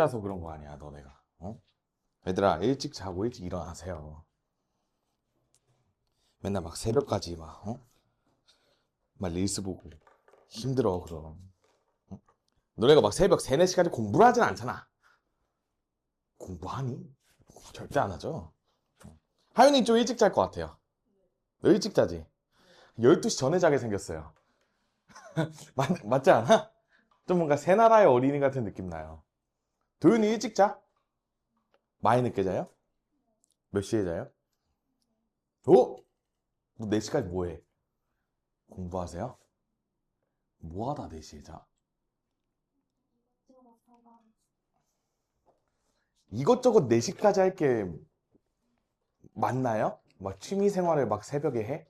자서 그런 거 아니야, 너네가. 어? 얘들아, 일찍 자고 일찍 일어나세요. 맨날 막 새벽까지 막, 막 릴스 보고. 힘들어, 그럼. 너네가 막 새벽 3, 4시까지 공부를 하진 않잖아. 공부하니? 절대 안 하죠. 하윤이 좀 일찍 잘 것 같아요. 너 일찍 자지? 12시 전에 자게 생겼어요. 맞지 않아? 좀 뭔가 새나라의 어린이 같은 느낌 나요. 도윤이 일찍 자? 많이 늦게 자요? 몇 시에 자요? 어? 너 4시까지 뭐 해? 공부하세요? 뭐 하다 4시에 자? 이것저것 4시까지 할 게 맞나요? 막 취미 생활을 막 새벽에 해?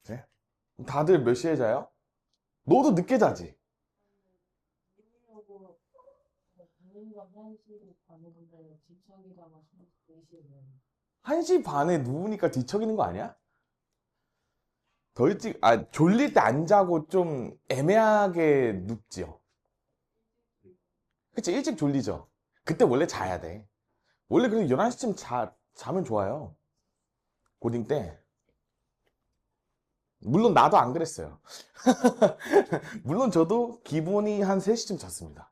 네? 다들 몇 시에 자요? 너도 늦게 자지? 하려고 당일날 1시 반에 건데 뒤척이다가 4시에 돼요. 1시 반에 누우니까 뒤척이는 거 아니야? 더 일찍, 졸릴 때 안 자고 좀 애매하게 눕지요. 그치, 일찍 졸리죠? 그때 원래 자야 돼. 원래 그래도 11시쯤 자면 좋아요. 고딩 때. 물론 나도 안 그랬어요. 물론 저도 기본이 한 3시쯤 잤습니다.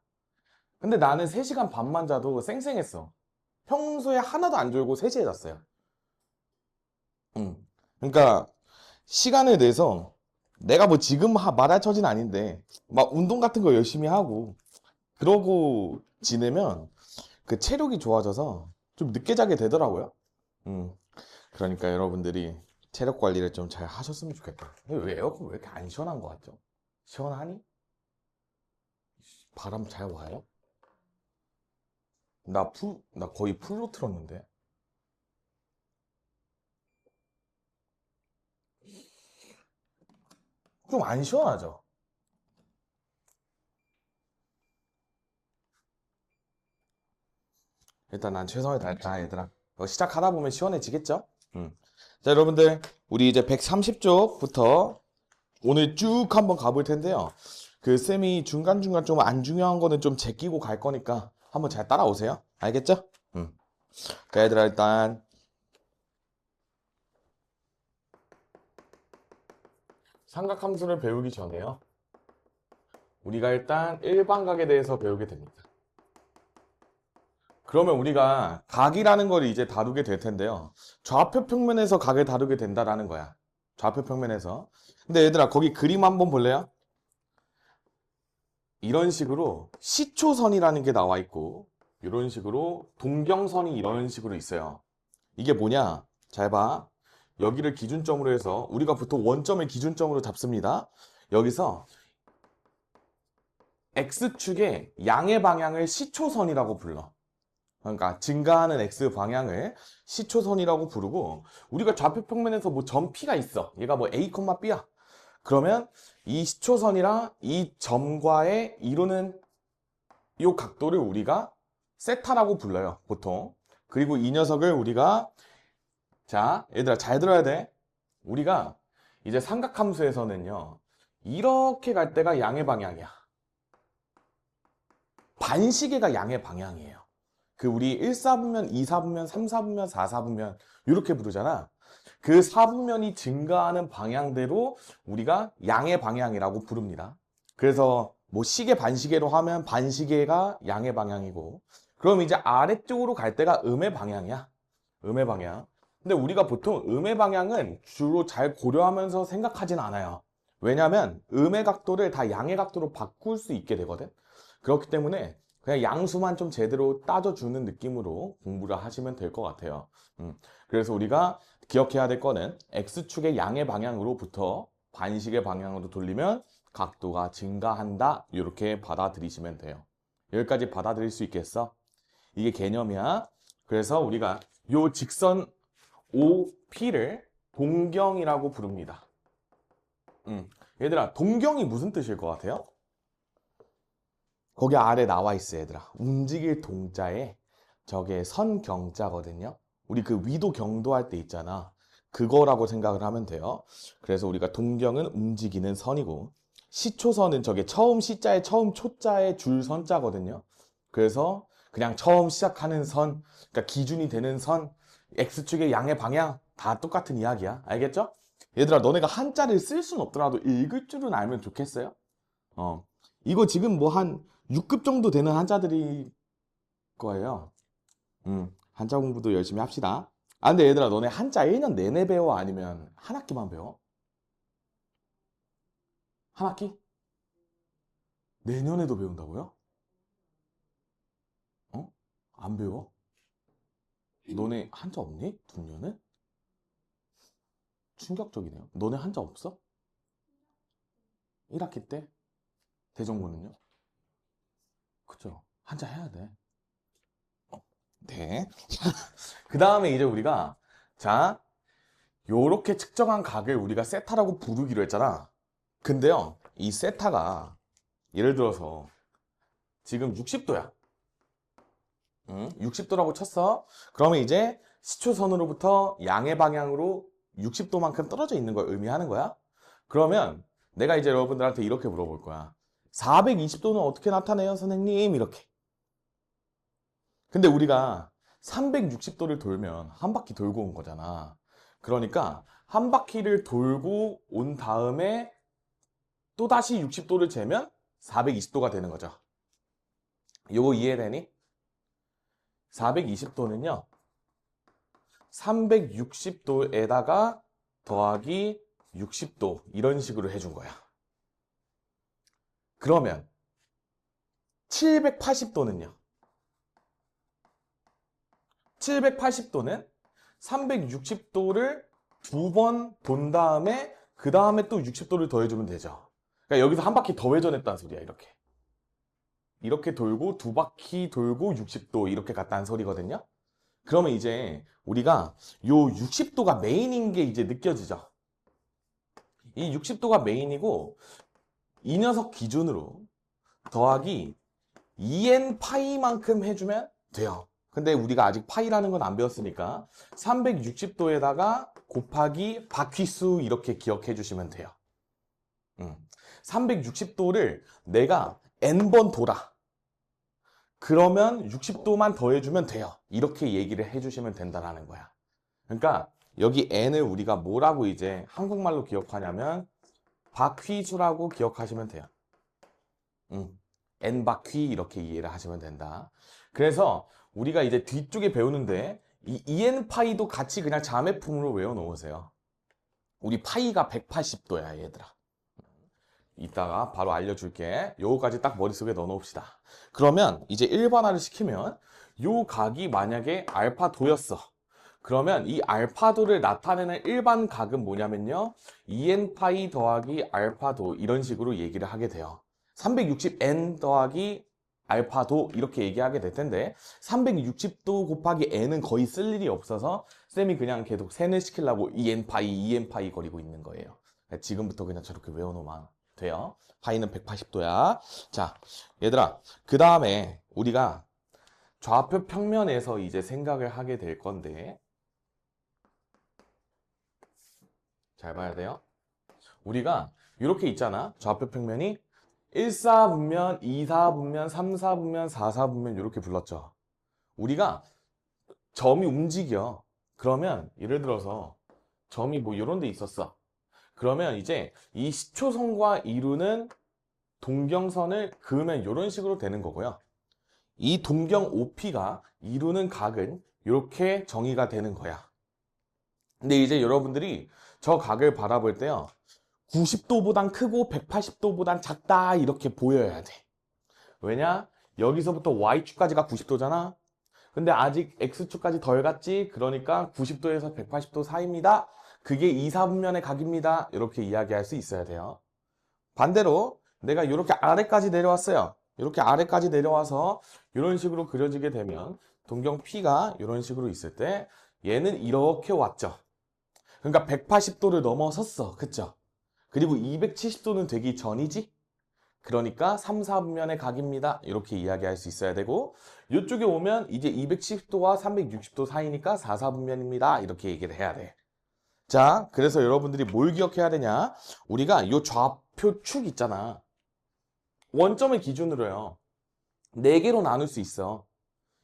근데 나는 3시간 반만 자도 쌩쌩했어. 평소에 하나도 안 졸고 3시에 잤어요. 응. 그러니까 시간을 내서 내가 뭐 지금 말할 처지는 아닌데 막 운동 같은 거 열심히 하고 그러고 지내면 그 체력이 좋아져서 좀 늦게 자게 되더라고요. 음. 그러니까 여러분들이 체력 관리를 좀 잘 하셨으면 좋겠다. 왜 에어컨 왜 이렇게 안 시원한 것 같죠? 시원하니? 바람 잘 와요? 나 거의 풀로 틀었는데. 좀 안 시원하죠? 일단 난 최선을 다했다, 얘들아. 시작하다 보면 시원해지겠죠? 자, 여러분들, 우리 이제 130쪽부터 오늘 쭉 한번 가볼 텐데요. 그 쌤이 중간중간 좀 안 중요한 거는 좀 제끼고 갈 거니까 한번 잘 따라오세요. 알겠죠? 그 얘들아, 일단 삼각함수를 배우기 전에요. 우리가 일단 일반각에 대해서 배우게 됩니다. 그러면 우리가 각이라는 걸 이제 다루게 될 텐데요. 좌표 평면에서 각을 다루게 된다라는 거야. 좌표 평면에서. 근데 얘들아, 거기 그림 한번 볼래요? 이런 식으로 시초선이라는 게 나와 있고, 이런 식으로 동경선이 이런 식으로 있어요. 이게 뭐냐? 잘 봐. 여기를 기준점으로 해서 우리가 보통 원점을 기준점으로 잡습니다. 여기서 X축의 양의 방향을 시초선이라고 불러. 그러니까 증가하는 X 방향을 시초선이라고 부르고 우리가 좌표 평면에서 뭐 점 P가 있어. 얘가 뭐 A, B야. 그러면 이 시초선이랑 이 점과의 이루는 이 각도를 우리가 세타라고 불러요. 보통. 그리고 이 녀석을 우리가 자, 얘들아 잘 들어야 돼. 우리가 이제 삼각함수에서는요. 이렇게 갈 때가 양의 방향이야. 반시계가 양의 방향이에요. 그 우리 1사분면, 2사분면, 3사분면, 4사분면 이렇게 부르잖아. 그 사분면이 증가하는 방향대로 우리가 양의 방향이라고 부릅니다. 그래서 뭐 시계 반시계로 하면 반시계가 양의 방향이고 그럼 이제 아래쪽으로 갈 때가 음의 방향이야. 음의 방향. 근데 우리가 보통 음의 방향은 주로 잘 고려하면서 생각하진 않아요. 왜냐하면 음의 각도를 다 양의 각도로 바꿀 수 있게 되거든. 그렇기 때문에 그냥 양수만 좀 제대로 따져주는 느낌으로 공부를 하시면 될 것 같아요. 그래서 우리가 기억해야 될 거는 X축의 양의 방향으로부터 반식의 방향으로 돌리면 각도가 증가한다. 이렇게 받아들이시면 돼요. 여기까지 받아들일 수 있겠어? 이게 개념이야. 그래서 우리가 요 직선 OP를 동경이라고 부릅니다. 얘들아, 동경이 무슨 뜻일 것 같아요? 거기 아래 나와 있어, 얘들아. 움직일 동자에 저게 선경자거든요. 우리 그 위도 경도 할 때 있잖아. 그거라고 생각을 하면 돼요. 그래서 우리가 동경은 움직이는 선이고, 시초선은 저게 처음 시자에 처음 초자에 줄 선자거든요. 그래서 그냥 처음 시작하는 선, 그러니까 기준이 되는 선, X축의 양의 방향 다 똑같은 이야기야. 알겠죠? 얘들아, 너네가 한자를 쓸 순 없더라도 읽을 줄은 알면 좋겠어요? 이거 지금 뭐 한 6급 정도 되는 한자들이 거예요. 한자 공부도 열심히 합시다. 아, 근데 얘들아, 너네 한자 1년 내내 배워? 아니면 한 학기만 배워? 한 학기? 내년에도 배운다고요? 어? 안 배워? 너네 한자 없니? 중년에? 충격적이네요. 너네 한자 없어? 1학기 때? 대정부는요? 그죠? 한자 해야 돼. 네. 그 다음에 이제 우리가, 자, 요렇게 측정한 각을 우리가 세타라고 부르기로 했잖아. 근데요, 이 세타가, 예를 들어서, 지금 60도야. 60도라고 쳤어. 그러면 이제 시초선으로부터 양의 방향으로 60도만큼 떨어져 있는 걸 의미하는 거야. 그러면 내가 이제 여러분들한테 이렇게 물어볼 거야. 420도는 어떻게 나타내요, 선생님? 이렇게. 근데 우리가 360도를 돌면 한 바퀴 돌고 온 거잖아. 그러니까 한 바퀴를 돌고 온 다음에 또다시 60도를 재면 420도가 되는 거죠. 요거 이해되니? 420도는요, 360도에다가 더하기 60도 이런 식으로 해준 거야. 그러면 780도는요? 780도는 360도를 두 번 돈 다음에 그 다음에 또 60도를 더해주면 되죠. 그러니까 여기서 한 바퀴 더 회전했다는 소리야. 이렇게 돌고 두 바퀴 돌고 60도 이렇게 갔다는 소리거든요. 그러면 이제 우리가 요 60도가 메인인 게 이제 느껴지죠. 이 60도가 메인이고 이 녀석 기준으로 더하기 2n 파이만큼 해주면 돼요. 근데 우리가 아직 파이라는 건 안 배웠으니까 360도에다가 곱하기 바퀴수 이렇게 기억해 주시면 돼요. 360도를 내가 n번 돌아. 그러면 60도만 더해주면 돼요. 이렇게 얘기를 해주시면 된다는 거야. 그러니까 여기 n을 우리가 뭐라고 이제 한국말로 기억하냐면 바퀴수라고 기억하시면 돼요. n 바퀴 이렇게 이해를 하시면 된다. 그래서 우리가 이제 뒤쪽에 배우는데 이 en 파이도 같이 그냥 자매품으로 외워 놓으세요. 우리 파이가 180도야, 얘들아. 이따가 바로 알려줄게. 요거까지 딱 머릿속에 넣어 놓읍시다. 그러면 이제 일반화를 시키면 요 각이 만약에 알파도였어. 그러면 이 알파도를 나타내는 일반 각은 뭐냐면요, en 파이 더하기 알파도 이런 식으로 얘기를 하게 돼요. 360n 더하기 알파도 이렇게 얘기하게 될 텐데 360도 곱하기 n은 거의 쓸 일이 없어서 쌤이 그냥 계속 세뇌 시키려고 en 파이 거리고 있는 거예요. 지금부터 그냥 저렇게 외워놓으면 돼요. 파이는 180도야. 자, 얘들아, 그 다음에 우리가 좌표 평면에서 이제 생각을 하게 될 건데 잘 봐야 돼요. 우리가 이렇게 있잖아. 좌표 평면이 1사분면, 2사분면, 3사분면, 4사분면 이렇게 불렀죠. 우리가 점이 움직여. 그러면 예를 들어서 점이 뭐 이런 데 있었어. 그러면 이제 이 시초선과 이루는 동경선을 그으면 이런 식으로 되는 거고요. 이 동경 OP가 이루는 각은 이렇게 정의가 되는 거야. 근데 이제 여러분들이 저 각을 바라볼 때요, 90도보단 크고 180도보단 작다 이렇게 보여야 돼. 왜냐? 여기서부터 Y축까지가 90도잖아. 근데 아직 X축까지 덜 갔지. 그러니까 90도에서 180도 사이입니다. 그게 2, 4분면의 각입니다. 이렇게 이야기할 수 있어야 돼요. 반대로 내가 이렇게 아래까지 내려왔어요. 이렇게 아래까지 내려와서 이런 식으로 그려지게 되면 동경 P가 이런 식으로 있을 때 얘는 이렇게 왔죠. 그러니까 180도를 넘어섰어. 그쵸? 그리고 270도는 되기 전이지? 그러니까 3, 4분면의 각입니다. 이렇게 이야기할 수 있어야 되고 이쪽에 오면 이제 270도와 360도 사이니까 4, 4분면입니다. 이렇게 얘기를 해야 돼. 자, 그래서 여러분들이 뭘 기억해야 되냐? 우리가 이 좌표축 있잖아. 원점을 기준으로요. 4개로 나눌 수 있어.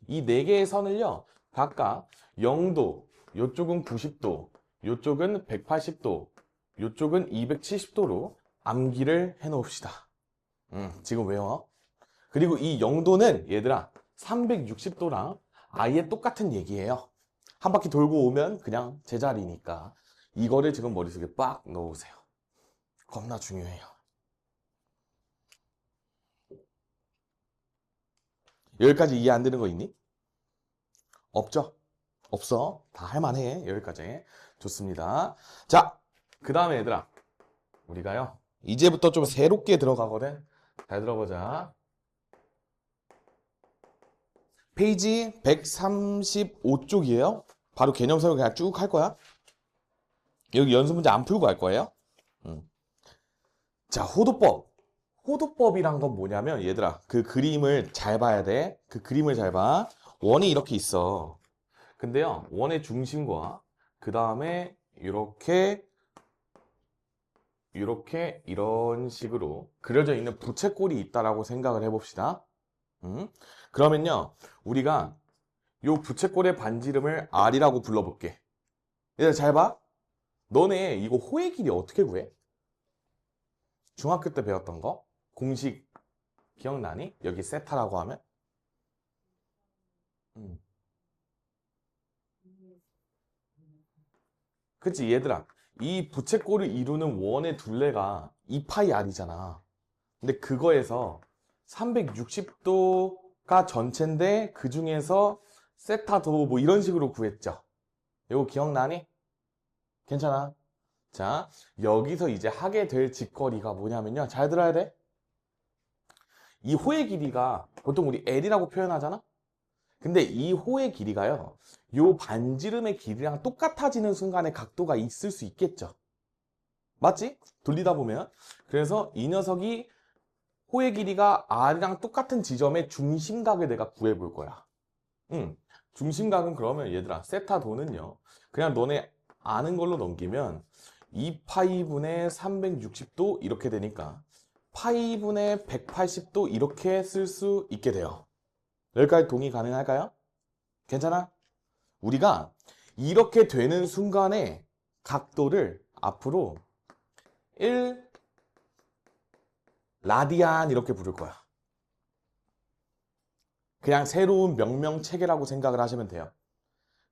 이 네 개의 선을요, 각각 0도, 요쪽은 90도, 요쪽은 180도, 요쪽은 270도로 암기를 해 놓읍시다. 지금 외워. 그리고 이 0도는 얘들아 360도랑 아예 똑같은 얘기예요. 한 바퀴 돌고 오면 그냥 제자리니까 이거를 지금 머릿속에 빡 넣으세요. 겁나 중요해요. 여기까지 이해 안 되는 거 있니? 없죠? 없어. 다 할만해. 여기까지. 좋습니다. 자, 그 다음에 얘들아, 우리가요, 이제부터 좀 새롭게 들어가거든. 잘 들어보자. 페이지 135쪽이에요. 바로 개념 설명 그냥 쭉 할 거야. 여기 연습 문제 안 풀고 할 거예요. 자, 호도법. 호도법이란 건 뭐냐면 얘들아, 그 그림을 잘 봐야 돼. 그 그림을 잘 봐. 원이 이렇게 있어. 근데요, 원의 중심과 그 다음에 이렇게 이런 식으로 그려져 있는 부채꼴이 있다라고 생각을 해봅시다. 그러면요, 우리가 요 부채꼴의 반지름을 R이라고 불러볼게. 얘들 잘 봐. 너네 이거 호의 길이 어떻게 구해? 중학교 때 배웠던 거? 공식 기억나니? 여기 세타라고 하면? 음. 그치, 얘들아. 이 부채꼴을 이루는 원의 둘레가 2파이 R이잖아. 근데 그거에서 360도가 전체인데 그 중에서 세타도 뭐 이런 식으로 구했죠. 이거 기억나니? 괜찮아. 자, 여기서 이제 하게 될 짓거리가 뭐냐면요. 잘 들어야 돼. 이 호의 길이가 보통 우리 L이라고 표현하잖아? 근데 이 호의 길이가요, 요 반지름의 길이랑 똑같아지는 순간에 각도가 있을 수 있겠죠. 맞지? 돌리다 보면. 그래서 이 녀석이 호의 길이가 R이랑 똑같은 지점의 중심각을 내가 구해볼 거야. 중심각은 그러면 얘들아, 세타도는요, 그냥 너네 아는 걸로 넘기면 2파이분의 360도 이렇게 되니까 파이분의 180도 이렇게 쓸 수 있게 돼요. 여기까지 동의 가능할까요? 괜찮아? 우리가 이렇게 되는 순간에 각도를 앞으로 1 라디안 이렇게 부를 거야. 그냥 새로운 명명 체계라고 생각을 하시면 돼요.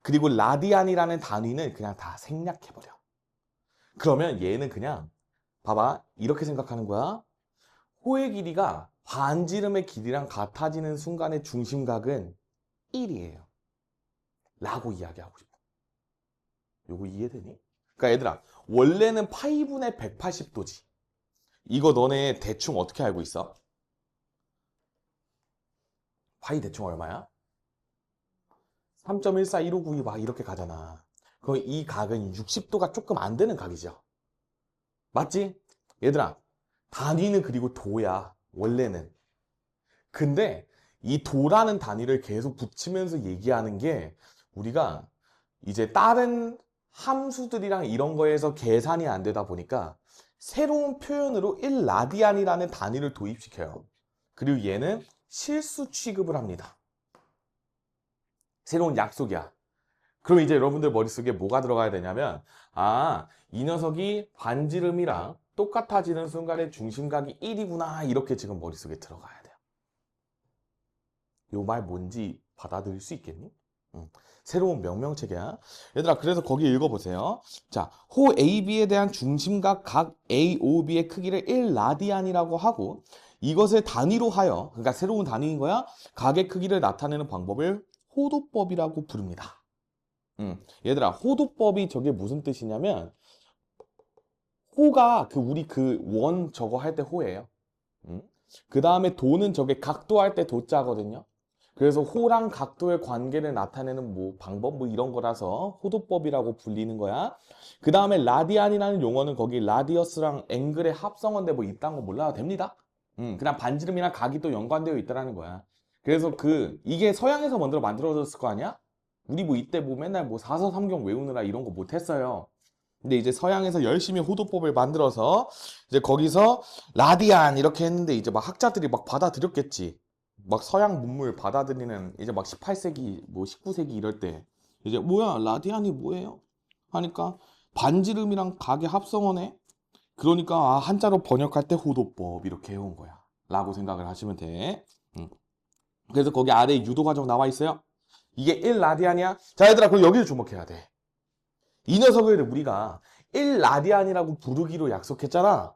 그리고 라디안이라는 단위는 그냥 다 생략해버려. 그러면 얘는 그냥 봐봐, 이렇게 생각하는 거야. 호의 길이가 반지름의 길이랑 같아지는 순간의 중심각은 1이에요. 라고 이야기하고 싶어. 요거 이해되니? 그러니까 얘들아, 원래는 파이분의 180도지. 이거 너네 대충 어떻게 알고 있어? 파이 대충 얼마야? 3.14159이 막 이렇게 가잖아. 그럼 이 각은 60도가 조금 안 되는 각이죠. 맞지? 얘들아, 단위는 그리고 도야. 원래는. 근데 이 도라는 단위를 계속 붙이면서 얘기하는 게 우리가 이제 다른 함수들이랑 이런 거에서 계산이 안 되다 보니까 새로운 표현으로 1라디안이라는 단위를 도입시켜요. 그리고 얘는 실수 취급을 합니다. 새로운 약속이야. 그럼 이제 여러분들 머릿속에 뭐가 들어가야 되냐면, 아, 이 녀석이 반지름이랑 똑같아지는 순간에 중심각이 1이구나. 이렇게 지금 머릿속에 들어가야 돼요. 요 말 뭔지 받아들일 수 있겠니? 새로운 명명체계야. 얘들아, 그래서 거기 읽어보세요. 자, 호 AB에 대한 중심각 각 AOB의 크기를 1라디안이라고 하고 이것을 단위로 하여, 그러니까 새로운 단위인 거야. 각의 크기를 나타내는 방법을 호도법이라고 부릅니다. 얘들아, 호도법이 저게 무슨 뜻이냐면 호가 우리 원 저거 할 때 호예요. 그 다음에 도는 저게 각도 할 때 도자거든요. 그래서 호랑 각도의 관계를 나타내는 뭐 방법 뭐 이런 거라서 호도법이라고 불리는 거야. 그 다음에 라디안이라는 용어는 거기 라디어스랑 앵글의 합성어인데 뭐 이딴 거 몰라도 됩니다. 그냥 반지름이랑 각이 또 연관되어 있다라는 거야. 그래서 이게 서양에서 먼저 만들어졌을 거 아니야? 우리 뭐 이때 뭐 맨날 뭐 사서삼경 외우느라 이런 거 못했어요. 근데 이제 서양에서 열심히 호도법을 만들어서 이제 거기서 라디안 이렇게 했는데 이제 막 학자들이 막 받아들였겠지. 막 서양 문물 받아들이는 이제 막 18세기 뭐 19세기 이럴 때 이제 뭐야 라디안이 뭐예요? 하니까 반지름이랑 각의 합성어네. 그러니까 아, 한자로 번역할 때 호도법 이렇게 해온 거야 라고 생각을 하시면 돼. 그래서 거기 아래에 유도 과정 나와 있어요. 이게 1라디안이야. 자 얘들아 그럼 여기를 주목해야 돼. 이 녀석을 우리가 1라디안이라고 부르기로 약속했잖아.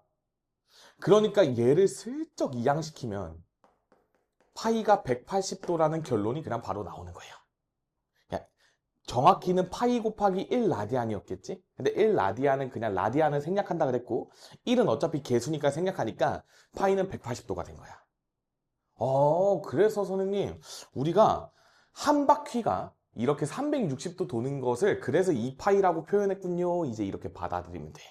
그러니까 얘를 슬쩍 이양시키면 파이가 180도라는 결론이 그냥 바로 나오는 거예요. 야, 정확히는 파이 곱하기 1라디안이었겠지? 근데 1라디안은 그냥 라디안을 생략한다 그랬고 1은 어차피 개수니까 생략하니까 파이는 180도가 된 거야. 그래서 선생님 우리가 한 바퀴가 이렇게 360도 도는 것을 그래서 2파이라고 표현했군요. 이제 이렇게 받아들이면 돼.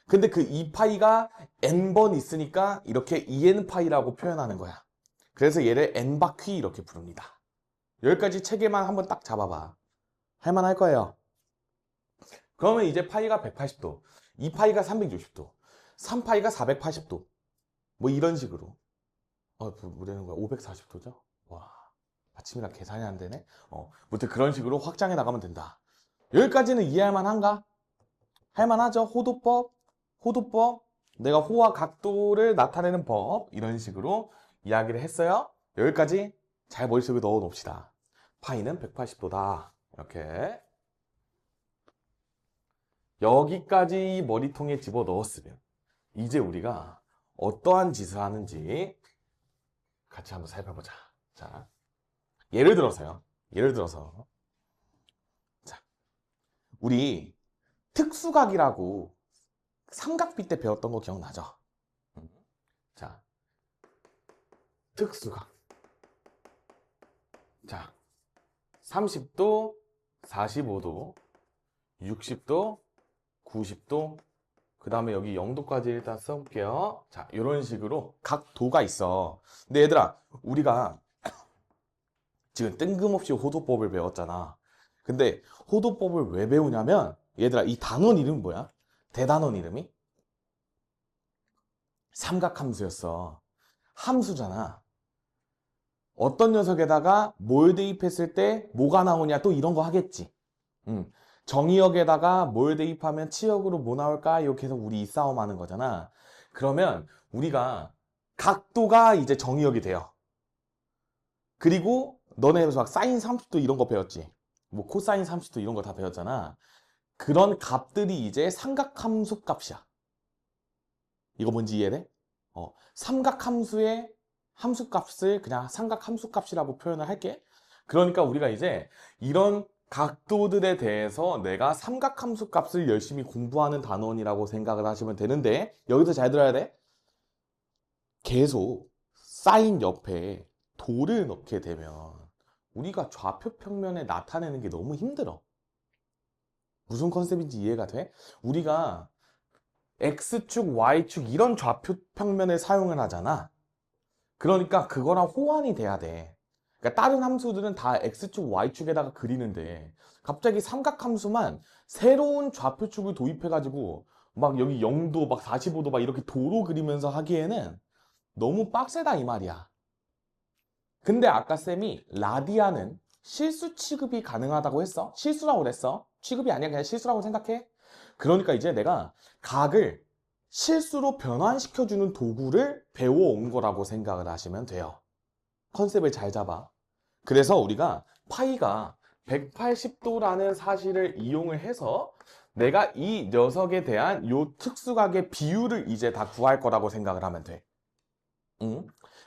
근데 그 2파이가 n번 있으니까 이렇게 2n파이라고 표현하는 거야. 그래서 얘를 n바퀴 이렇게 부릅니다. 여기까지 체계만 한번 딱 잡아봐. 할만할 거예요. 그러면 이제 파이가 180도, 2파이가 360도, 3파이가 480도 뭐 이런 식으로 뭐라는 거야? 540도죠? 와, 아침이라 계산이 안 되네? 무튼 그런 식으로 확장해 나가면 된다. 여기까지는 이해할 만한가? 할 만하죠? 호도법, 내가 호와 각도를 나타내는 법, 이런 식으로 이야기를 했어요. 여기까지 잘 머릿속에 넣어 놓읍시다. 파이는 180도다. 이렇게. 여기까지 머리통에 집어 넣었으면, 이제 우리가 어떠한 짓을 하는지 같이 한번 살펴보자. 자, 예를 들어서, 자, 우리 특수각이라고 삼각비 때 배웠던 거 기억나죠? 자, 특수각. 자, 30도, 45도, 60도, 90도, 그 다음에 여기 0도까지 일단 써볼게요. 자, 이런 식으로 각 도가 있어. 근데 얘들아, 우리가 지금 뜬금없이 호도법을 배웠잖아. 근데 호도법을 왜 배우냐면, 얘들아, 이 단원 이름 뭐야? 대단원 이름이? 삼각함수였어. 함수잖아. 어떤 녀석에다가 뭘 대입했을 때 뭐가 나오냐 또 이런 거 하겠지. 정의역에다가 뭘 대입하면 치역으로 뭐 나올까? 이렇게 해서 우리 이 싸움 하는 거잖아. 그러면 우리가 각도가 이제 정의역이 돼요. 그리고 너네 막 사인 30도 이런 거 배웠지. 뭐 코사인 30도 이런 거 다 배웠잖아. 그런 값들이 이제 삼각함수 값이야. 이거 뭔지 이해돼? 삼각함수의 함수값을 그냥 삼각함수값이라고 표현을 할게. 그러니까 우리가 이제 이런 각도들에 대해서 내가 삼각함수값을 열심히 공부하는 단원이라고 생각을 하시면 되는데 여기서 잘 들어야 돼. 계속 사인 옆에 도를 넣게 되면 우리가 좌표 평면에 나타내는 게 너무 힘들어. 무슨 컨셉인지 이해가 돼? 우리가 X축, Y축 이런 좌표 평면을 사용을 하잖아. 그러니까 그거랑 호환이 돼야 돼. 그러니까 다른 함수들은 다 X축, Y축에다가 그리는데 갑자기 삼각함수만 새로운 좌표축을 도입해가지고 막 여기 0도, 막 45도 막 이렇게 도로 그리면서 하기에는 너무 빡세다 이 말이야. 근데 아까 쌤이 라디안은 실수 취급이 가능하다고 했어. 실수라고 그랬어. 취급이 아니야. 그냥 실수라고 생각해. 그러니까 이제 내가 각을 실수로 변환시켜주는 도구를 배워온 거라고 생각을 하시면 돼요. 컨셉을 잘 잡아. 그래서 우리가 파이가 180도라는 사실을 이용을 해서 내가 이 녀석에 대한 요 특수각의 비율을 이제 다 구할 거라고 생각을 하면 돼.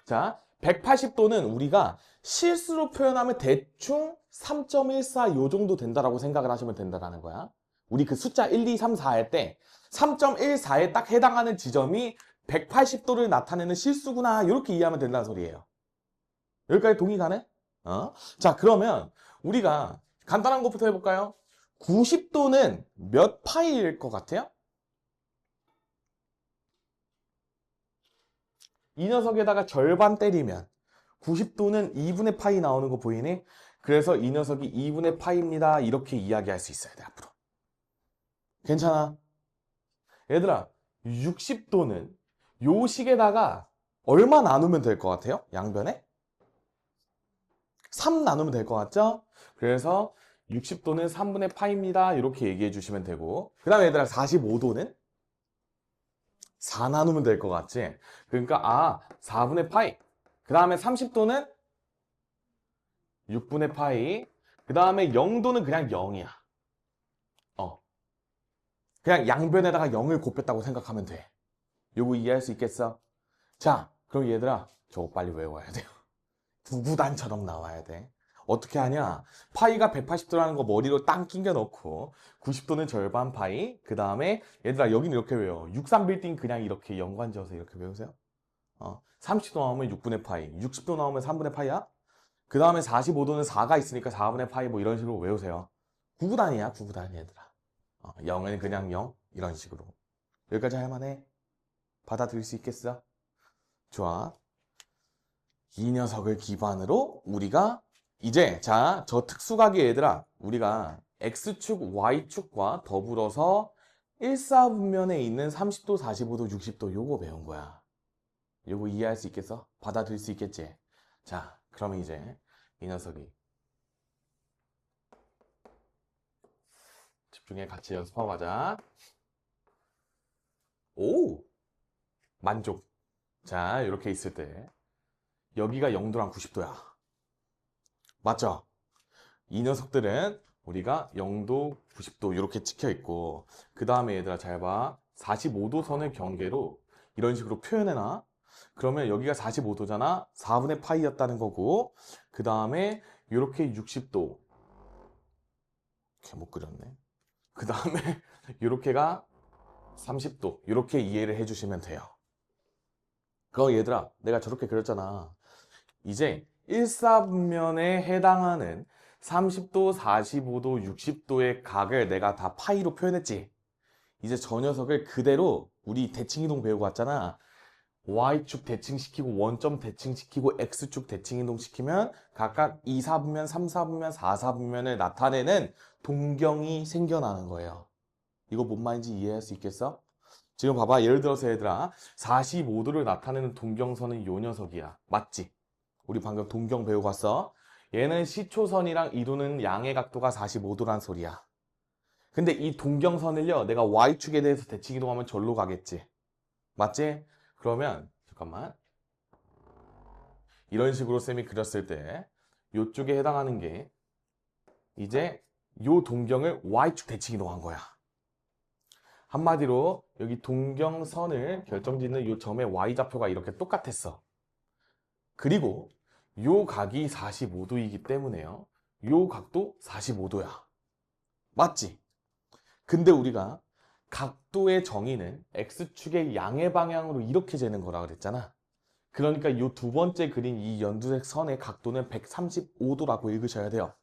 자, 180도는 우리가 실수로 표현하면 대충 3.14 요 정도 된다라고 생각을 하시면 된다는 거야. 우리 그 숫자 1, 2, 3, 4 할 때 3.14에 딱 해당하는 지점이 180도를 나타내는 실수구나 이렇게 이해하면 된다는 소리예요. 여기까지 동의 가네? 자, 그러면 우리가 간단한 것부터 해볼까요? 90도는 몇 파이일 것 같아요? 이 녀석에다가 절반 때리면 90도는 2분의 파이 나오는 거 보이니? 그래서 이 녀석이 2분의 파이입니다. 이렇게 이야기할 수 있어야 돼, 앞으로. 괜찮아? 얘들아, 60도는 요 식에다가 얼마 나누면 될 것 같아요? 양변에? 3 나누면 될 것 같죠? 그래서 60도는 3분의 파입니다. 이렇게 얘기해 주시면 되고. 그 다음에 얘들아 45도는 4 나누면 될 것 같지? 그러니까 4분의 파이. 그 다음에 30도는 6분의 파이. 그 다음에 0도는 그냥 0이야. 그냥 양변에다가 0을 곱했다고 생각하면 돼. 요거 이해할 수 있겠어? 자, 그럼 얘들아, 저거 빨리 외워야 돼요. 구구단처럼 나와야 돼. 어떻게 하냐? 파이가 180도라는 거 머리로 땅 끼겨 넣고 90도는 절반 파이. 그 다음에 얘들아 여기는 이렇게 외워. 63빌딩 그냥 이렇게 연관지어서 이렇게 외우세요. 30도 나오면 6분의 파이. 60도 나오면 3분의 파이야. 그 다음에 45도는 4가 있으니까 4분의 파이 뭐 이런 식으로 외우세요. 구구단이야, 구구단 얘들아. 0은 그냥 0 이런 식으로. 여기까지 할만해? 받아들일 수 있겠어? 좋아. 이 녀석을 기반으로 우리가 이제 저 특수각이 얘들아 우리가 X축, Y축과 더불어서 1사분면에 있는 30도, 45도, 60도 요거 배운 거야. 요거 이해할 수 있겠어? 받아들일 수 있겠지? 자, 그러면 이제 이 녀석이 집중해 같이 연습하고 가자. 오! 만족. 자, 이렇게 있을 때 여기가 0도랑 90도야. 맞죠? 이 녀석들은 우리가 0도, 90도 이렇게 찍혀 있고 그 다음에 얘들아 잘 봐. 45도 선을 경계로 이런 식으로 표현해놔. 그러면 여기가 45도잖아. 4분의 파이였다는 거고 그 다음에 이렇게 60도 이렇게 못 그렸네. 그 다음에 이렇게가 30도 이렇게 이해를 해주시면 돼요. 그거 얘들아 내가 저렇게 그렸잖아. 이제 1사분면에 해당하는 30도, 45도, 60도의 각을 내가 다 파이로 표현했지. 이제 저 녀석을 그대로 우리 대칭이동 배우고 왔잖아. Y축 대칭시키고 원점 대칭시키고 X축 대칭이동 시키면 각각 2사분면, 3사분면, 4사분면을 나타내는 동경이 생겨나는 거예요. 이거 뭔 말인지 이해할 수 있겠어? 지금 봐봐. 예를 들어서 얘들아 45도를 나타내는 동경선은 요 녀석이야. 맞지? 우리 방금 동경 배우고 왔어. 얘는 시초선이랑 이루는 양의 각도가 45도란 소리야. 근데 이 동경선을요, 내가 Y축에 대해서 대칭 이동하면 절로 가겠지. 맞지? 그러면, 잠깐만. 이런 식으로 쌤이 그렸을 때, 요쪽에 해당하는 게, 이제 요 동경을 Y축 대칭 이동한 거야. 한마디로, 여기 동경선을 결정짓는 요 점의 Y좌표가 이렇게 똑같았어. 그리고 요 각이 45도이기 때문에요. 요 각도 45도야. 맞지? 근데 우리가 각도의 정의는 X축의 양의 방향으로 이렇게 재는 거라 그랬잖아. 그러니까 요 두 번째 그린 이 연두색 선의 각도는 135도라고 읽으셔야 돼요.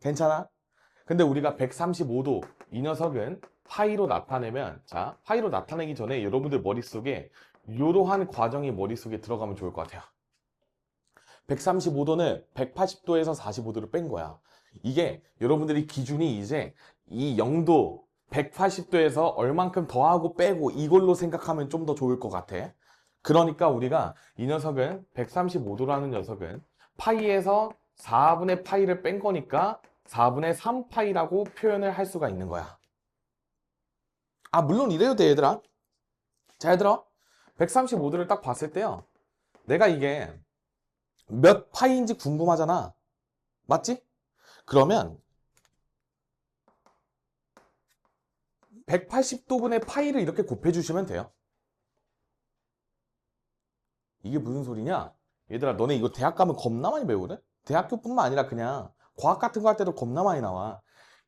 괜찮아? 근데 우리가 135도 이 녀석은 파이로 나타내면 자, 파이로 나타내기 전에 여러분들 머릿속에 이러한 과정이 머릿속에 들어가면 좋을 것 같아요. 135도는 180도에서 45도를 뺀 거야. 이게 여러분들이 기준이 이제 이 0도 180도에서 얼만큼 더하고 빼고 이걸로 생각하면 좀 더 좋을 것 같아. 그러니까 우리가 이 녀석은 135도라는 녀석은 파이에서 4분의 파이를 뺀 거니까 4분의 3파이라고 표현을 할 수가 있는 거야. 물론 이래도 돼 얘들아. 잘 들어. 135도를 딱 봤을 때요. 내가 이게 몇 파이인지 궁금하잖아. 맞지? 그러면 180도분의 파이를 이렇게 곱해주시면 돼요. 이게 무슨 소리냐? 얘들아 너네 이거 대학 가면 겁나 많이 배우거든? 대학교뿐만 아니라 그냥 과학 같은 거 할 때도 겁나 많이 나와.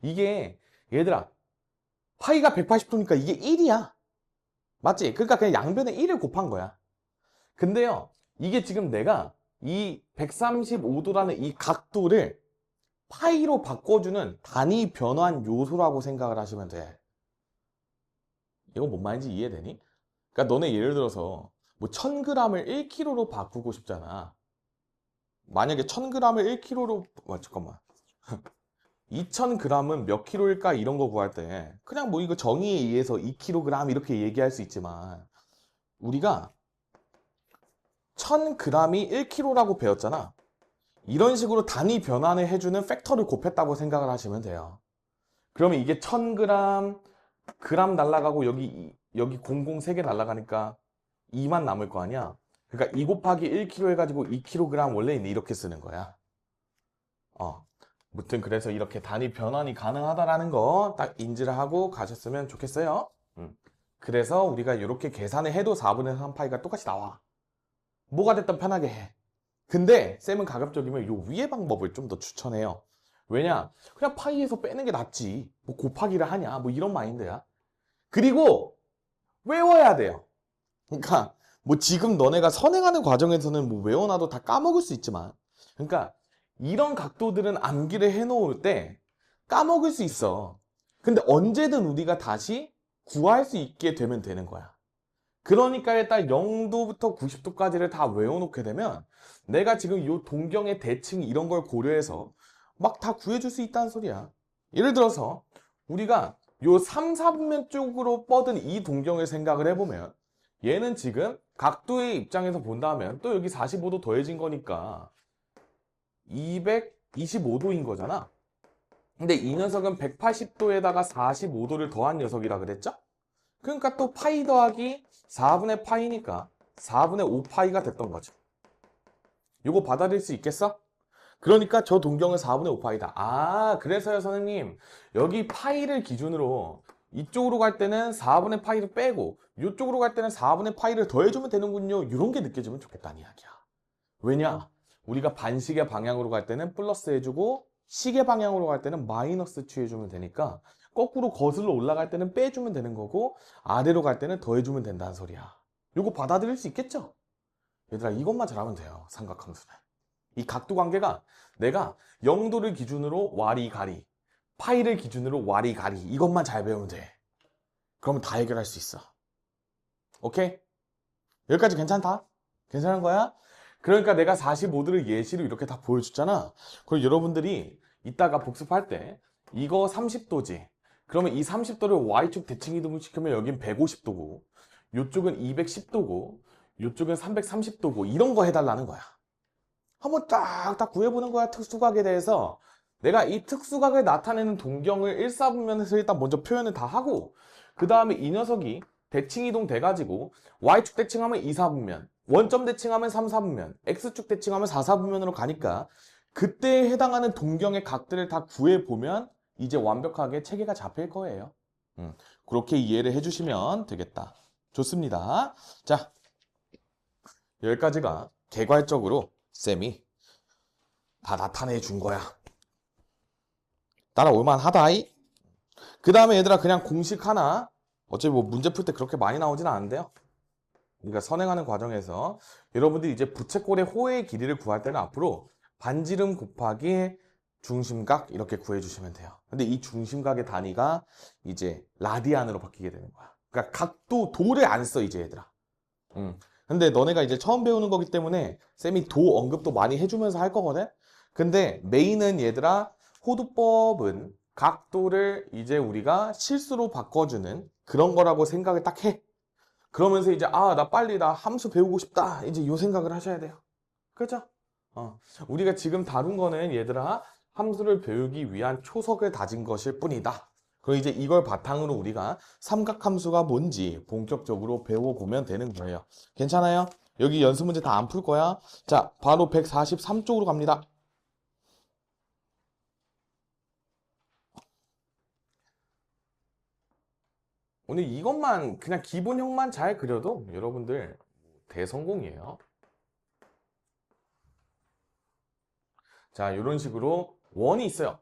이게 얘들아 파이가 180도니까 이게 1이야. 맞지? 그러니까 그냥 양변에 1을 곱한 거야. 근데요 이게 지금 내가 이 135도라는 이 각도를 파이로 바꿔주는 단위 변환 요소라고 생각을 하시면 돼. 이거 뭔 말인지 이해되니? 그러니까 너네 예를 들어서 뭐 1000g을 1kg로 바꾸고 싶잖아. 만약에 1000g을 1kg로 잠깐만 2000g은 몇 킬로일까 이런 거 구할 때 그냥 뭐 이거 정의에 의해서 2kg 이렇게 얘기할 수 있지만 우리가 1000g이 1kg라고 배웠잖아. 이런 식으로 단위 변환을 해주는 팩터를 곱했다고 생각을 하시면 돼요. 그러면 이게 1000g, 그램 날라가고 여기 00 3개 날라가니까 2만 남을 거 아니야. 그러니까 2 곱하기 1kg 해가지고 2kg 원래는 이렇게 쓰는 거야. 무튼 그래서 이렇게 단위 변환이 가능하다라는 거 딱 인지를 하고 가셨으면 좋겠어요. 그래서 우리가 이렇게 계산을 해도 4분의 3 파이가 똑같이 나와. 뭐가 됐든 편하게 해. 근데 쌤은 가급적이면 요 위의 방법을 좀 더 추천해요. 왜냐? 그냥 파이에서 빼는 게 낫지. 뭐 곱하기를 하냐? 뭐 이런 마인드야. 그리고 외워야 돼요. 그러니까 뭐 지금 너네가 선행하는 과정에서는 뭐 외워놔도 다 까먹을 수 있지만, 그러니까 이런 각도들은 암기를 해놓을 때 까먹을 수 있어. 근데 언제든 우리가 다시 구할 수 있게 되면 되는 거야. 그러니까 일단 0도부터 90도까지를 다 외워놓게 되면 내가 지금 이 동경의 대칭 이런 걸 고려해서 막 다 구해줄 수 있다는 소리야. 예를 들어서 우리가 요 3, 4분면 쪽으로 뻗은 이 동경을 생각을 해보면 얘는 지금 각도의 입장에서 본다면 또 여기 45도 더해진 거니까 225도인 거잖아. 근데 이 녀석은 180도에다가 45도를 더한 녀석이라 그랬죠? 그러니까 또 파이 더하기 4분의 파이니까 4분의 5파이가 됐던 거죠. 요거 받아들일 수 있겠어? 그러니까 저 동경은 4분의 5파이다. 아, 그래서요, 선생님. 여기 파이를 기준으로 이쪽으로 갈 때는 4분의 파이를 빼고 이쪽으로 갈 때는 4분의 파이를 더해주면 되는군요. 이런 게 느껴지면 좋겠다는 이야기야. 왜냐? 우리가 반시계 방향으로 갈 때는 플러스 해주고 시계 방향으로 갈 때는 마이너스 취해주면 되니까 거꾸로 거슬러 올라갈 때는 빼주면 되는 거고 아래로 갈 때는 더해주면 된다는 소리야. 이거 받아들일 수 있겠죠? 얘들아, 이것만 잘하면 돼요. 삼각함수는. 이 각도 관계가 내가 0도를 기준으로 와리가리, 파이를 기준으로 와리가리 이것만 잘 배우면 돼. 그러면 다 해결할 수 있어. 오케이? 여기까지 괜찮다? 괜찮은 거야? 그러니까 내가 45도를 예시로 이렇게 다 보여줬잖아. 그럼 여러분들이 이따가 복습할 때 이거 30도지. 그러면 이 30도를 Y축 대칭 이동을 시키면 여긴 150도고 이쪽은 210도고 이쪽은 330도고 이런 거 해달라는 거야. 한번 딱딱 구해보는 거야. 특수각에 대해서. 내가 이 특수각을 나타내는 동경을 1사분면에서 일단 먼저 표현을 다 하고 그 다음에 이 녀석이 대칭 이동 돼가지고 Y축 대칭하면 2사분면, 원점 대칭하면 3사분면, X축 대칭하면 4사분면으로 가니까 그때에 해당하는 동경의 각들을 다 구해보면 이제 완벽하게 체계가 잡힐 거예요. 그렇게 이해를 해주시면 되겠다. 좋습니다. 자, 여기까지가 개괄적으로 쌤이 다 나타내 준 거야. 따라올만 하다이. 그 다음에 얘들아 그냥 공식 하나. 어차피 뭐 문제 풀 때 그렇게 많이 나오진 않은데요. 그러니까 선행하는 과정에서 여러분들이 이제 부채꼴의 호의 길이를 구할 때는 앞으로 반지름 곱하기 중심각 이렇게 구해주시면 돼요. 근데 이 중심각의 단위가 이제 라디안으로 바뀌게 되는 거야. 그러니까 각도 도를 안 써 이제 얘들아. 근데 너네가 이제 처음 배우는 거기 때문에 쌤이 도 언급도 많이 해주면서 할 거거든? 근데 메인은 얘들아 호두법은 각도를 이제 우리가 실수로 바꿔주는 그런 거라고 생각을 딱 해. 그러면서 이제 나 함수 배우고 싶다. 이제 요 생각을 하셔야 돼요. 그죠? 우리가 지금 다룬 거는 얘들아 함수를 배우기 위한 초석을 다진 것일 뿐이다. 그리고 이제 이걸 바탕으로 우리가 삼각함수가 뭔지 본격적으로 배워보면 되는 거예요. 괜찮아요? 여기 연습 문제 다 안 풀 거야. 자, 바로 143쪽으로 갑니다. 오늘 이것만 그냥 기본형만 잘 그려도 여러분들 대성공이에요. 자, 이런 식으로 원이 있어요.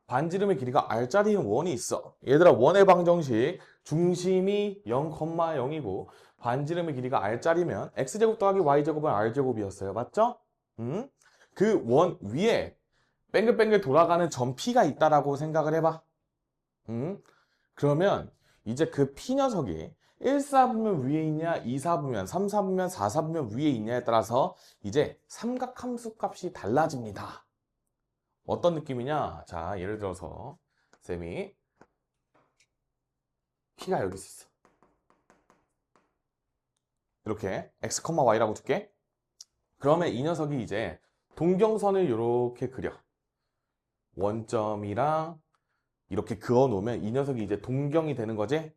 반지름의 길이가 R자리인 원이 있어. 얘들아 원의 방정식 중심이 0,0이고 반지름의 길이가 R자리면 X제곱 더하기 Y제곱은 R제곱이었어요. 맞죠? 그 원 위에 뱅글뱅글 돌아가는 점 P가 있다라고 생각을 해봐. 그러면 이제 그 P 녀석이 1사분면 위에 있냐, 2사분면, 3사분면, 4사분면 위에 있냐에 따라서 이제 삼각함수 값이 달라집니다. 어떤 느낌이냐? 자, 예를 들어서 쌤이 P가 여기 있었어. 이렇게 x, y라고 줄게. 그러면 이 녀석이 이제 동경선을 이렇게 그려. 원점이랑 이렇게 그어 놓으면 이 녀석이 이제 동경이 되는 거지?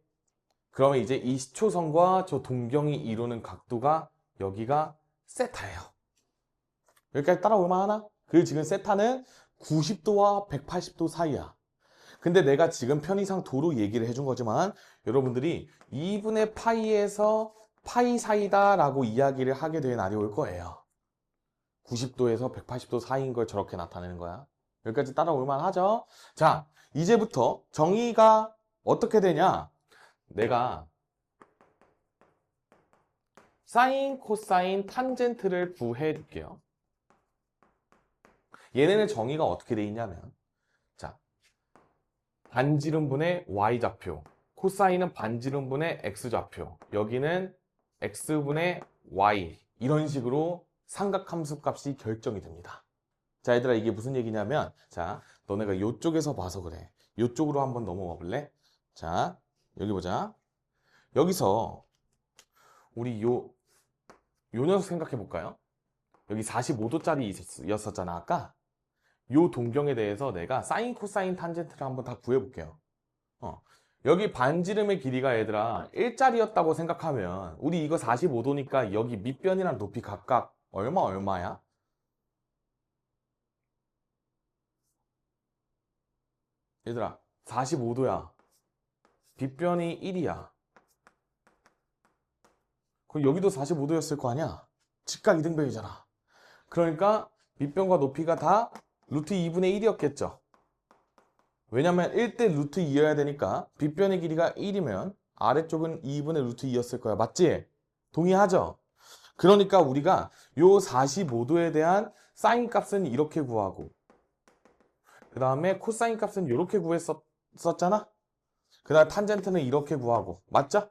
그러면 이제 이 시초선과 저 동경이 이루는 각도가 여기가 세타예요. 여기까지 따라올만 하나? 그 지금 세타는 90도와 180도 사이야. 근데 내가 지금 편의상 도로 얘기를 해준 거지만 여러분들이 2분의 파이에서 파이 사이다 라고 이야기를 하게 될 날이 올 거예요. 90도에서 180도 사이인 걸 저렇게 나타내는 거야. 여기까지 따라올만 하죠? 자, 이제부터 정의가 어떻게 되냐? 내가 사인, 코사인, 탄젠트를 구해 줄게요. 얘네는 정의가 어떻게 돼 있냐면, 자, 반지름분의 y좌표, 코사인은 반지름분의 x좌표, 여기는 x분의 y, 이런 식으로 삼각함수 값이 결정이 됩니다. 자, 얘들아, 이게 무슨 얘기냐면, 자, 너네가 요쪽에서 봐서 그래. 요쪽으로 한번 넘어와 볼래? 자, 여기 보자. 여기서 우리 요 녀석 생각해 볼까요? 여기 45도짜리 였었잖아, 아까. 요 동경에 대해서 내가 사인, 코사인, 탄젠트를 한번 다 구해볼게요. 여기 반지름의 길이가 얘들아 1짜리였다고 생각하면 우리 이거 45도니까 여기 밑변이랑 높이 각각 얼마야? 얘들아 45도야. 빗변이 1이야. 그럼 여기도 45도였을 거 아니야? 직각 이등변이잖아. 그러니까 밑변과 높이가 다 루트 2분의 1이었겠죠. 왜냐면 1대 루트 2여야 되니까 빗변의 길이가 1이면 아래쪽은 2분의 루트 2였을 거야. 맞지? 동의하죠? 그러니까 우리가 요 45도에 대한 사인 값은 이렇게 구하고 그 다음에 코사인 값은 이렇게 구했었잖아? 그 다음에 탄젠트는 이렇게 구하고 맞죠?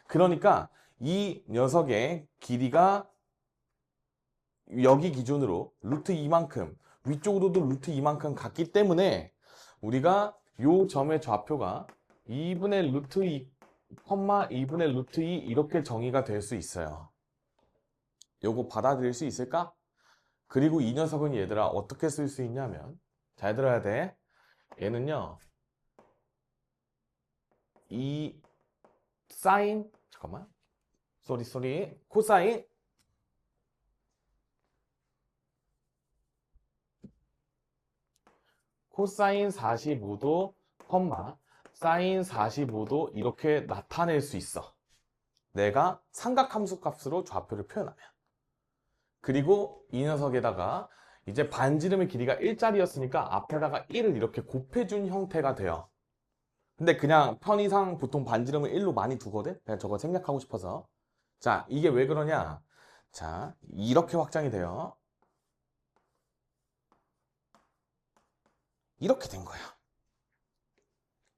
그러니까 이 녀석의 길이가 여기 기준으로 루트 2만큼 위쪽으로도 루트 2만큼 같기 때문에 우리가 요 점의 좌표가 2분의 루트 2, 2분의 루트 2 이렇게 정의가 될 수 있어요. 요거 받아들일 수 있을까? 그리고 이 녀석은 얘들아 어떻게 쓸 수 있냐면 잘 들어야 돼. 얘는요. 이 사인 잠깐만. 쏘리 코사인 코사인 45도, 사인 45도 이렇게 나타낼 수 있어. 내가 삼각함수 값으로 좌표를 표현하면. 그리고 이 녀석에다가 이제 반지름의 길이가 1짜리였으니까 앞에다가 1을 이렇게 곱해준 형태가 돼요. 근데 그냥 편의상 보통 반지름을 1로 많이 두거든? 그냥 저거 생략하고 싶어서. 자, 이게 왜 그러냐? 자, 이렇게 확장이 돼요. 이렇게 된 거야.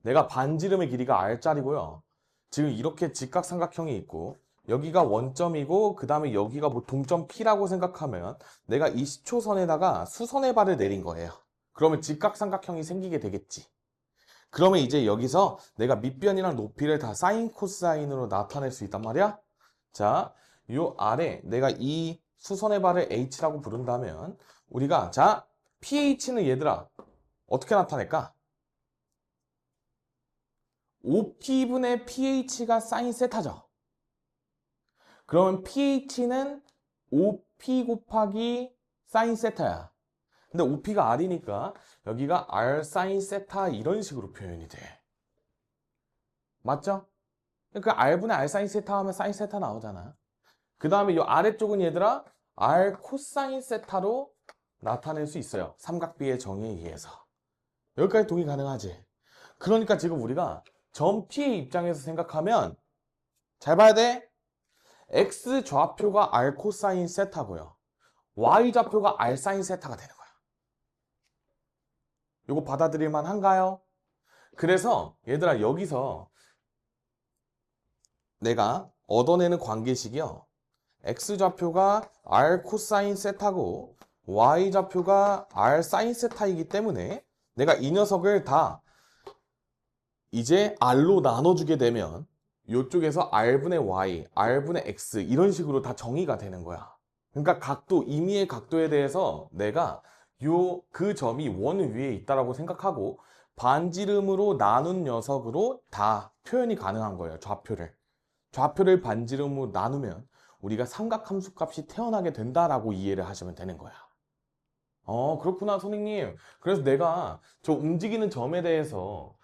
내가 반지름의 길이가 R짜리고요. 지금 이렇게 직각삼각형이 있고 여기가 원점이고 그 다음에 여기가 뭐 동점 P라고 생각하면 내가 이 시초선에다가 수선의 발을 내린 거예요. 그러면 직각삼각형이 생기게 되겠지. 그러면 이제 여기서 내가 밑변이랑 높이를 다 사인, 코사인으로 나타낼 수 있단 말이야. 자, 요 아래 내가 이 수선의 발을 H라고 부른다면 우리가 자, PH는 얘들아 어떻게 나타낼까? OP분의 PH가 사인 세타죠. 그러면 PH는 OP 곱하기 사인 세타야. 근데 OP가 R이니까 여기가 R 사인 세타 이런 식으로 표현이 돼. 맞죠? 그 R분의 R 사인 세타 하면 사인 세타 나오잖아. 그 다음에 이 아래쪽은 얘들아 R 코사인 세타로 나타낼 수 있어요. 삼각비의 정의에 의해서. 여기까지 동의 가능하지? 그러니까 지금 우리가 점 P의 입장에서 생각하면 잘 봐야 돼. X 좌표가 R 코사인 세타고요. Y 좌표가 R 사인 세타가 되는 거야. 이거 받아들일 만한가요? 그래서 얘들아 여기서 내가 얻어내는 관계식이요. X 좌표가 R 코사인 세타고 Y 좌표가 R 사인 세타이기 때문에 내가 이 녀석을 다 이제 R로 나눠주게 되면 이쪽에서 R분의 Y, R분의 X 이런 식으로 다 정의가 되는 거야. 그러니까 각도, 임의의 각도에 대해서 내가 그 점이 원 위에 있다라고 생각하고 반지름으로 나눈 녀석으로 다 표현이 가능한 거예요. 좌표를. 좌표를 반지름으로 나누면 우리가 삼각함수 값이 태어나게 된다라고 이해를 하시면 되는 거야. 그렇구나, 선생님. 그래서 내가 저 움직이는 점에 대해서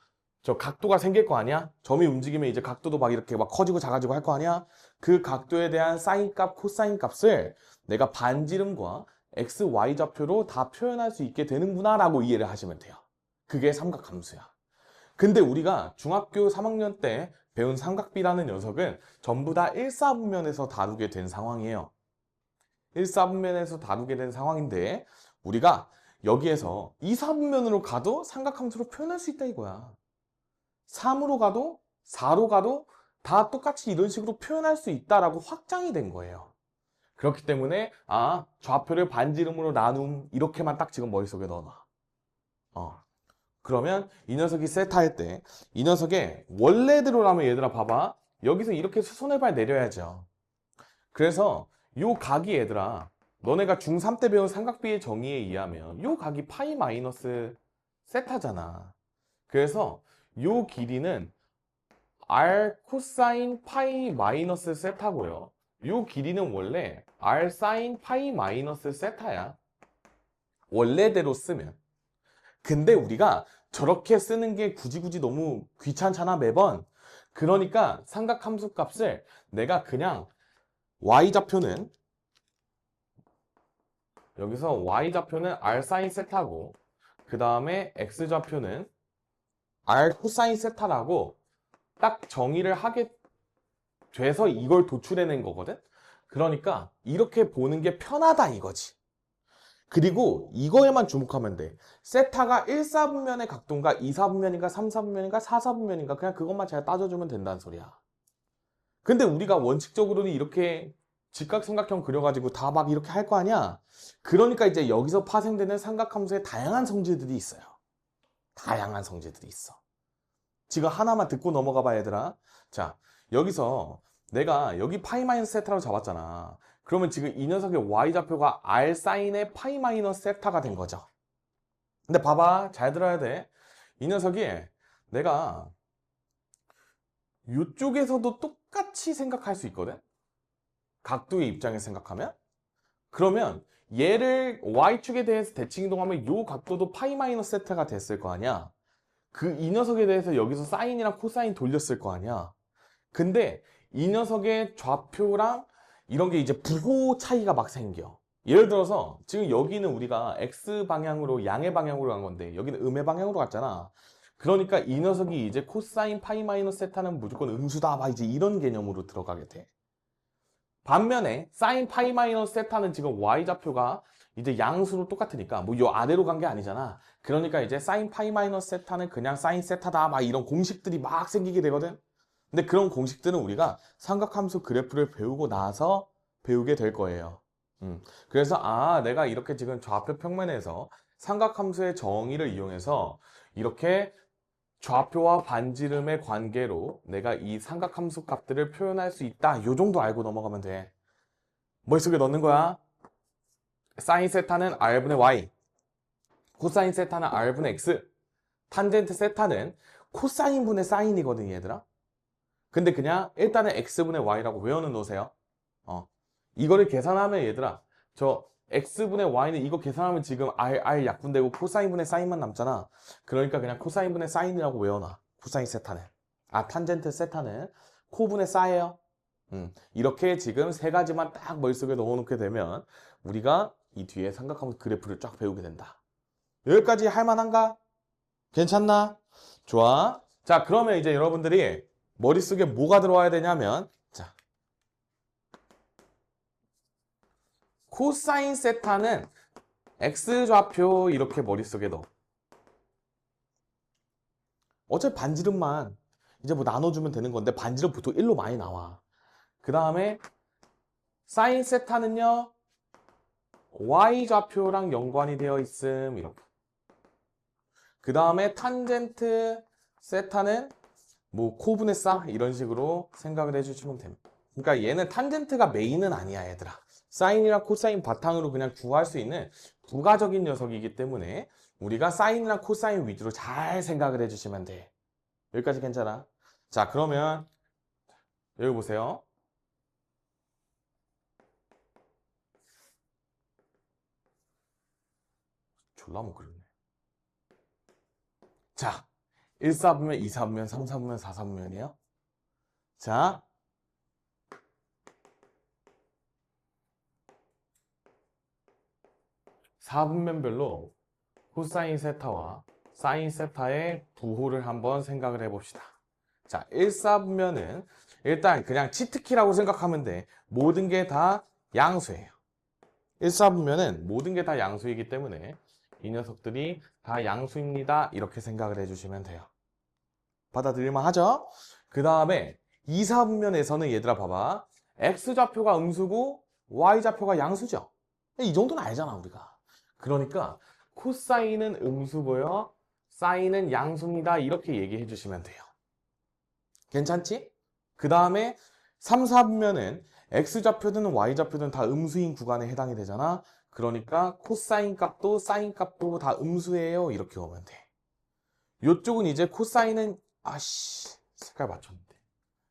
저 각도가 생길 거 아니야? 점이 움직이면 이제 각도도 막 이렇게 막 커지고 작아지고 할 거 아니야? 그 각도에 대한 사인 값, 코사인 값을 내가 반지름과 x, y 좌표로 다 표현할 수 있게 되는구나 라고 이해를 하시면 돼요. 그게 삼각함수야. 근데 우리가 중학교 3학년 때 배운 삼각비라는 녀석은 전부 다 1사분면에서 다루게 된 상황이에요. 1사분면에서 다루게 된 상황인데 우리가 여기에서 2사분면으로 가도 삼각함수로 표현할 수 있다 이거야. 3으로 가도 4로 가도 다 똑같이 이런 식으로 표현할 수 있다라고 확장이 된 거예요. 그렇기 때문에 좌표를 반지름으로 나눔 이렇게만 딱 지금 머릿속에 넣어놔. 그러면 이 녀석이 세타할 때 이 녀석의 원래대로라면 얘들아 봐봐. 여기서 이렇게 수선해발 내려야죠. 그래서 요 각이 얘들아 너네가 중3 때 배운 삼각비의 정의에 의하면 요 각이 파이 마이너스 세타잖아. 그래서 요 길이는 r 코사인 파이 마이너스 세타고요. 요 길이는 원래 r 사인 파이 마이너스 세타야. 원래대로 쓰면. 근데 우리가 저렇게 쓰는 게 굳이 너무 귀찮잖아 매번. 그러니까 삼각함수 값을 내가 그냥 y좌표는 여기서 y좌표는 r 사인 세타고 그 다음에 x좌표는 r 코사인 세타라고 딱 정의를 하게 돼서 이걸 도출해낸 거거든. 그러니까 이렇게 보는 게 편하다 이거지. 그리고 이거에만 주목하면 돼. 세타가 1사분면의 각도인가 2사분면인가 3사분면인가 4사분면인가 그냥 그것만 잘 따져주면 된다는 소리야. 근데 우리가 원칙적으로는 이렇게 직각삼각형 그려가지고 다 막 이렇게 할 거 아니야. 그러니까 이제 여기서 파생되는 삼각함수의 다양한 성질들이 있어요. 다양한 성질들이 있어. 지금 하나만 듣고 넘어가 봐 얘들아. 자, 여기서 내가 여기 파이 마이너스 세타로 잡았잖아. 그러면 지금 이 녀석의 y좌표가 r 사인의 파이 마이너스 세타가 된 거죠. 근데 봐봐, 잘 들어야 돼. 이 녀석이 내가 이쪽에서도 똑같이 생각할 수 있거든. 각도의 입장에서 생각하면. 그러면 얘를 y축에 대해서 대칭 이동하면 이 각도도 파이 마이너스 세타가 됐을 거 아니야. 이 녀석에 대해서 여기서 사인이랑 코사인 돌렸을 거 아니야. 근데 이 녀석의 좌표랑 이런 게 이제 부호 차이가 막 생겨. 예를 들어서 지금 여기는 우리가 x 방향으로 양의 방향으로 간 건데 여기는 음의 방향으로 갔잖아. 그러니까 이 녀석이 이제 코사인 파이 마이너스 세타는 무조건 음수다 막 이제 이런 개념으로 들어가게 돼. 반면에 사인 파이 마이너스 세타는 지금 y좌표가 이제 양수로 똑같으니까 뭐 요 아래로 간 게 아니잖아. 그러니까 이제 사인 파이 마이너스 세타는 그냥 사인 세타다 막 이런 공식들이 막 생기게 되거든. 근데 그런 공식들은 우리가 삼각함수 그래프를 배우고 나서 배우게 될 거예요. 그래서 내가 이렇게 지금 좌표 평면에서 삼각함수의 정의를 이용해서 이렇게 좌표와 반지름의 관계로 내가 이 삼각함수 값들을 표현할 수 있다. 요 정도 알고 넘어가면 돼. 머릿속에 넣는 거야. 사인 세타는 r분의 y, 코사인 세타는 r분의 x, 탄젠트 세타는 코사인분의 사인이거든 얘들아. 근데 그냥 일단은 x분의 y라고 외워는 놓으세요. 이거를 계산하면 얘들아 저 x분의 y는 이거 계산하면 지금 r 약분되고 코사인분의 사인만 남잖아. 그러니까 그냥 코사인분의 사인이라고 외워놔. 코사인 세타는 탄젠트 세타는 코분의 사예요. 이렇게 지금 세 가지만 딱 머릿속에 넣어놓게 되면 우리가 이 뒤에 삼각함수 그래프를 쫙 배우게 된다. 여기까지 할만한가? 괜찮나? 좋아. 자, 그러면 이제 여러분들이 머릿속에 뭐가 들어와야 되냐면 자, 코사인 세타는 x좌표 이렇게 머릿속에 넣어. 어차피 반지름만 이제 뭐 나눠주면 되는 건데 반지름 보통 1로 많이 나와. 그 다음에 사인 세타는요 y좌표랑 연관이 되어 있음 이렇게. 그 다음에 탄젠트 세타는 뭐 코분의 사 이런 식으로 생각을 해주시면 됩니다. 그러니까 얘는 탄젠트가 메인은 아니야 얘들아. 사인이랑 코사인 바탕으로 그냥 구할 수 있는 부가적인 녀석이기 때문에 우리가 사인이랑 코사인 위주로 잘 생각을 해주시면 돼. 여기까지 괜찮아? 자, 그러면 여기 보세요. 졸라 못 그렸네. 자, 1사분면, 2사분면, 3사분면, 4사분면이에요. 자, 4분면별로 코사인 세타와 사인 세타의 부호를 한번 생각을 해봅시다. 자, 1사분면은 일단 그냥 치트키라고 생각하면 돼. 모든 게 다 양수예요. 1사분면은 모든 게 다 양수이기 때문에 이 녀석들이 다 양수입니다. 이렇게 생각을 해주시면 돼요. 받아들일만 하죠? 그 다음에 2사분면에서는 얘들아 봐봐. X좌표가 음수고 Y좌표가 양수죠? 이 정도는 알잖아 우리가. 그러니까 코사인은 음수고요. 사인은 양수입니다. 이렇게 얘기해 주시면 돼요. 괜찮지? 그 다음에 3, 4분면은 X좌표든 Y좌표든 다 음수인 구간에 해당이 되잖아. 그러니까 코사인 값도 사인 값도 다 음수예요. 이렇게 오면 돼. 이쪽은 이제 코사인은 색깔 맞췄는데.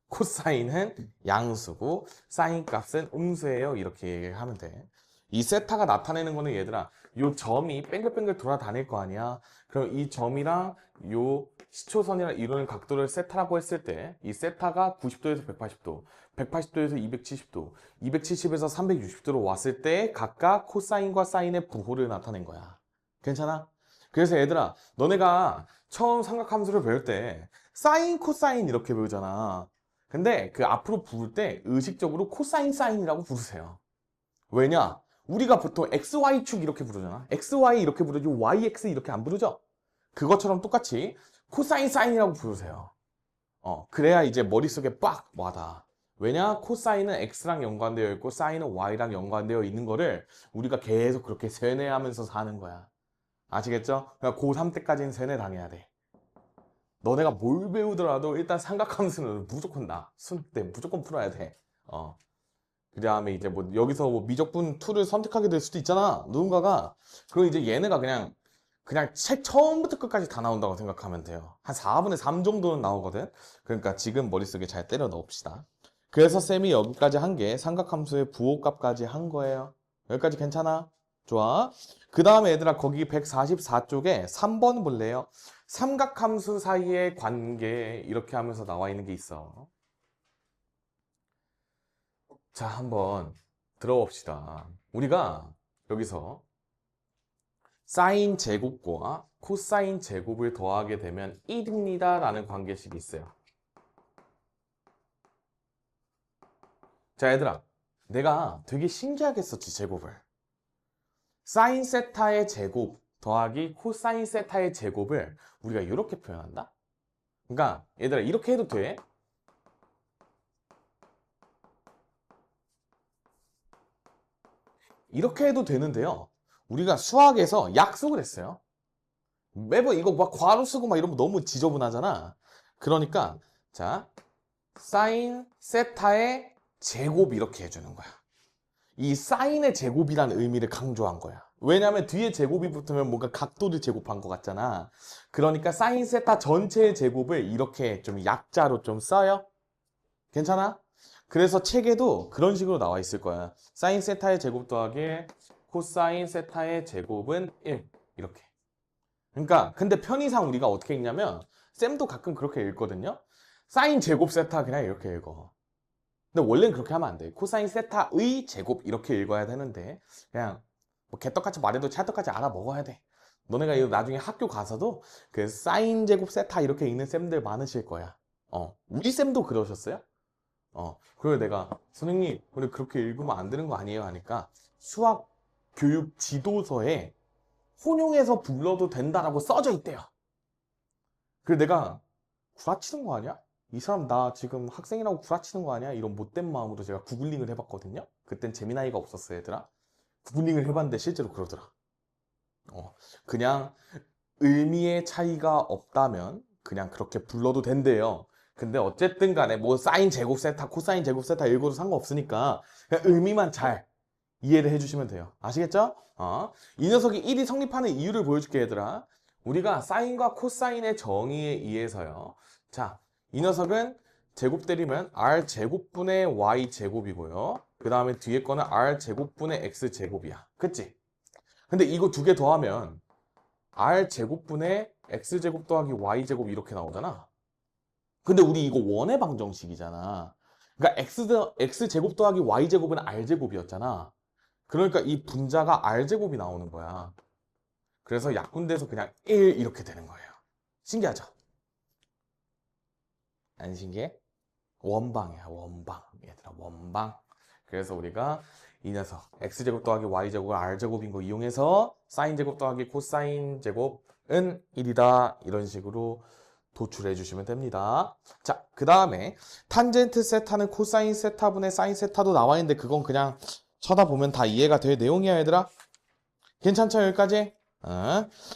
코사인은 양수고 사인 값은 음수예요. 이렇게 얘기하면 돼. 이 세타가 나타내는 거는 얘들아 요 점이 뱅글뱅글 돌아다닐 거 아니야. 그럼 이 점이랑 요 시초선이랑 이루는 각도를 세타라고 했을 때 이 세타가 90도에서 180도, 180도에서 270도, 270에서 360도로 왔을 때 각각 코사인과 사인의 부호를 나타낸 거야. 괜찮아? 그래서 얘들아 너네가 처음 삼각함수를 배울 때 사인, 코사인 이렇게 배우잖아. 근데 그 앞으로 부를 때 의식적으로 코사인, 사인이라고 부르세요. 왜냐? 우리가 보통 XY축 이렇게 부르잖아. XY 이렇게 부르지 YX 이렇게 안 부르죠? 그것처럼 똑같이 코사인, 사인이라고 부르세요. 그래야 이제 머릿속에 빡 와닿아. 왜냐? 코사인은 X랑 연관되어 있고 사인은 Y랑 연관되어 있는 거를 우리가 계속 그렇게 세뇌하면서 사는 거야. 아시겠죠? 그러니까 고3 때까지는 세뇌 당해야 돼. 너네가 뭘 배우더라도 일단 삼각함수는 무조건 수능 때 무조건 풀어야 돼. 그 다음에 이제 뭐 여기서 뭐 미적분 2를 선택하게 될 수도 있잖아. 누군가가. 그럼 이제 얘네가 그냥 책 처음부터 끝까지 다 나온다고 생각하면 돼요. 한 4분의 3 정도는 나오거든. 그러니까 지금 머릿속에 잘 때려 넣읍시다. 그래서 쌤이 여기까지 한 게 삼각함수의 부호값까지 한 거예요. 여기까지 괜찮아? 좋아. 그 다음에 얘들아 거기 144쪽에 3번 볼래요? 삼각함수 사이의 관계 이렇게 하면서 나와 있는 게 있어. 자, 한번 들어봅시다. 우리가 여기서 사인 제곱과 코사인 제곱을 더하게 되면 1입니다 라는 관계식이 있어요. 자, 얘들아 내가 되게 신기하게 썼지 제곱을. 사인 세타의 제곱 더하기 코사인 세타의 제곱을 우리가 이렇게 표현한다. 그러니까 얘들아 이렇게 해도 돼. 이렇게 해도 되는데요. 우리가 수학에서 약속을 했어요. 매번 이거 막 괄호 쓰고 막 이러면 너무 지저분하잖아. 그러니까 자 사인 세타의 제곱 이렇게 해주는 거야. 이 사인의 제곱이라는 의미를 강조한 거야. 왜냐면 뒤에 제곱이 붙으면 뭔가 각도를 제곱한 것 같잖아. 그러니까 사인 세타 전체의 제곱을 이렇게 좀 약자로 좀 써요. 괜찮아? 그래서 책에도 그런 식으로 나와 있을 거야. 사인 세타의 제곱 더하기 코사인 세타의 제곱은 1 이렇게. 그러니까 근데 편의상 우리가 어떻게 읽냐면 쌤도 가끔 그렇게 읽거든요. 사인 제곱 세타 그냥 이렇게 읽어. 근데 원래는 그렇게 하면 안 돼. 코사인 세타의 제곱 이렇게 읽어야 되는데 그냥 뭐 개떡같이 말해도 찰떡같이 알아먹어야 돼. 너네가 이거 나중에 학교 가서도 그 사인 제곱 세타 이렇게 읽는 쌤들 많으실 거야. 우리 쌤도 그러셨어요? 그래서 내가 선생님 우리 그렇게 읽으면 안 되는 거 아니에요? 하니까 수학 교육 지도서에 혼용해서 불러도 된다라고 써져 있대요. 그래서 내가 구라치는 거 아니야? 이 사람 나 지금 학생이라고 구라치는 거 아니야? 이런 못된 마음으로 제가 구글링을 해봤거든요. 그땐 재미나이가 없었어요, 얘들아. 구글링을 해봤는데 실제로 그러더라. 그냥 의미의 차이가 없다면 그냥 그렇게 불러도 된대요. 근데 어쨌든 간에 뭐 사인 제곱 세타, 코사인 제곱 세타 읽어도 상관없으니까 그냥 의미만 잘 이해를 해주시면 돼요. 아시겠죠? 이 녀석이 1이 성립하는 이유를 보여줄게 얘들아. 우리가 사인과 코사인의 정의에 의해서요. 자, 이 녀석은 제곱 때리면 r제곱분의 y제곱이고요. 그 다음에 뒤에 거는 r제곱분의 x제곱이야. 그치? 근데 이거 두 개 더하면 r제곱분의 x제곱 더하기 y제곱 이렇게 나오잖아. 근데 우리 이거 원의 방정식이잖아. 그러니까 x제곱 더하기 y제곱은 r제곱이었잖아. 그러니까 이 분자가 r제곱이 나오는 거야. 그래서 약분돼서 그냥 1 이렇게 되는 거예요. 신기하죠? 안 신기해? 원방이야, 원방. 얘들아, 원방. 그래서 우리가 이 녀석 x제곱 더하기 y제곱을 r제곱인 거 이용해서 사인제곱 더하기 코사인제곱은 1이다. 이런 식으로 도출해 주시면 됩니다. 자, 그 다음에 탄젠트 세타는 코사인 세타분의 사인 세타도 나와 있는데 그건 그냥 쳐다보면 다 이해가 될 내용이야, 얘들아. 괜찮죠, 여기까지?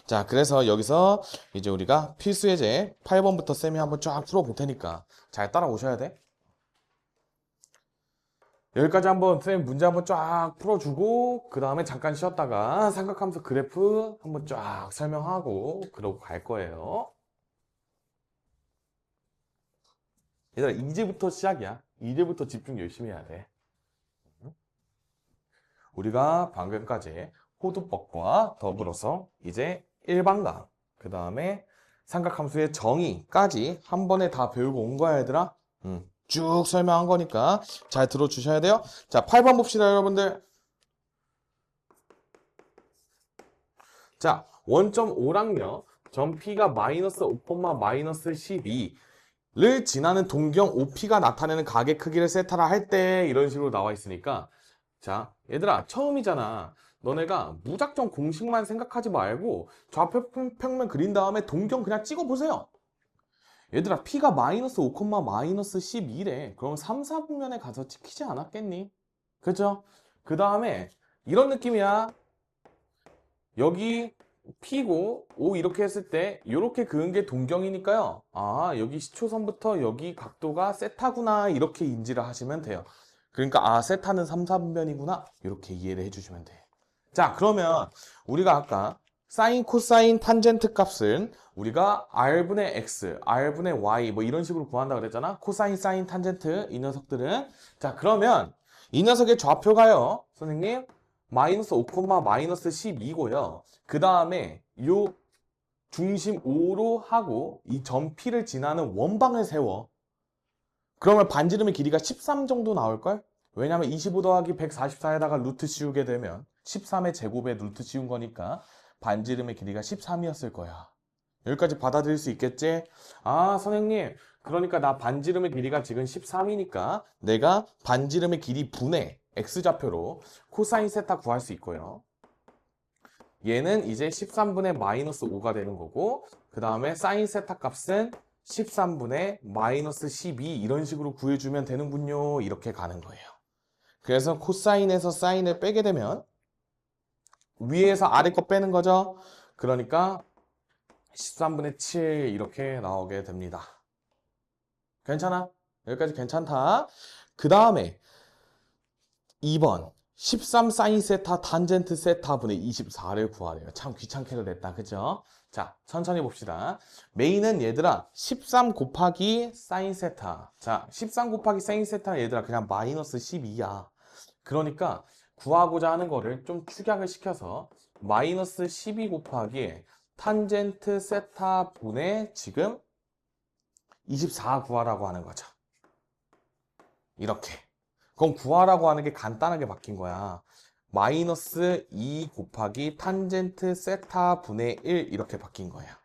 자, 그래서 여기서 이제 우리가 필수 예제 8번부터 쌤이 한번 쫙 풀어볼 테니까 잘 따라오셔야 돼. 여기까지 한번 쌤 문제 한번 쫙 풀어주고 그 다음에 잠깐 쉬었다가 삼각함수 그래프 한번 쫙 설명하고 그러고 갈 거예요. 얘들아, 이제부터 시작이야. 이제부터 집중 열심히 해야 돼. 우리가 방금까지 호두법과 더불어서 이제 일반강, 그 다음에 삼각함수의 정의까지 한 번에 다 배우고 온 거야, 얘들아. 쭉 설명한 거니까 잘 들어주셔야 돼요. 자, 8번 봅시다, 여러분들. 자, 원점 O랑요, 점 P가 마이너스 5, 마이너스 12를 지나는 동경 OP가 나타내는 가게 크기를 세타라 할 때 이런 식으로 나와 있으니까, 자, 얘들아, 처음이잖아. 너네가 무작정 공식만 생각하지 말고 좌표 평면 그린 다음에 동경 그냥 찍어보세요. 얘들아, P가 마이너스 5, 마이너스 12래. 그럼 3, 4분면에 가서 찍히지 않았겠니? 그죠? 그 다음에 이런 느낌이야. 여기 P고 O 이렇게 했을 때 이렇게 그은 게 동경이니까요. 아, 여기 시초선부터 여기 각도가 세타구나 이렇게 인지를 하시면 돼요. 그러니까 세타는 3, 4분면이구나 이렇게 이해를 해주시면 돼. 자, 그러면 우리가 아까 사인, 코사인, 탄젠트 값은 우리가 r분의 x, r분의 y 뭐 이런 식으로 구한다 그랬잖아. 코사인, 사인, 탄젠트 이 녀석들은. 자, 그러면 이 녀석의 좌표가요, 선생님 마이너스 5, 마이너스 12고요. 그 다음에 요 중심 O로 하고 이 점 P를 지나는 원방을 세워. 그러면 반지름의 길이가 13 정도 나올걸? 왜냐면 25 더하기 144에다가 루트 씌우게 되면 13의 제곱에 루트 씌운 거니까 반지름의 길이가 13이었을 거야. 여기까지 받아들일 수 있겠지? 아, 선생님, 그러니까 나 반지름의 길이가 지금 13이니까 내가 반지름의 길이 분의 x좌표로 코사인 세타 구할 수 있고요. 얘는 이제 13분의 마이너스 5가 되는 거고, 그 다음에 사인 세타 값은 13분의 마이너스 12 이런 식으로 구해주면 되는군요. 이렇게 가는 거예요. 그래서 코사인에서 사인을 빼게 되면 위에서 아래 거 빼는 거죠. 그러니까 13분의 7 이렇게 나오게 됩니다. 괜찮아? 여기까지 괜찮다. 그 다음에 2번 13 사인 세타 탄젠트 세타분의 24를 구하래요. 참 귀찮게도 냈다. 그죠? 자, 천천히 봅시다. 메인은 얘들아 13 곱하기 사인 세타. 자, 13 곱하기 사인 세타는 얘들아 그냥 마이너스 12야. 그러니까 구하고자 하는 거를 좀 축약을 시켜서 마이너스 12 곱하기 탄젠트 세타 분의 지금 24 구하라고 하는 거죠. 이렇게. 그럼 구하라고 하는 게 간단하게 바뀐 거야. 마이너스 2 곱하기 탄젠트 세타 분의 1 이렇게 바뀐 거야.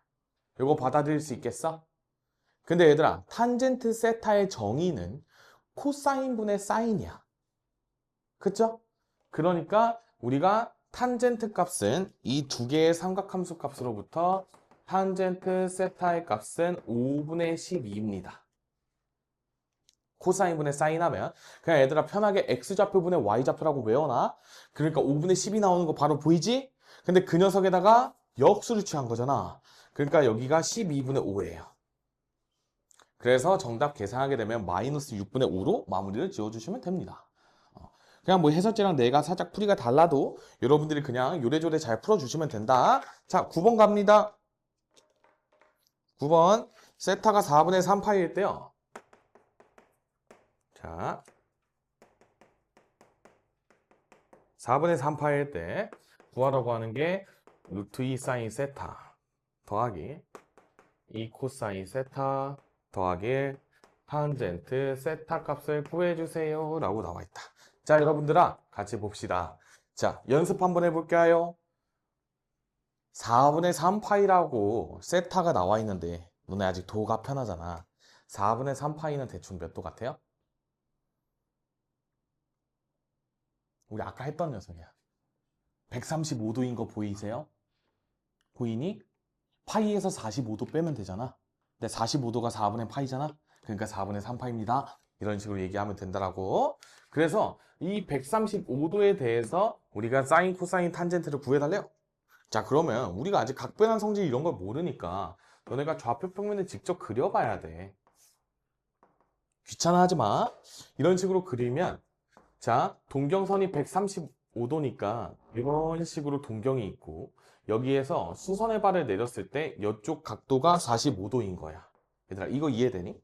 이거 받아들일 수 있겠어? 근데 얘들아, 탄젠트 세타의 정의는 코사인 분의 사인이야. 그쵸? 그러니까 우리가 탄젠트 값은 이 두 개의 삼각함수 값으로부터 탄젠트 세타의 값은 5분의 12입니다. 코사인분의 사인하면 그냥 얘들아 편하게 x좌표분의 y좌표라고 외워놔. 그러니까 5분의 10이 나오는 거 바로 보이지? 근데 그 녀석에다가 역수를 취한 거잖아. 그러니까 여기가 12분의 5예요. 그래서 정답 계산하게 되면 마이너스 6분의 5로 마무리를 지어주시면 됩니다. 그냥 뭐 해설지랑 내가 살짝 풀이가 달라도 여러분들이 그냥 요래조래 잘 풀어주시면 된다. 자, 9번 갑니다. 9번 세타가 4분의 3파이일 때요. 자, 4분의 3파일 때 구하라고 하는 게 루트 2 사인 세타 더하기 2 코사인 세타 더하기 탄젠트 세타 값을 구해주세요 라고 나와 있다. 자, 여러분들아 같이 봅시다. 자, 연습 한번 해볼까요? 4분의 3파이라고 세타가 나와 있는데 너네 아직 도가 편하잖아. 4분의 3파이는 대충 몇 도 같아요? 우리 아까 했던 녀석이야. 135도인 거 보이세요? 보이니? 파이에서 45도 빼면 되잖아. 근데 45도가 4분의 파이잖아. 그러니까 4분의 3파입니다. 이런 식으로 얘기하면 된다라고. 그래서 이 135도에 대해서 우리가 사인, 코사인, 탄젠트를 구해달래요. 자, 그러면 우리가 아직 각변환 성질 이런 걸 모르니까 너네가 좌표 평면을 직접 그려봐야 돼. 귀찮아 하지 마. 이런 식으로 그리면 자, 동경선이 135도니까 이런 식으로 동경이 있고 여기에서 수선의 발을 내렸을 때 이쪽 각도가 45도인 거야. 얘들아, 이거 이해되니?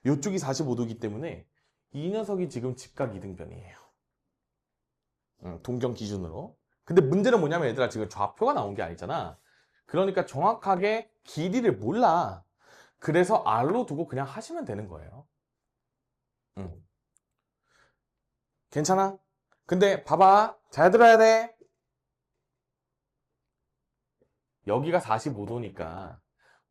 이쪽이 45도이기 때문에 이 녀석이 지금 직각 이등변이에요. 동경 기준으로. 근데 문제는 뭐냐면 얘들아, 지금 좌표가 나온 게 아니잖아. 그러니까 정확하게 길이를 몰라. 그래서 R로 두고 그냥 하시면 되는 거예요. 괜찮아? 근데 봐봐. 잘 들어야 돼. 여기가 45도니까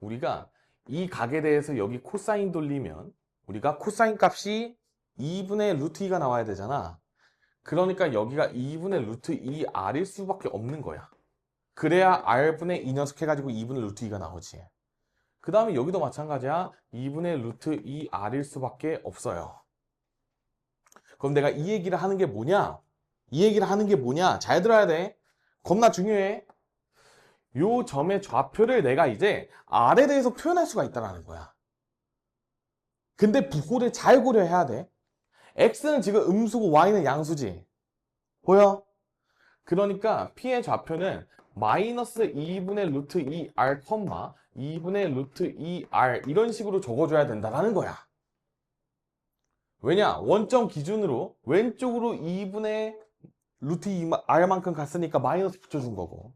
우리가 이 각에 대해서 여기 코사인 돌리면 우리가 코사인 값이 2분의 루트 2가 나와야 되잖아. 그러니까 여기가 2분의 루트 2R일 수밖에 없는 거야. 그래야 R분의 2 녀석 해가지고 2분의 루트 2가 나오지. 그 다음에 여기도 마찬가지야. 2분의 루트 2R일 수밖에 없어요. 그럼 내가 이 얘기를 하는 게 뭐냐? 이 얘기를 하는 게 뭐냐? 잘 들어야 돼. 겁나 중요해. 요 점의 좌표를 내가 이제 R에 대해서 표현할 수가 있다는 거야. 근데 부호를 잘 고려해야 돼. X는 지금 음수고 Y는 양수지. 보여? 그러니까 P의 좌표는 마이너스 2분의 루트 2R, 2분의 루트 2R 이런 식으로 적어줘야 된다는 거야. 왜냐? 원점 기준으로 왼쪽으로 2분의 루트 2R만큼 갔으니까 마이너스 붙여준 거고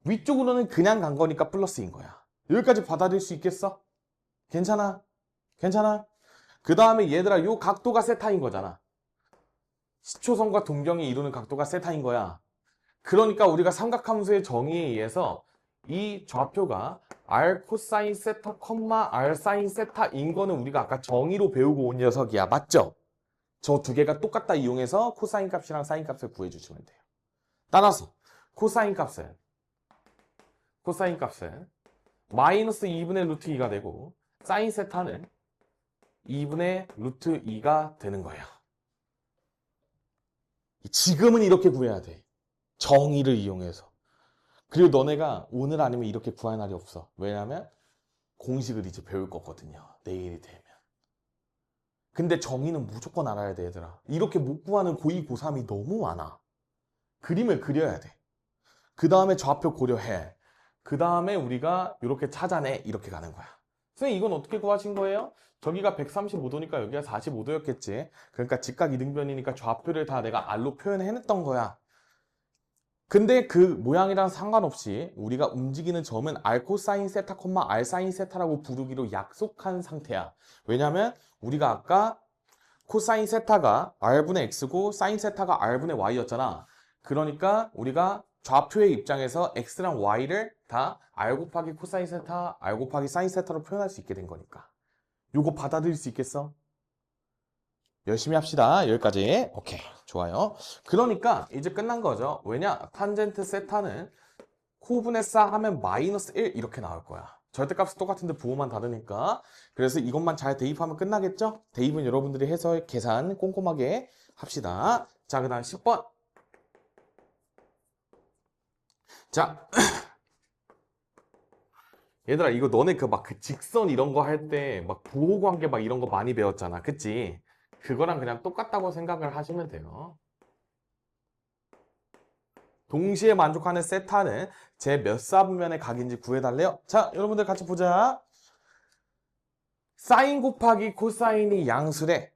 위쪽으로는 그냥 간 거니까 플러스인 거야. 여기까지 받아들일 수 있겠어? 괜찮아? 괜찮아? 그 다음에 얘들아, 요 각도가 세타인 거잖아. 시초선과 동경이 이루는 각도가 세타인 거야. 그러니까 우리가 삼각함수의 정의에 의해서 이 좌표가 R 코사인 세타, R 사인 세타인 거는 우리가 아까 정의로 배우고 온 녀석이야. 맞죠? 저 두 개가 똑같다 이용해서 코사인 값이랑 사인 값을 구해주시면 돼요. 따라서 코사인 값은 마이너스 2분의 루트 2가 되고 사인 세타는 2분의 루트 2가 되는 거예요. 지금은 이렇게 구해야 돼. 정의를 이용해서. 그리고 너네가 오늘 아니면 이렇게 구할 날이 없어. 왜냐면 공식을 이제 배울 거거든요. 내일이 되면. 근데 정의는 무조건 알아야 돼, 얘들아. 이렇게 못 구하는 고2, 고3이 너무 많아. 그림을 그려야 돼. 그 다음에 좌표 고려해. 그 다음에 우리가 이렇게 찾아내. 이렇게 가는 거야. 선생님, 이건 어떻게 구하신 거예요? 저기가 135도니까 여기가 45도였겠지. 그러니까 직각 이등변이니까 좌표를 다 내가 R로 표현해냈던 거야. 근데 그 모양이랑 상관없이 우리가 움직이는 점은 R 코사인 세타, R 사인 세타라고 부르기로 약속한 상태야. 왜냐면 우리가 아까 코사인 세타가 R분의 X고 사인 세타가 R분의 Y였잖아. 그러니까 우리가 좌표의 입장에서 X랑 Y를 다 R 곱하기 코사인 세타, R 곱하기 사인 세타로 표현할 수 있게 된 거니까. 요거 받아들일 수 있겠어? 열심히 합시다. 여기까지. 오케이. 좋아요. 그러니까 이제 끝난 거죠. 왜냐? 탄젠트 세타는 코분의 싸 하면 마이너스 1 이렇게 나올 거야. 절대값은 똑같은데 부호만 다르니까. 그래서 이것만 잘 대입하면 끝나겠죠? 대입은 여러분들이 해서 계산 꼼꼼하게 합시다. 자, 그 다음 10번. 자. 얘들아, 이거 너네 그 직선 이런 거 할 때 막 부호관계 막 이런 거 많이 배웠잖아. 그치? 그거랑 그냥 똑같다고 생각을 하시면 돼요. 동시에 만족하는 세타는 제 몇 사분면의 각인지 구해달래요. 자, 여러분들 같이 보자. 사인 곱하기 코사인이 양수래.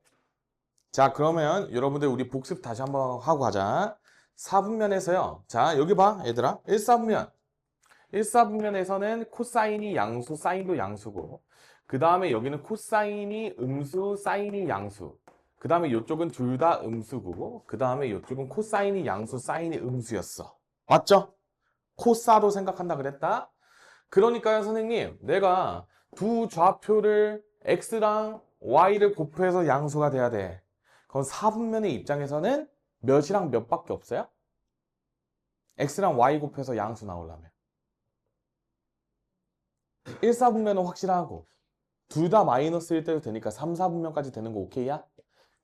자, 그러면 여러분들 우리 복습 다시 한번 하고 가자. 4분면에서요. 자, 여기 봐, 얘들아. 1사분면. 1사분면에서는 코사인이 양수, 사인도 양수고, 그 다음에 여기는 코사인이 음수, 사인이 양수. 그 다음에 이쪽은 둘 다 음수고, 그 다음에 이쪽은 코사인이 양수, 사인이 음수였어. 맞죠? 코사로 생각한다 그랬다? 그러니까요, 선생님, 내가 두 좌표를 x랑 y를 곱해서 양수가 돼야 돼. 그럼 4분면의 입장에서는 몇이랑 몇밖에 없어요? x랑 y 곱해서 양수 나오려면. 1, 4분면은 확실하고 둘 다 마이너스일 때도 되니까 3, 4분면까지 되는 거 오케이야?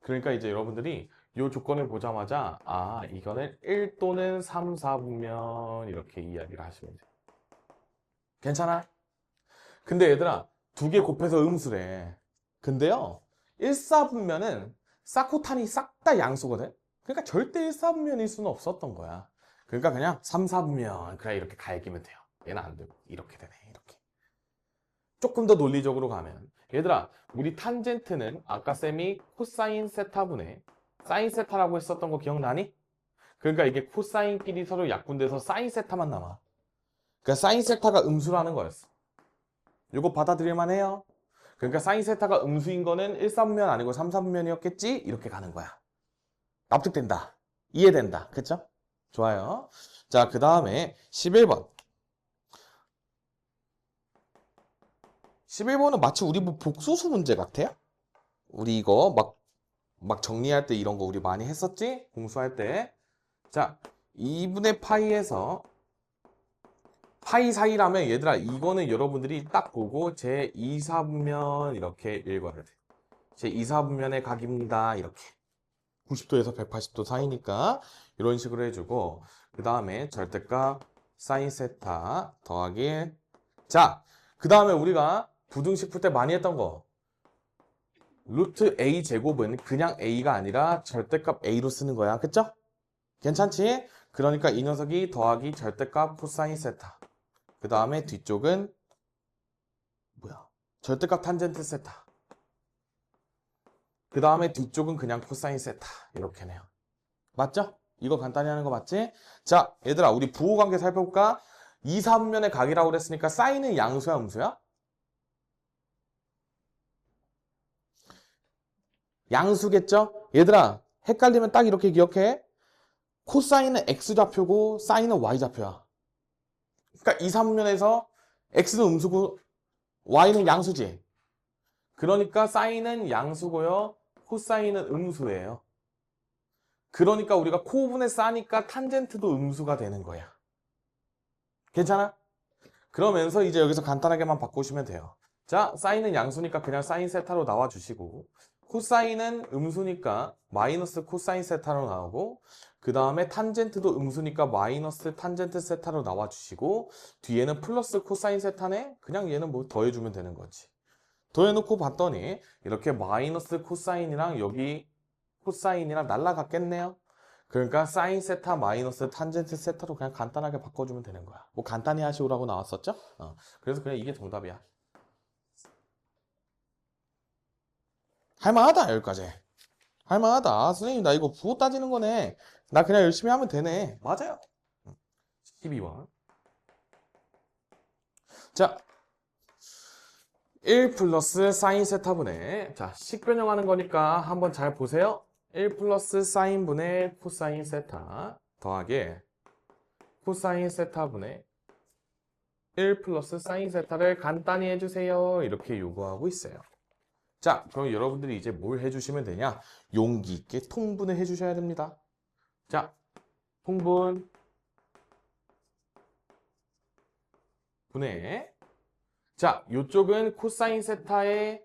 그러니까 이제 여러분들이 이 조건을 보자마자 이거는 1 또는 3, 4분면 이렇게 이야기를 하시면 돼요. 괜찮아? 근데 얘들아 두 개 곱해서 음수래. 근데요 1, 4분면은 사코탄이 싹 다 양수거든? 그러니까 절대 1, 4분면일 수는 없었던 거야. 그러니까 그냥 3, 4분면 그래 이렇게 갈기면 돼요. 얘는 안 되고 이렇게 되네 이렇게. 조금 더 논리적으로 가면 얘들아 우리 탄젠트는 아까 쌤이 코사인 세타분의 사인 세타라고 했었던 거 기억나니? 그러니까 이게 코사인끼리 서로 약분돼서 사인 세타만 남아. 그러니까 사인 세타가 음수라는 거였어. 이거 받아들일만 해요. 그러니까 사인 세타가 음수인 거는 1, 3분면 아니고 3, 4분면이었겠지? 이렇게 가는 거야. 납득된다. 이해된다. 그쵸? 좋아요. 자, 그 다음에 11번. 11번은 마치 우리 뭐 복소수 문제 같아요? 우리 이거 막 정리할 때 이런 거 우리 많이 했었지? 공수할 때. 자, 2분의 파이에서 파이 사이라면 얘들아 이거는 여러분들이 딱 보고 제 2, 4분면 이렇게 읽어야 돼. 제 2, 4분면의 각입니다. 이렇게. 90도에서 180도 사이니까 이런 식으로 해주고 그 다음에 절대값 사인 세타 더하기 자, 그 다음에 우리가 부등식 풀 때 많이 했던 거 루트 a 제곱은 그냥 a가 아니라 절대값 a로 쓰는 거야. 그쵸? 괜찮지? 그러니까 이 녀석이 더하기 절대값 코사인 세타 그 다음에 뒤쪽은 뭐야? 절대값 탄젠트 세타 그 다음에 뒤쪽은 그냥 코사인 세타 이렇게네요. 맞죠? 이거 간단히 하는 거 맞지? 자, 얘들아 우리 부호관계 살펴볼까? 2, 3면의 각이라고 그랬으니까 사인은 양수야 음수야? 양수겠죠? 얘들아 헷갈리면 딱 이렇게 기억해. 코사인은 x좌표고 사인은 y좌표야. 그러니까 2, 3면에서 x는 음수고 y는 양수지. 그러니까 사인은 양수고요. 코사인은 음수예요. 그러니까 우리가 코분의 싸니까 탄젠트도 음수가 되는 거야. 괜찮아? 그러면서 이제 여기서 간단하게만 바꾸시면 돼요. 자, 사인은 양수니까 그냥 사인 세타로 나와주시고 코사인은 음수니까 마이너스 코사인 세타로 나오고 그 다음에 탄젠트도 음수니까 마이너스 탄젠트 세타로 나와주시고 뒤에는 플러스 코사인 세타네? 그냥 얘는 뭐 더해주면 되는 거지. 더해놓고 봤더니 이렇게 마이너스 코사인이랑 여기 코사인이랑 날라갔겠네요. 그러니까 사인 세타 마이너스 탄젠트 세타로 그냥 간단하게 바꿔주면 되는 거야. 뭐 간단히 하시오라고 나왔었죠? 그래서 그냥 이게 정답이야. 할만하다 여기까지. 할만하다. 선생님 나 이거 부호 따지는 거네. 나 그냥 열심히 하면 되네. 맞아요. 12번. 자, 1 플러스 사인 세타분의 자, 식 변형하는 거니까 한번 잘 보세요. 1 플러스 사인분의 코사인 세타 더하기 코사인 세타분의 1 플러스 사인 세타를 간단히 해주세요. 이렇게 요구하고 있어요. 자, 그럼 여러분들이 이제 뭘 해주시면 되냐? 용기 있게 통분을 해주셔야 됩니다. 자, 통분 분의 자, 이쪽은 코사인 세타의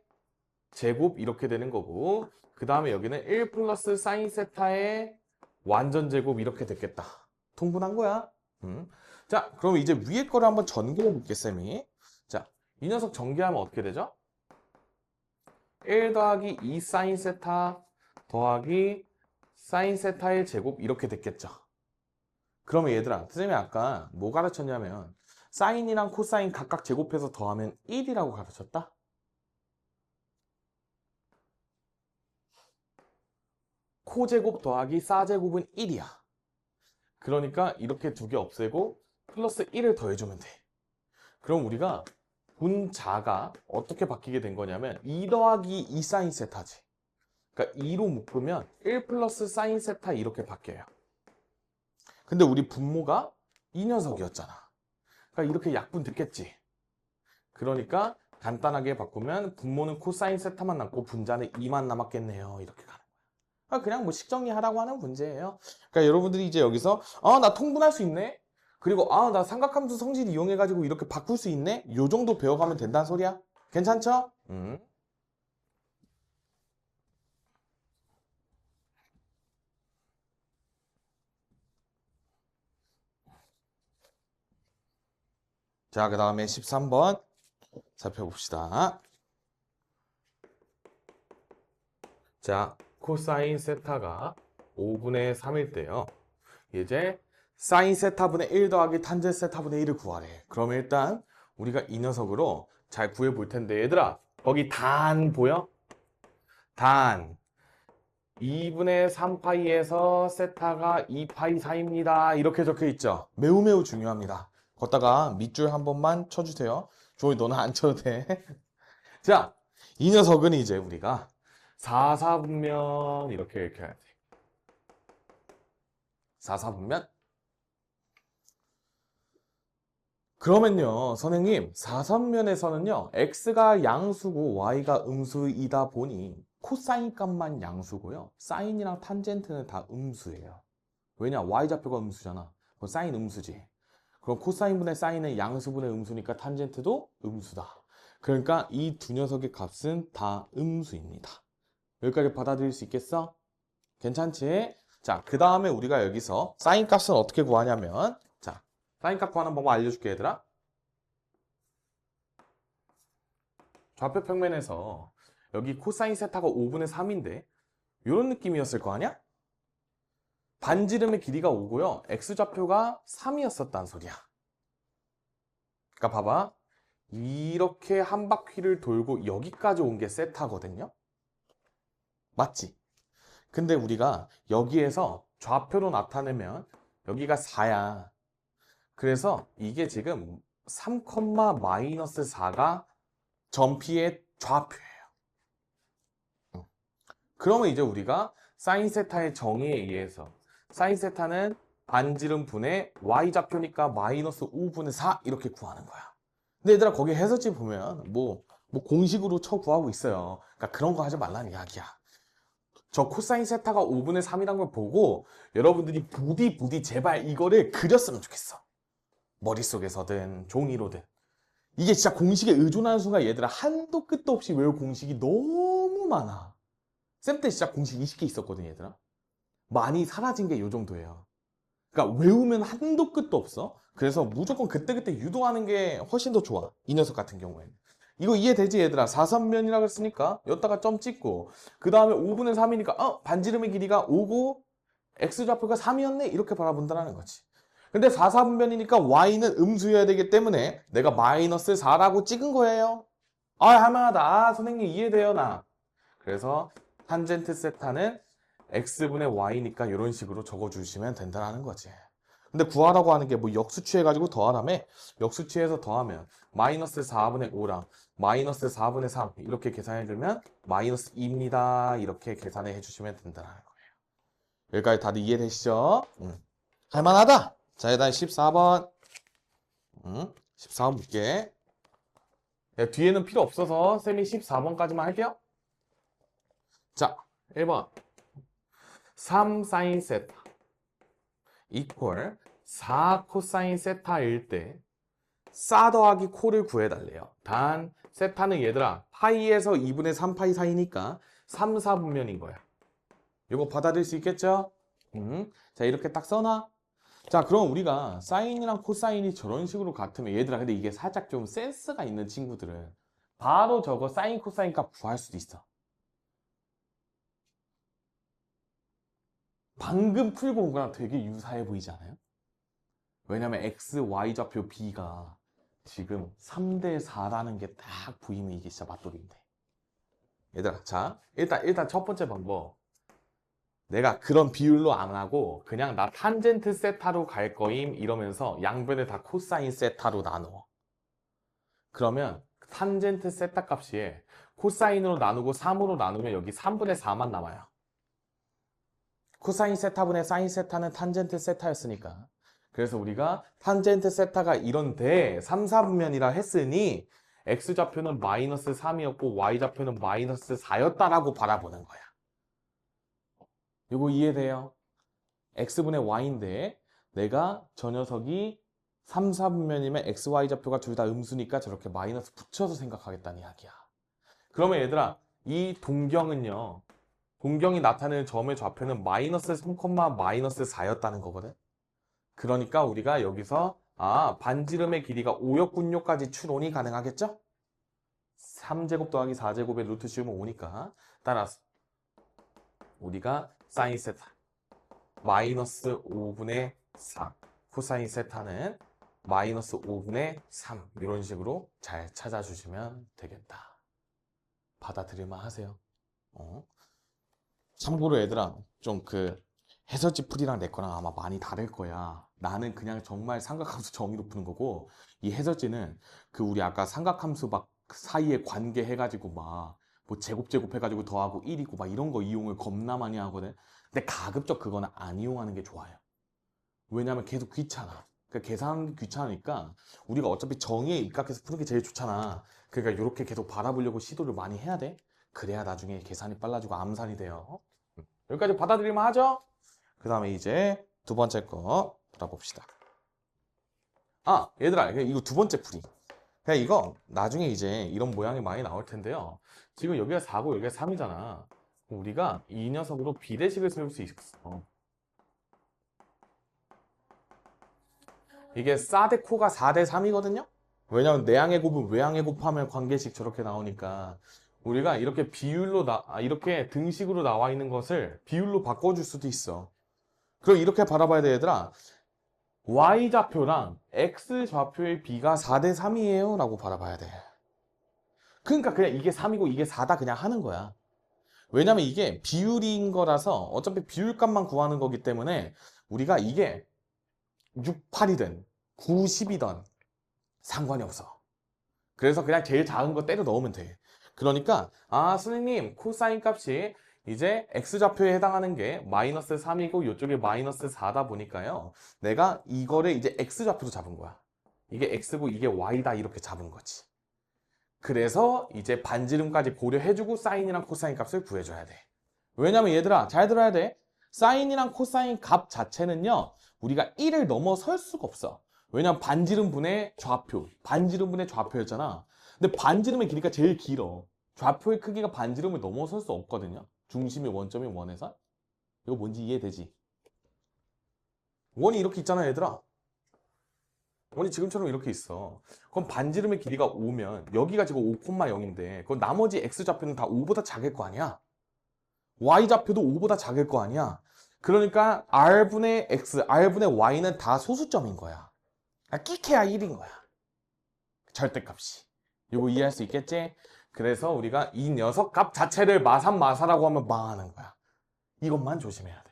제곱 이렇게 되는 거고 그 다음에 여기는 1 플러스 사인 세타의 완전 제곱 이렇게 됐겠다. 통분한 거야. 자, 그럼 이제 위에 거를 한번 전개해 볼게, 쌤이. 자, 이 녀석 전개하면 어떻게 되죠? 1 더하기 2 사인 세타 더하기 사인 세타의 제곱 이렇게 됐겠죠. 그러면 얘들아, 선생님이 아까 뭐 가르쳤냐면 사인이랑 코사인 각각 제곱해서 더하면 1이라고 가르쳤다? 코제곱 더하기 사제곱은 1이야. 그러니까 이렇게 두 개 없애고 플러스 1을 더해주면 돼. 그럼 우리가 분자가 어떻게 바뀌게 된 거냐면 2 더하기 2 사인 세타지. 그러니까 2로 묶으면 1 플러스 사인 세타 이렇게 바뀌어요. 근데 우리 분모가 이 녀석이었잖아. 그러니까 이렇게 약분 됐겠지. 그러니까 간단하게 바꾸면 분모는 코사인 세타만 남고 분자는 2만 남았겠네요. 이렇게 가는 거야. 그냥 뭐 식정리하라고 하는 문제예요. 그러니까 여러분들이 이제 여기서 나 통분할 수 있네? 그리고 나 삼각함수 성질 이용해가지고 이렇게 바꿀 수 있네? 요 정도 배워가면 된다는 소리야. 괜찮죠? 자, 그 다음에 13번 살펴봅시다. 자, 코사인 세타가 5분의 3일 때요. 이제 사인 세타분의 1 더하기 탄젠 세타분의 1을 구하래. 그러면 일단 우리가 이 녀석으로 잘 구해 볼 텐데 얘들아, 거기 단 보여? 단 2분의 3파이에서 세타가 2파이 사이입니다. 이렇게 적혀 있죠. 매우 매우 중요합니다. 걷다가 밑줄 한 번만 쳐주세요. 조이 너는 안 쳐도 돼. 자, 이 녀석은 이제 우리가 4사분면 이렇게 해야 돼. 4사분면? 그러면요, 선생님, 4사분면에서는요, x가 양수고 y가 음수이다 보니 코사인 값만 양수고요. 사인이랑 탄젠트는 다 음수예요. 왜냐? y좌표가 음수잖아. 그럼 사인 음수지. 그럼 코사인분의 사인은 양수분의 음수니까 탄젠트도 음수다. 그러니까 이 두 녀석의 값은 다 음수입니다. 여기까지 받아들일 수 있겠어? 괜찮지? 자, 그 다음에 우리가 여기서 사인 값은 어떻게 구하냐면, 자, 사인 값 구하는 방법 알려줄게, 얘들아. 좌표 평면에서 여기 코사인 세타가 5분의 3인데, 이런 느낌이었을 거 아니야? 반지름의 길이가 5고요. x좌표가 3이었었단 소리야. 그러니까 봐봐. 이렇게 한 바퀴를 돌고 여기까지 온 게 세타거든요. 맞지? 근데 우리가 여기에서 좌표로 나타내면 여기가 4야. 그래서 이게 지금 3, 마이너스 4가 전피의 좌표예요. 그러면 이제 우리가 사인 세타의 정의에 의해서 사인 세타는 반지름 분의 y좌표니까 마이너스 5분의 4 이렇게 구하는 거야. 근데 얘들아 거기 해설지 보면 뭐 공식으로 쳐 구하고 있어요. 그러니까 그런 거 하지 말라는 이야기야. 저 코사인 세타가 5분의 3이란 걸 보고 여러분들이 부디 제발 이거를 그렸으면 좋겠어. 머릿속에서든 종이로든. 이게 진짜 공식에 의존하는 순간 얘들아 한도 끝도 없이 외울 공식이 너무 많아. 쌤 때 진짜 공식 20개 있었거든 얘들아. 많이 사라진 게 요 정도예요. 그러니까 외우면 한도 끝도 없어. 그래서 무조건 그때그때 유도하는 게 훨씬 더 좋아. 이 녀석 같은 경우에는. 이거 이해되지 얘들아? 4선면이라고 했으니까 여기다가 점 찍고 그 다음에 5분의 3이니까 반지름의 길이가 5고 x좌표가 3이었네? 이렇게 바라본다는 거지. 근데 4사분면이니까 y는 음수여야 되기 때문에 내가 마이너스 4라고 찍은 거예요. 할만하다. 선생님 이해돼요 나. 그래서 탄젠트 세타는 x분의 y니까 이런 식으로 적어주시면 된다는 거지. 근데 구하라고 하는 게 뭐 역수 취해가지고 더하라며? 역수 취해서 더하면 마이너스 4분의 5랑 마이너스 4분의 3 이렇게 계산해주면 마이너스 2입니다. 이렇게 계산해 해주시면 된다는 거예요. 여기까지 다들 이해되시죠? 할만하다. 자, 일단 14번. 14번 볼게. 야, 뒤에는 필요 없어서 쌤이 14번까지만 할게요. 자, 1번. 3 사인 세타 이퀄 4 코사인 세타일 때 싸 더하기 코를 구해달래요. 단 세타는 얘들아 파이에서 2분의 3파이 사이니까 3, 4분면인 거야. 이거 받아들일 수 있겠죠? 자 이렇게 딱 써놔. 자 그럼 우리가 사인이랑 코사인이 저런 식으로 같으면 얘들아 근데 이게 살짝 좀 센스가 있는 친구들은 바로 저거 사인 코사인 값 구할 수도 있어. 방금 풀고 온 거랑 되게 유사해 보이지 않아요? 왜냐면 x, y 좌표 b가 지금 3대 4라는 게 딱 보이면 이게 진짜 맞돌이인데. 얘들아, 자, 일단 첫 번째 방법. 내가 그런 비율로 안 하고 그냥 나 탄젠트 세타로 갈 거임 이러면서 양변을 다 코사인 세타로 나누어. 그러면 탄젠트 세타 값이 코사인으로 나누고 3으로 나누면 여기 3분의 4만 남아요. 코사인 세타분의 사인 세타는 탄젠트 세타였으니까. 그래서 우리가 탄젠트 세타가 이런데 3, 4분면이라 했으니 x좌표는 마이너스 3이었고 y좌표는 마이너스 4였다라고 바라보는 거야. 이거 이해돼요? x분의 y인데 내가 저 녀석이 3, 4분면이면 x, y 좌표가 둘 다 음수니까 저렇게 마이너스 붙여서 생각하겠다는 이야기야. 그러면 얘들아, 이 동경은요. 동경이 나타내는 점의 좌표는 마이너스 3, 마이너스 4였다는 거거든. 그러니까 우리가 여기서 반지름의 길이가 5였군요까지 추론이 가능하겠죠? 3제곱 더하기 4제곱의 루트 씌우면 5니까 따라서 우리가 사인 세타 마이너스 5분의 4 코사인 세타는 마이너스 5분의 3 이런 식으로 잘 찾아주시면 되겠다. 받아들일만 하세요. 참고로 얘들아 좀 그 해설지 풀이랑 내 거랑 아마 많이 다를 거야. 나는 그냥 정말 삼각함수 정의로 푸는 거고 이 해설지는 그 우리 아까 삼각함수 막 사이에 관계 해가지고 막 뭐 제곱 해가지고 더하고 1이고 막 이런 거 이용을 겁나 많이 하거든. 근데 가급적 그거는 안 이용하는 게 좋아요. 왜냐면 계속 귀찮아. 그러니까 계산하는 게 귀찮으니까 우리가 어차피 정의에 입각해서 푸는 게 제일 좋잖아. 그러니까 이렇게 계속 바라보려고 시도를 많이 해야 돼. 그래야 나중에 계산이 빨라지고 암산이 돼요. 여기까지 받아들이면 하죠? 그 다음에 이제 두 번째 거 풀어봅시다. 얘들아, 이거 두 번째 풀이. 그냥 이거 나중에 이제 이런 모양이 많이 나올 텐데요. 지금 여기가 4고 여기가 3이잖아. 우리가 이 녀석으로 비례식을 세울 수 있어. 이게 4대 코가 4대 3이거든요? 왜냐면 내항의 곱은 외항의 곱하면 관계식 저렇게 나오니까 우리가 이렇게 이렇게 등식으로 나와 있는 것을 비율로 바꿔줄 수도 있어. 그럼 이렇게 바라봐야 돼, 얘들아. y좌표랑 x좌표의 비가 4대 3이에요 라고 바라봐야 돼. 그러니까 그냥 이게 3이고 이게 4다 그냥 하는 거야. 왜냐면 이게 비율인 거라서 어차피 비율값만 구하는 거기 때문에 우리가 이게 6, 8이든 9, 10이든 상관이 없어. 그래서 그냥 제일 작은 거 때려 넣으면 돼. 그러니까 선생님 코사인 값이 이제 x좌표에 해당하는 게 마이너스 3이고 이쪽에 마이너스 4다 보니까요. 내가 이거를 이제 x좌표로 잡은 거야. 이게 x고 이게 y다 이렇게 잡은 거지. 그래서 이제 반지름까지 고려해주고 사인이랑 코사인 값을 구해줘야 돼. 왜냐면 얘들아 잘 들어야 돼. 사인이랑 코사인 값 자체는요. 우리가 1을 넘어설 수가 없어. 왜냐면 반지름분의 좌표였잖아. 근데 반지름의 길이가 제일 길어. 좌표의 크기가 반지름을 넘어설 수 없거든요. 중심이 원점이 원에서. 이거 뭔지 이해되지? 원이 이렇게 있잖아, 얘들아. 원이 지금처럼 이렇게 있어. 그럼 반지름의 길이가 5면 여기가 지금 5,0인데 그럼 나머지 x좌표는 다 5보다 작을 거 아니야? y좌표도 5보다 작을 거 아니야? 그러니까 r분의 x, r분의 y는 다 소수점인 거야. 끼케야 1인 거야. 절대값이. 이거 이해할 수 있겠지? 그래서 우리가 이 녀석 값 자체를 마삼마사라고 하면 망하는 거야. 이것만 조심해야 돼.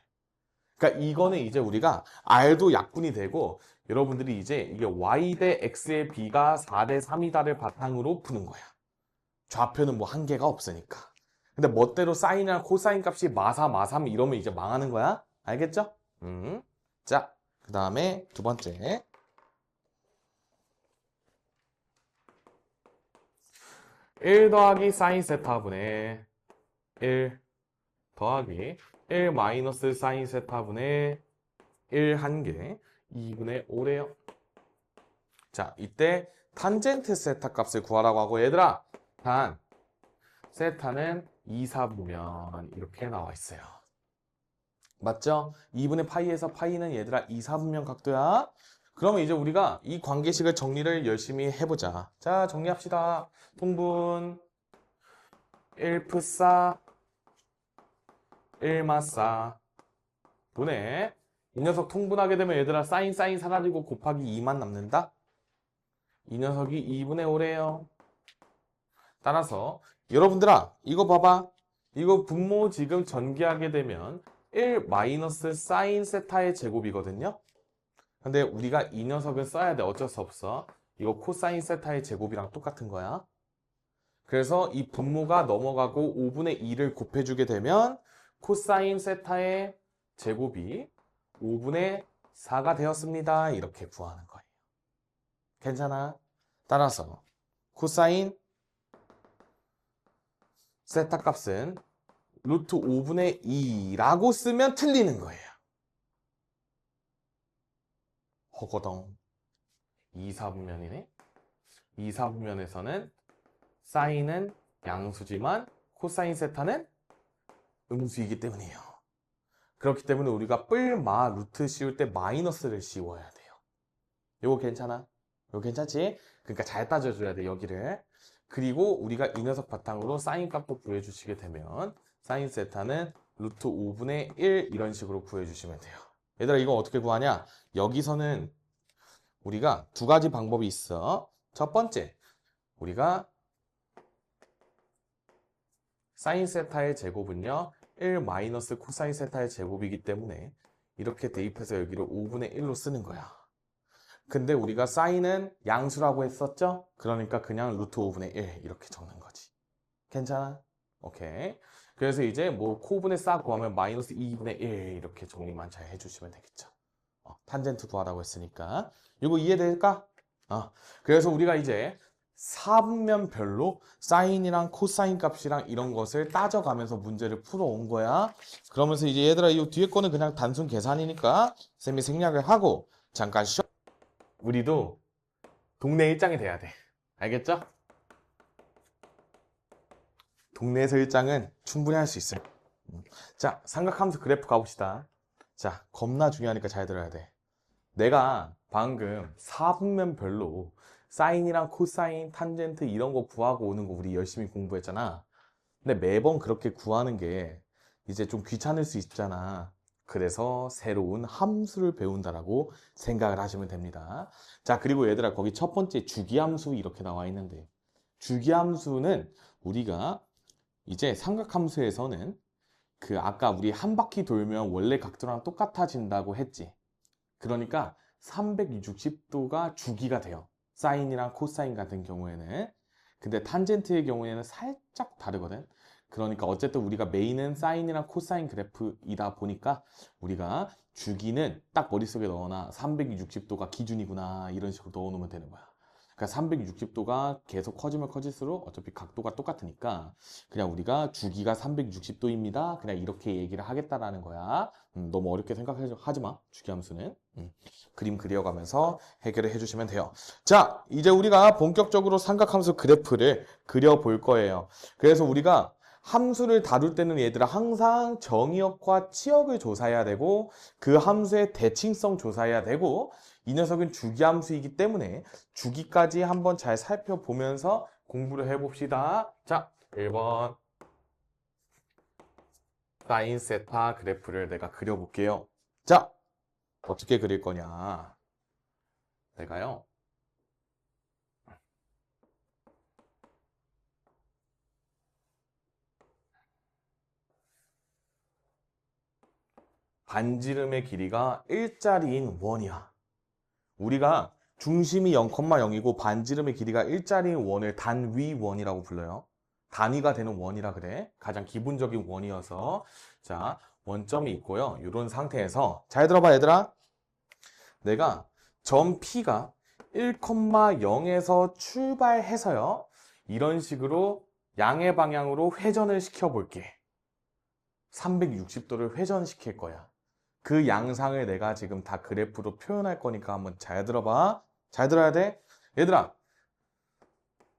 그러니까 이거는 이제 우리가 r도 약분이 되고 여러분들이 이제 이게 y 대 x의 b가 4대 3이다를 바탕으로 푸는 거야. 좌표는 뭐 한계가 없으니까. 근데 멋대로 사인이랑 코사인 값이 마삼 이러면 이제 망하는 거야. 알겠죠? 자, 그 다음에 두 번째. 1 더하기 사인 세타분의 1 더하기 1 마이너스 사인 세타분의 1 한 개 2분의 5래요. 자, 이때 탄젠트 세타 값을 구하라고 하고 얘들아 세타는 2, 4분면 이렇게 나와 있어요. 맞죠? 2분의 파이에서 파이는 얘들아 2, 4분면 각도야. 그러면 이제 우리가 이 관계식을 정리를 열심히 해보자. 자, 정리합시다. 통분 1푸4 1마싸 분의 이 녀석 통분하게 되면 얘들아 사인 사라지고 곱하기 2만 남는다? 이 녀석이 2분의 5래요. 따라서 여러분들아 이거 봐봐. 이거 분모 지금 전개하게 되면 1 마이너스 사인 세타의 제곱이거든요. 근데 우리가 이 녀석을 써야 돼. 어쩔 수 없어. 이거 코사인 세타의 제곱이랑 똑같은 거야. 그래서 이 분모가 넘어가고 5분의 2를 곱해주게 되면 코사인 세타의 제곱이 5분의 4가 되었습니다. 이렇게 구하는 거예요. 괜찮아? 따라서 코사인 세타 값은 루트 5분의 2라고 쓰면 틀리는 거예요. 허거덩. 2, 4분면이네. 2, 4분면에서는 사인은 양수지만 코사인 세타는 음수이기 때문이에요. 그렇기 때문에 우리가 뿔마 루트 씌울 때 마이너스를 씌워야 돼요. 요거 괜찮아? 요거 괜찮지? 그러니까 잘 따져줘야 돼, 여기를. 그리고 우리가 이 녀석 바탕으로 사인 값도 구해주시게 되면 사인 세타는 루트 5분의 1 이런 식으로 구해주시면 돼요. 얘들아 이거 어떻게 구하냐? 여기서는 우리가 두 가지 방법이 있어. 첫 번째, 우리가 사인 세타의 제곱은요 1 마이너스 코사인 세타의 제곱이기 때문에 이렇게 대입해서 여기를 5분의 1로 쓰는 거야. 근데 우리가 사인은 양수라고 했었죠? 그러니까 그냥 루트 5분의 1 이렇게 적는 거지. 괜찮아? 오케이. 그래서 이제 뭐 코분의 싹 구하면 마이너스 2분의 1 이렇게 정리만 잘 해주시면 되겠죠. 탄젠트 구하라고 했으니까. 이거 이해될까? 그래서 우리가 이제 4분면별로 사인이랑 코사인 값이랑 이런 것을 따져가면서 문제를 풀어온 거야. 그러면서 이제 얘들아 이 뒤에 거는 그냥 단순 계산이니까 쌤이 생략을 하고 잠깐 쉬어. 우리도 동네 일장이 돼야 돼. 알겠죠? 동네에서 일장은 충분히 할 수 있어요. 자, 삼각함수 그래프 가봅시다. 자, 겁나 중요하니까 잘 들어야 돼. 내가 방금 4분면별로 사인이랑 코사인, 탄젠트 이런 거 구하고 오는 거 우리 열심히 공부했잖아. 근데 매번 그렇게 구하는 게 이제 좀 귀찮을 수 있잖아. 그래서 새로운 함수를 배운다라고 생각을 하시면 됩니다. 자, 그리고 얘들아 거기 첫 번째 주기함수 이렇게 나와 있는데 주기함수는 우리가 이제 삼각함수에서는 그 아까 우리 한 바퀴 돌면 원래 각도랑 똑같아진다고 했지. 그러니까 360도가 주기가 돼요. 사인이랑 코사인 같은 경우에는. 근데 탄젠트의 경우에는 살짝 다르거든. 그러니까 어쨌든 우리가 메인은 사인이랑 코사인 그래프이다 보니까 우리가 주기는 딱 머릿속에 넣어놔. 360도가 기준이구나 이런 식으로 넣어놓으면 되는 거야. 그러니까 360도가 계속 커지면 커질수록 어차피 각도가 똑같으니까 그냥 우리가 주기가 360도입니다. 그냥 이렇게 얘기를 하겠다라는 거야. 너무 어렵게 생각하지 마. 주기함수는. 그림 그려가면서 해결을 해주시면 돼요. 자, 이제 우리가 본격적으로 삼각함수 그래프를 그려볼 거예요. 그래서 우리가 함수를 다룰 때는 얘들아 항상 정의역과 치역을 조사해야 되고 그 함수의 대칭성 조사해야 되고 이 녀석은 주기함수이기 때문에 주기까지 한번 잘 살펴보면서 공부를 해봅시다. 자, 1번 사인 세타 그래프를 내가 그려볼게요. 자, 어떻게 그릴 거냐. 내가요. 반지름의 길이가 일자리인 원이야. 우리가 중심이 0,0이고 반지름의 길이가 일자리인 원을 단위 원이라고 불러요. 단위가 되는 원이라 그래. 가장 기본적인 원이어서. 자, 원점이 있고요. 이런 상태에서 잘 들어봐 얘들아. 내가 점 P가 1,0에서 출발해서요. 이런 식으로 양의 방향으로 회전을 시켜볼게. 360도를 회전시킬 거야. 그 양상을 내가 지금 다 그래프로 표현할 거니까 한번 잘 들어봐. 잘 들어야 돼. 얘들아,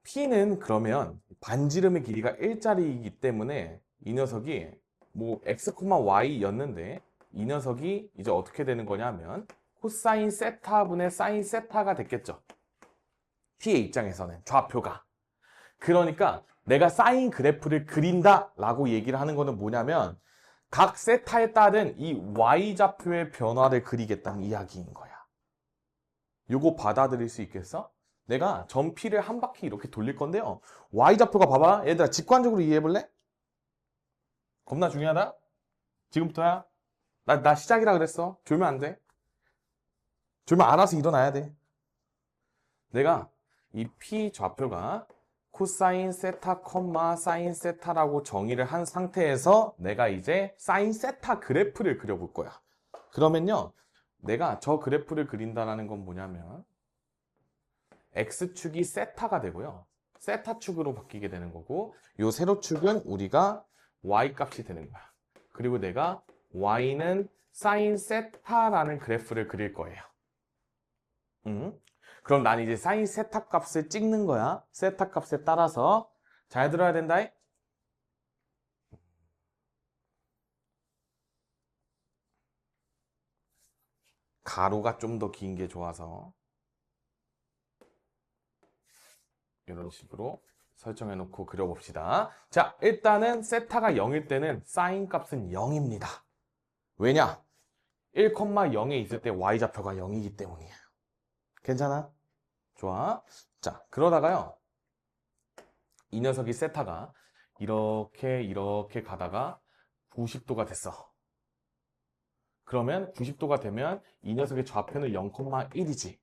P는 그러면 반지름의 길이가 일자리이기 때문에 이 녀석이 뭐 x, y였는데 이 녀석이 이제 어떻게 되는 거냐면 코사인 세타분의 사인 세타가 됐겠죠. P의 입장에서는 좌표가. 그러니까 내가 사인 그래프를 그린다 라고 얘기를 하는 거는 뭐냐면 각 세타에 따른 이 y좌표의 변화를 그리겠다는 이야기인 거야. 요거 받아들일 수 있겠어? 내가 점피를 한 바퀴 이렇게 돌릴 건데요. y좌표가 봐봐. 얘들아 직관적으로 이해해볼래? 겁나 중요하다. 지금부터야. 나 시작이라 그랬어. 졸면 안 돼. 졸면 알아서 일어나야 돼. 내가 이 p 좌표가 코사인 세타, 사인 세타라고 정의를 한 상태에서 내가 이제 사인 세타 그래프를 그려볼 거야. 그러면요, 내가 저 그래프를 그린다는 건 뭐냐면 x축이 세타가 되고요. 세타축으로 바뀌게 되는 거고 요 세로축은 우리가 y 값이 되는 거야. 그리고 내가 y는 사인 세타라는 그래프를 그릴 거예요. 그럼 난 이제 사인 세타 값을 찍는 거야. 세타 값에 따라서 잘 들어야 된다. 가로가 좀 더 긴 게 좋아서 이런 식으로 설정해 놓고 그려봅시다. 자, 일단은 세타가 0일 때는 사인 값은 0입니다. 왜냐? 1,0에 있을 때 y좌표가 0이기 때문이에요. 괜찮아? 좋아. 자, 그러다가요. 이 녀석이 세타가 이렇게 가다가 90도가 됐어. 그러면 90도가 되면 이 녀석의 좌표는 0,1이지.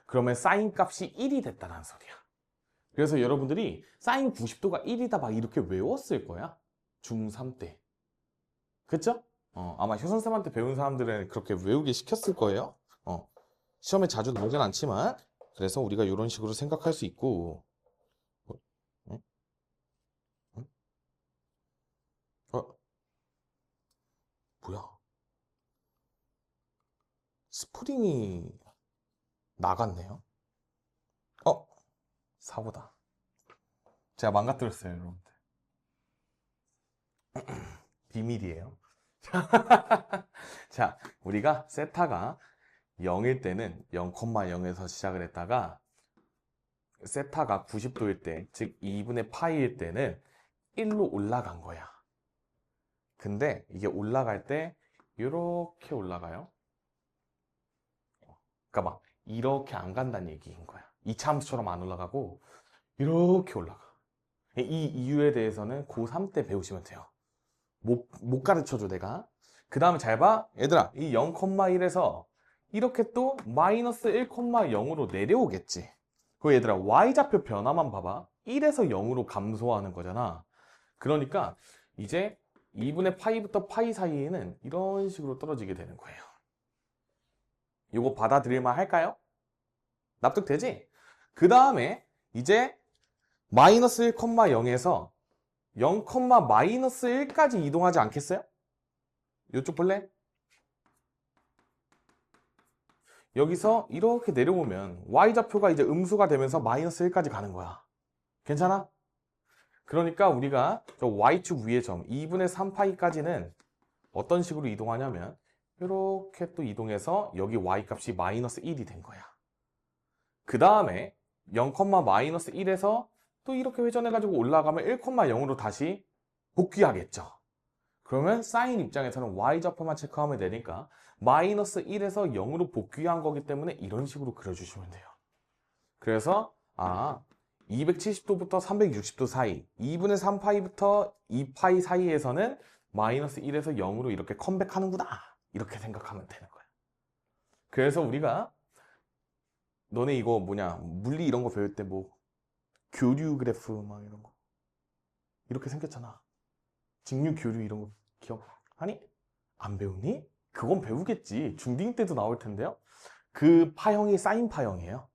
그러면 사인 값이 1이 됐다는 소리야. 그래서 여러분들이 사인 90도가 1이다 막 이렇게 외웠을 거야. 중3 때. 그쵸? 아마 효선쌤한테 배운 사람들은 그렇게 외우게 시켰을 거예요. 시험에 자주 나오진 않지만 그래서 우리가 이런 식으로 생각할 수 있고 응? 응? 뭐야? 스프링이 나갔네요. 사고다. 제가 망가뜨렸어요, 여러분들. 비밀이에요. 자, 우리가 세타가 0일 때는 0,0에서 시작을 했다가 세타가 90도일 때, 즉 2분의 파이일 때는 1로 올라간 거야. 근데 이게 올라갈 때 이렇게 올라가요. 그러니까 막 이렇게 안 간다는 얘기인 거야. 이차함수처럼 안 올라가고 이렇게 올라가. 이 이유에 대해서는 고3 때 배우시면 돼요. 못 가르쳐줘 내가. 그 다음에 잘 봐. 얘들아 이 0,1에서 이렇게 또 마이너스 1,0으로 내려오겠지. 그 얘들아 y좌표 변화만 봐봐. 1에서 0으로 감소하는 거잖아. 그러니까 이제 2분의 파이부터 파이 사이에는 이런 식으로 떨어지게 되는 거예요. 이거 받아들일만 할까요? 납득되지? 그 다음에 이제 마이너스 1,0에서 0, 마이너스 1까지 이동하지 않겠어요? 이쪽 볼래? 여기서 이렇게 내려오면 y좌표가 이제 음수가 되면서 마이너스 1까지 가는 거야. 괜찮아? 그러니까 우리가 저 y축 위의 점 2분의 3파이까지는 어떤 식으로 이동하냐면 이렇게 또 이동해서 여기 y값이 마이너스 1이 된 거야. 그 다음에 0, 마이너스 1에서 또 이렇게 회전해가지고 올라가면 1,0으로 다시 복귀하겠죠. 그러면 사인 입장에서는 y좌표만 체크하면 되니까 마이너스 1에서 0으로 복귀한 거기 때문에 이런 식으로 그려주시면 돼요. 그래서 270도부터 360도 사이 2분의 3파이부터 2파이 사이에서는 마이너스 1에서 0으로 이렇게 컴백하는구나 이렇게 생각하면 되는 거야. 그래서 우리가 너네 이거 뭐냐 물리 이런 거 배울 때 뭐 교류 그래프 막 이런 거 이렇게 생겼잖아. 직류 교류 이런 거 기억하니? 안 배우니? 그건 배우겠지. 중딩 때도 나올 텐데요. 그 파형이 사인 파형이에요.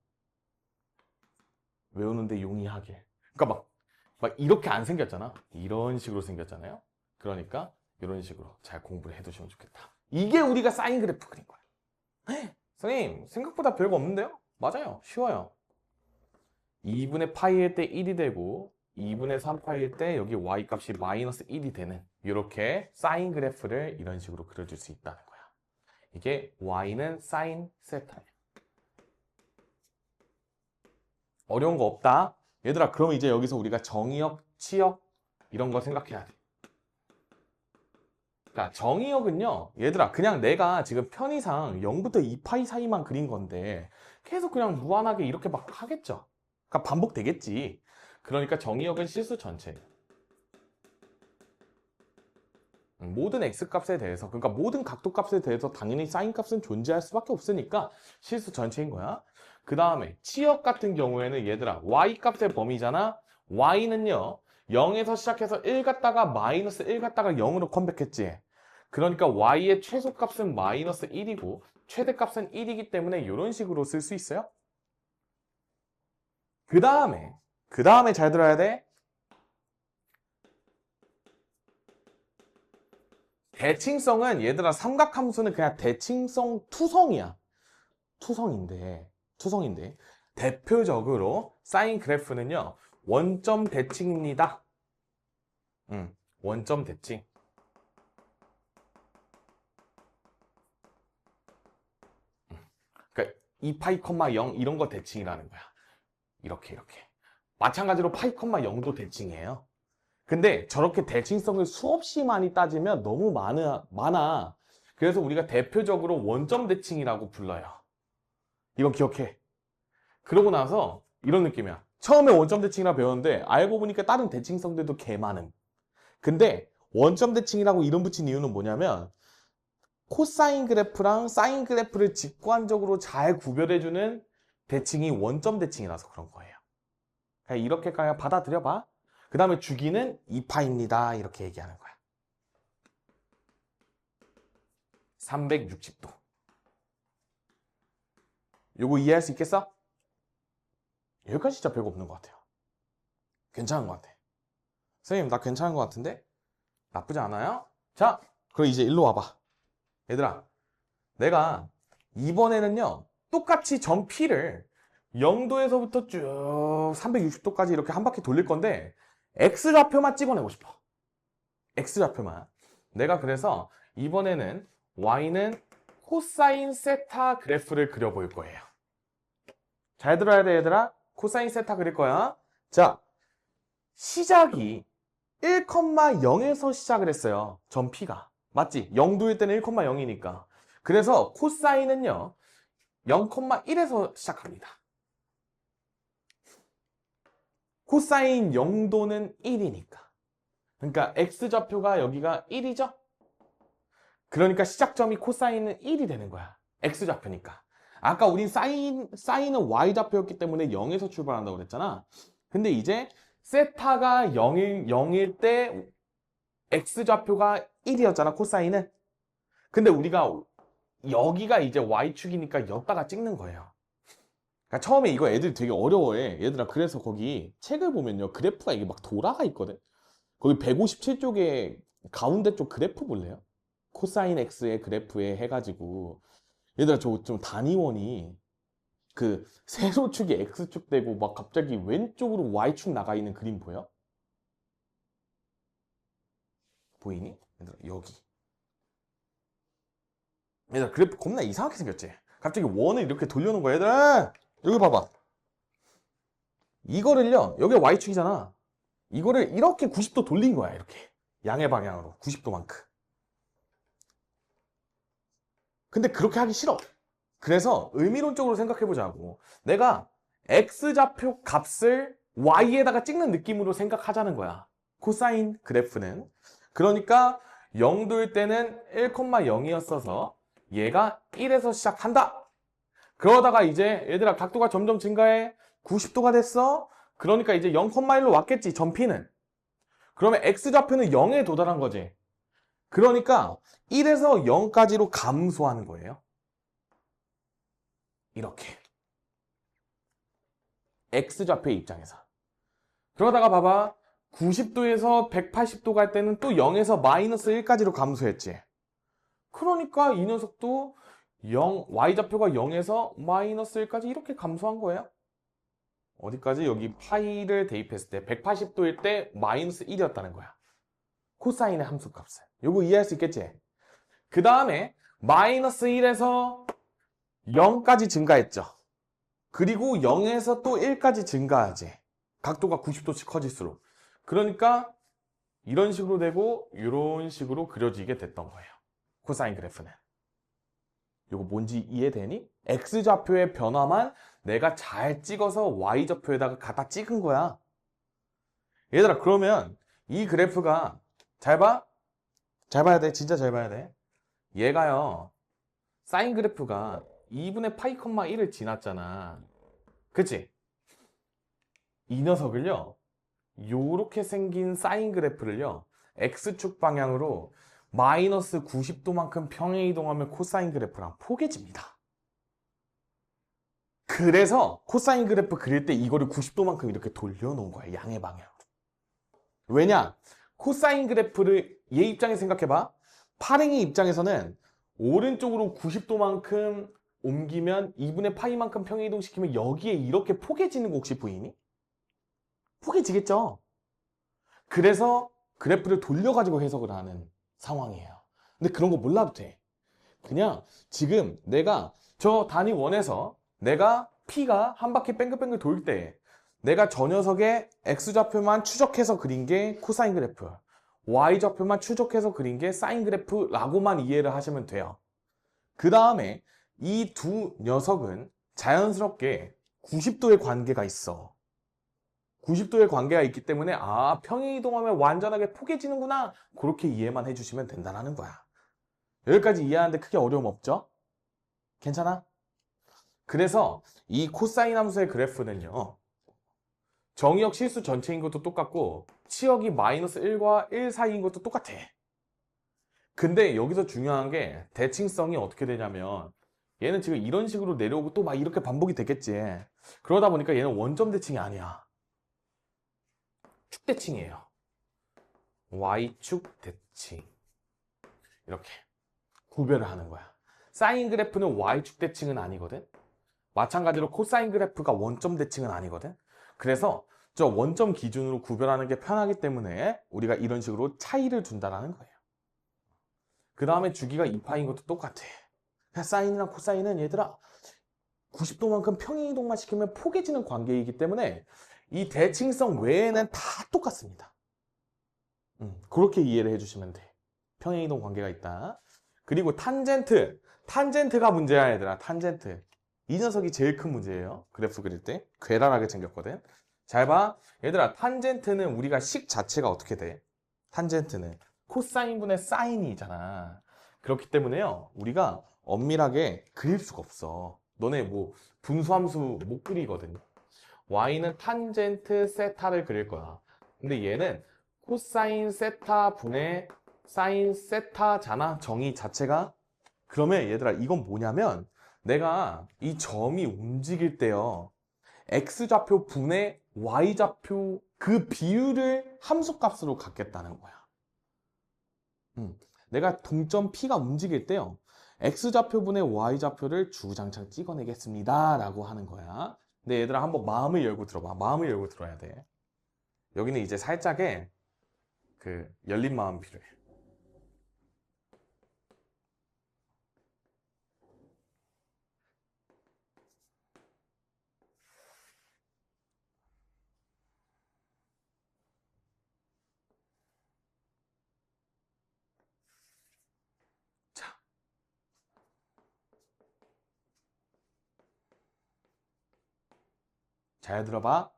외우는데 용이하게. 그러니까 막 이렇게 안 생겼잖아. 이런 식으로 생겼잖아요. 그러니까 이런 식으로 잘 공부를 해두시면 좋겠다. 이게 우리가 사인 그래프 그린 거야. 선생님 생각보다 별거 없는데요? 맞아요. 쉬워요. 2분의 파이일 때 1이 되고 2분의 3파일 때 여기 y 값이 마이너스 1이 되는 이렇게 사인 그래프를 이런 식으로 그려줄 수 있다는 거야. 이게 y는 사인 세타예요. 어려운 거 없다. 얘들아 그러면 이제 여기서 우리가 정의역, 치역 이런 거 생각해야 돼. 자, 정의역은요, 얘들아, 그냥 내가 지금 편의상 0부터 2파이 사이만 그린 건데, 계속 그냥 무한하게 이렇게 막 하겠죠. 그러니까 반복되겠지. 그러니까 정의역은 실수 전체. 모든 x값에 대해서, 그러니까 모든 각도값에 대해서 당연히 사인값은 존재할 수밖에 없으니까 실수 전체인 거야. 그 다음에 치역 같은 경우에는 얘들아, y값의 범위잖아. y는요, 0에서 시작해서 1 갔다가 마이너스 1 갔다가 0으로 컴백했지. 그러니까 y의 최소값은 마이너스 1이고 최대값은 1이기 때문에 이런 식으로 쓸 수 있어요. 그 다음에 잘 들어야 돼. 대칭성은 얘들아, 삼각함수는 그냥 대칭성 투성이야. 투성인데 대표적으로 사인 그래프는요, 원점 대칭입니다. 원점 대칭. 그러니까 2파이, 0 이런 거 대칭이라는 거야. 이렇게. 마찬가지로 파이, 0도 대칭이에요. 근데 저렇게 대칭성을 수없이 많이 따지면 너무 많아. 그래서 우리가 대표적으로 원점 대칭이라고 불러요. 이건 기억해. 그러고 나서 이런 느낌이야. 처음에 원점 대칭이라 배웠는데 알고 보니까 다른 대칭성들도 개 많음. 근데 원점 대칭이라고 이름 붙인 이유는 뭐냐면 코사인 그래프랑 사인 그래프를 직관적으로 잘 구별해주는 대칭이 원점 대칭이라서 그런 거예요. 그냥 이렇게 그냥 받아들여봐. 그 다음에 주기는 2파입니다. 이렇게 얘기하는 거야. 360도. 요거 이해할 수 있겠어? 여기까지 진짜 별거 없는 것 같아요. 괜찮은 것 같아. 선생님, 나 괜찮은 것 같은데? 나쁘지 않아요? 자, 그럼 이제 일로 와봐. 얘들아, 내가 이번에는요, 똑같이 점 P를 0도에서부터 쭉 360도까지 이렇게 한 바퀴 돌릴 건데, X좌표만 찍어내고 싶어. X좌표만. 내가 그래서 이번에는 Y는 코사인 세타 그래프를 그려볼 거예요. 잘 들어야 돼, 얘들아. 코사인 세타 그릴 거야. 자, 시작이 1,0에서 시작을 했어요. 점 P가. 맞지? 0도일 때는 1,0이니까. 그래서 코사인은요, 0,1에서 시작합니다. 코사인 0도는 1이니까. 그러니까 X좌표가 여기가 1이죠? 그러니까 시작점이 코사인은 1이 되는 거야. X좌표니까. 아까 우린 사인은 Y좌표였기 때문에 0에서 출발한다고 그랬잖아. 근데 이제 세타가 0일 때 X좌표가 1이었잖아, 코사인은. 근데 우리가 여기가 이제 Y축이니까 여기다가 찍는 거예요. 그러니까 처음에 이거 애들이 되게 어려워해. 얘들아, 그래서 거기 책을 보면요, 그래프가 이게 막 돌아가 있거든. 거기 157쪽에 가운데 쪽 그래프 볼래요? 코사인 X의 그래프에 해가지고. 얘들아, 저 좀 단위원이 그 세로축이 X축 되고 막 갑자기 왼쪽으로 Y축 나가 있는 그림 보여? 보이니? 얘들아, 여기. 얘들아, 그래프 겁나 이상하게 생겼지? 갑자기 원을 이렇게 돌려놓은 거야. 얘들아, 여기 봐봐. 이거를요, 여기가 Y축이잖아. 이거를 이렇게 90도 돌린 거야, 이렇게. 양의 방향으로 90도만큼. 근데 그렇게 하기 싫어. 그래서 의미론적으로 생각해보자고. 내가 X좌표 값을 Y에다가 찍는 느낌으로 생각하자는 거야. 코사인 그래프는. 그러니까 0도일 때는 1,0이었어서 얘가 1에서 시작한다. 그러다가 이제 얘들아, 각도가 점점 증가해. 90도가 됐어. 그러니까 이제 0,1로 왔겠지, 점 P는. 그러면 X좌표는 0에 도달한 거지. 그러니까 1에서 0까지로 감소하는 거예요. 이렇게. X좌표의 입장에서. 그러다가 봐봐. 90도에서 180도 갈 때는 또 0에서 마이너스 1까지로 감소했지. 그러니까 이 녀석도 Y좌표가 0에서 마이너스 1까지 이렇게 감소한 거예요. 어디까지? 여기 파이를 대입했을 때 180도일 때 마이너스 1이었다는 거야. 코사인의 함수값을. 요거 이해할 수 있겠지? 그 다음에 마이너스 1에서 0까지 증가했죠. 그리고 0에서 또 1까지 증가하지. 각도가 90도씩 커질수록. 그러니까 이런 식으로 되고 이런 식으로 그려지게 됐던 거예요. 코사인 그래프는. 이거 뭔지 이해되니? X좌표의 변화만 내가 잘 찍어서 Y좌표에다가 갖다 찍은 거야. 얘들아, 그러면 이 그래프가 잘 봐? 잘 봐야 돼. 진짜 잘 봐야 돼. 얘가요, 사인 그래프가 2분의 파이 콤마 1을 지났잖아. 그치? 이 녀석을요, 요렇게 생긴 사인 그래프를요, X축 방향으로 마이너스 90도만큼 평행 이동하면 코사인 그래프랑 포개집니다. 그래서 코사인 그래프 그릴 때 이거를 90도만큼 이렇게 돌려놓은 거야, 양의 방향으로. 왜냐? 코사인 그래프를 얘 입장에 생각해봐. 파랭이 입장에서는 오른쪽으로 90도만큼 옮기면 2분의 파이만큼 평행 이동시키면 여기에 이렇게 포개지는 거 혹시 보이니? 포개지겠죠? 그래서 그래프를 돌려가지고 해석을 하는 상황이에요. 근데 그런 거 몰라도 돼. 그냥 지금 내가 저 단위 1에서 내가 P가 한 바퀴 뺑글뺑글 돌 때 내가 저 녀석의 X좌표만 추적해서 그린 게 코사인 그래프, Y좌표만 추적해서 그린 게 사인 그래프라고만 이해를 하시면 돼요. 그 다음에 이 두 녀석은 자연스럽게 90도의 관계가 있어. 90도의 관계가 있기 때문에 아, 평행 이동하면 완전하게 포개지는구나. 그렇게 이해만 해주시면 된다는 거야. 여기까지 이해하는데 크게 어려움 없죠? 괜찮아? 그래서 이 코사인 함수의 그래프는요, 정의역 실수 전체인 것도 똑같고 치역이 마이너스 1과 1 사이인 것도 똑같아. 근데 여기서 중요한 게 대칭성이 어떻게 되냐면 얘는 지금 이런 식으로 내려오고 또 막 이렇게 반복이 되겠지. 그러다 보니까 얘는 원점 대칭이 아니야. 축대칭이에요. Y축 대칭. 이렇게 구별을 하는 거야. 사인 그래프는 Y축 대칭은 아니거든. 마찬가지로 코사인 그래프가 원점 대칭은 아니거든. 그래서 저 원점 기준으로 구별하는 게 편하기 때문에 우리가 이런 식으로 차이를 둔다는 거예요. 그 다음에 주기가 2파인 것도 똑같아. 사인이랑 코사인은 얘들아 90도만큼 평행 이동만 시키면 포개지는 관계이기 때문에 이 대칭성 외에는 다 똑같습니다. 그렇게 이해를 해주시면 돼. 평행 이동 관계가 있다. 그리고 탄젠트. 탄젠트가 문제야, 얘들아. 탄젠트. 이 녀석이 제일 큰 문제예요. 그래프 그릴 때. 괴랄하게 생겼거든. 잘 봐. 얘들아, 탄젠트는 우리가 식 자체가 어떻게 돼? 탄젠트는 코사인분의 사인이잖아. 그렇기 때문에요. 우리가 엄밀하게 그릴 수가 없어. 너네 뭐 분수함수 못 그리거든. y는 탄젠트 세타를 그릴 거야. 근데 얘는 코사인 세타 분의 사인 세타잖아. 정의 자체가. 그러면 얘들아, 이건 뭐냐면 내가 이 점이 움직일 때요, x좌표 분의 y좌표 그 비율을 함수값으로 갖겠다는 거야. 내가 동점 P가 움직일 때요, x좌표 분의 y좌표를 주구장창 찍어내겠습니다 라고 하는 거야. 근데 얘들아, 한번 마음을 열고 들어봐. 마음을 열고 들어야 돼. 여기는 이제 살짝의 그 열린 마음 필요해. 자, 잘 들어봐.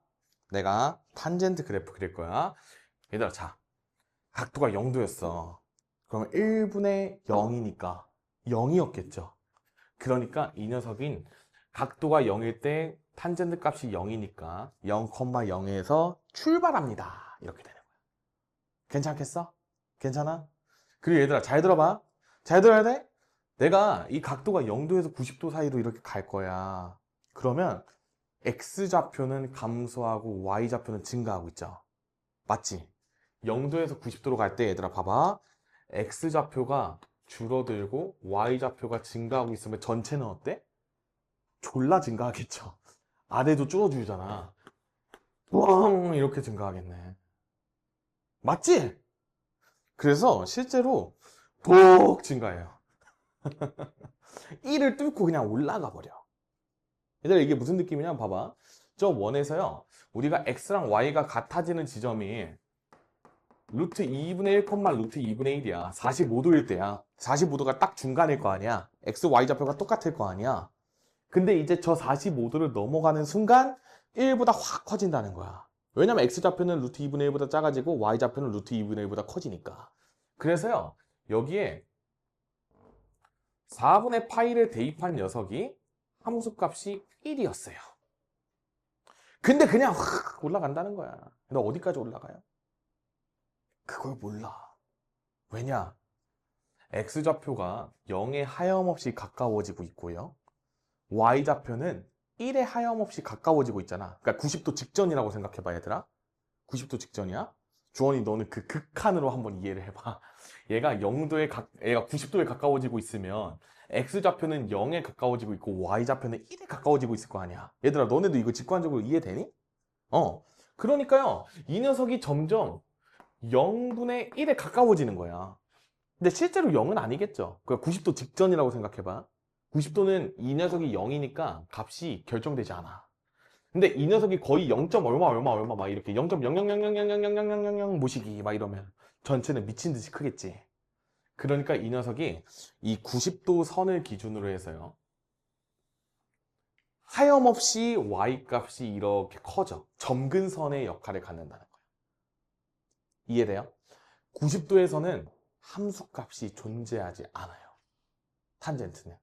내가 탄젠트 그래프 그릴 거야. 얘들아, 자, 각도가 0도였어. 그러면 1분의 0이니까 0이었겠죠. 그러니까 이 녀석인 각도가 0일 때 탄젠트 값이 0이니까 0,0에서 출발합니다. 이렇게 되는 거야. 괜찮겠어? 괜찮아? 그리고 얘들아, 잘 들어봐. 잘 들어야 돼? 내가 이 각도가 0도에서 90도 사이로 이렇게 갈 거야. 그러면 X좌표는 감소하고 Y좌표는 증가하고 있죠. 맞지? 0도에서 90도로 갈 때 얘들아 봐봐. X좌표가 줄어들고 Y좌표가 증가하고 있으면 전체는 어때? 졸라 증가하겠죠. 아래도 줄어들잖아. 뻥 이렇게 증가하겠네. 맞지? 그래서 실제로 폭 증가해요. 1을 뚫고 그냥 올라가 버려. 얘들아, 이게 무슨 느낌이냐 봐봐. 저 원에서요, 우리가 X랑 Y가 같아지는 지점이 루트 2분의 1, 루트 2분의 1이야. 45도일 때야. 45도가 딱 중간일 거 아니야. x, y 좌표가 똑같을 거 아니야. 근데 이제 저 45도를 넘어가는 순간 1보다 확 커진다는 거야. 왜냐면 x 좌표는 루트 2분의 1보다 작아지고 y 좌표는 루트 2분의 1보다 커지니까. 그래서요, 여기에 4분의 파이를 대입한 녀석이 함수값이 1이었어요. 근데 그냥 확 올라간다는 거야. 근데 어디까지 올라가요? 그걸 몰라. 왜냐? x좌표가 0에 하염없이 가까워지고 있고요. y좌표는 1에 하염없이 가까워지고 있잖아. 그러니까 90도 직전이라고 생각해봐, 얘들아. 90도 직전이야. 주원이 너는 그 극한으로 한번 이해를 해봐. 얘가 90도에 가까워지고 있으면 x좌표는 0에 가까워지고 있고 y좌표는 1에 가까워지고 있을 거 아니야. 얘들아, 너네도 이거 직관적으로 이해되니? 그러니까요, 이 녀석이 점점 0분의 1에 가까워지는 거야. 근데 실제로 0은 아니겠죠. 그러니까 90도 직전이라고 생각해봐. 90도는 이 녀석이 0이니까 값이 결정되지 않아. 근데 이 녀석이 거의 0. 얼마 막 이렇게 0.0000000000 모시기 막 이러면 전체는 미친 듯이 크겠지. 그러니까 이 녀석이 이 90도 선을 기준으로 해서요, 하염없이 y 값이 이렇게 커져. 점근선의 역할을 갖는다는 거예요. 이해돼요? 90도에서는 함수값이 존재하지 않아요. 탄젠트는.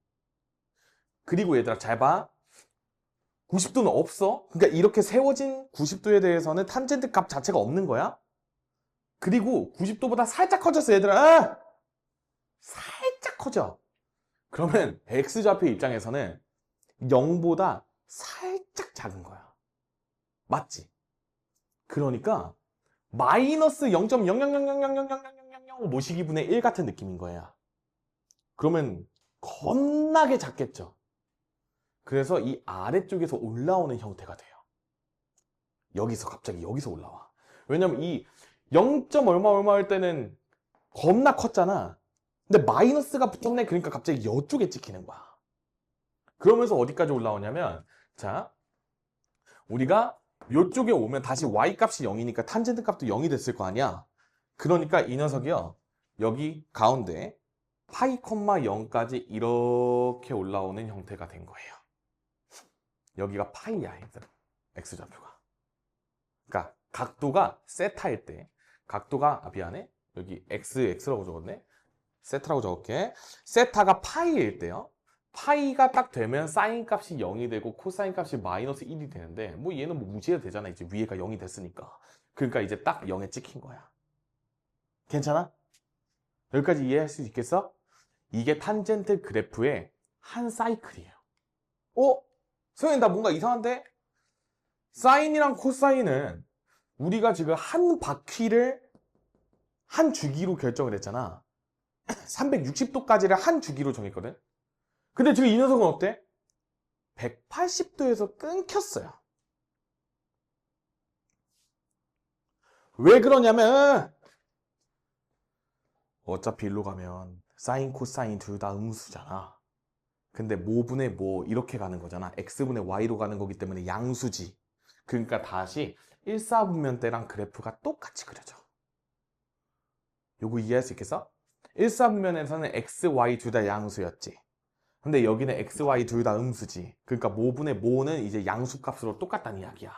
그리고 얘들아, 잘 봐. 90도는 없어. 그러니까 이렇게 세워진 90도에 대해서는 탄젠트 값 자체가 없는 거야. 그리고 90도보다 살짝 커졌어, 얘들아. 살짝 커져. 그러면 x좌표 입장에서는 0보다 살짝 작은 거야. 맞지? 그러니까 마이너스 0.00000000 모시기분의 1 같은 느낌인 거야. 그러면 겁나게 작겠죠. 그래서 이 아래쪽에서 올라오는 형태가 돼요. 갑자기 여기서 올라와. 왜냐면 이 0. 얼마 할 때는 겁나 컸잖아. 근데 마이너스가 붙었네. 그러니까 갑자기 이쪽에 찍히는 거야. 그러면서 어디까지 올라오냐면, 자, 우리가 이쪽에 오면 다시 y 값이 0이니까 탄젠트 값도 0이 됐을 거 아니야. 그러니까 이 녀석이요, 여기 가운데 파이, 0까지 이렇게 올라오는 형태가 된 거예요. 여기가 파이야, 얘들아. x좌표가. 그러니까 각도가 세타일 때, 미안해. 여기 x라고 적었네. 세타라고 적을게. 세타가 파이일 때요, 파이가 딱 되면 사인 값이 0이 되고 코사인 값이 마이너스 1이 되는데, 뭐 얘는 뭐 무시해도 되잖아. 이제 위에가 0이 됐으니까. 그러니까 이제 딱 0에 찍힌 거야. 괜찮아? 여기까지 이해할 수 있겠어? 이게 탄젠트 그래프의 한 사이클이에요. 소연이, 나 뭔가 이상한데? 사인이랑 코사인은 우리가 지금 한 바퀴를 한 주기로 결정을 했잖아. 360도까지를 한 주기로 정했거든. 근데 지금 이 녀석은 어때? 180도에서 끊겼어요. 왜 그러냐면 어차피 일로 가면 사인, 코사인 둘 다 음수잖아. 근데 모분의 모 이렇게 가는 거잖아. x분의 y로 가는 거기 때문에 양수지. 그러니까 다시 1사분면대랑 그래프가 똑같이 그려져. 요거 이해할 수 있겠어? 1사분면에서는 x, y 둘 다 양수였지. 근데 여기는 x, y 둘 다 음수지. 그러니까 모분의 모는 이제 양수값으로 똑같다는 이야기야.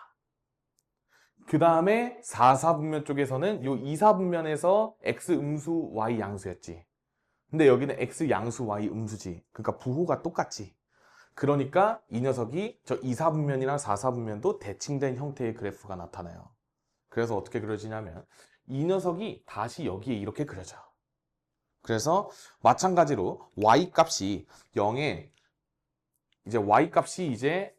그 다음에 4사분면 쪽에서는 요 2사분면에서 x 음수, y 양수였지. 근데 여기는 x 양수, y 음수지. 그러니까 부호가 똑같지. 그러니까 이 녀석이 저 2사분면이랑 4사분면도 대칭된 형태의 그래프가 나타나요. 그래서 어떻게 그려지냐면 이 녀석이 다시 여기에 이렇게 그려져. 그래서 마찬가지로 y 값이 0에 이제 y 값이 이제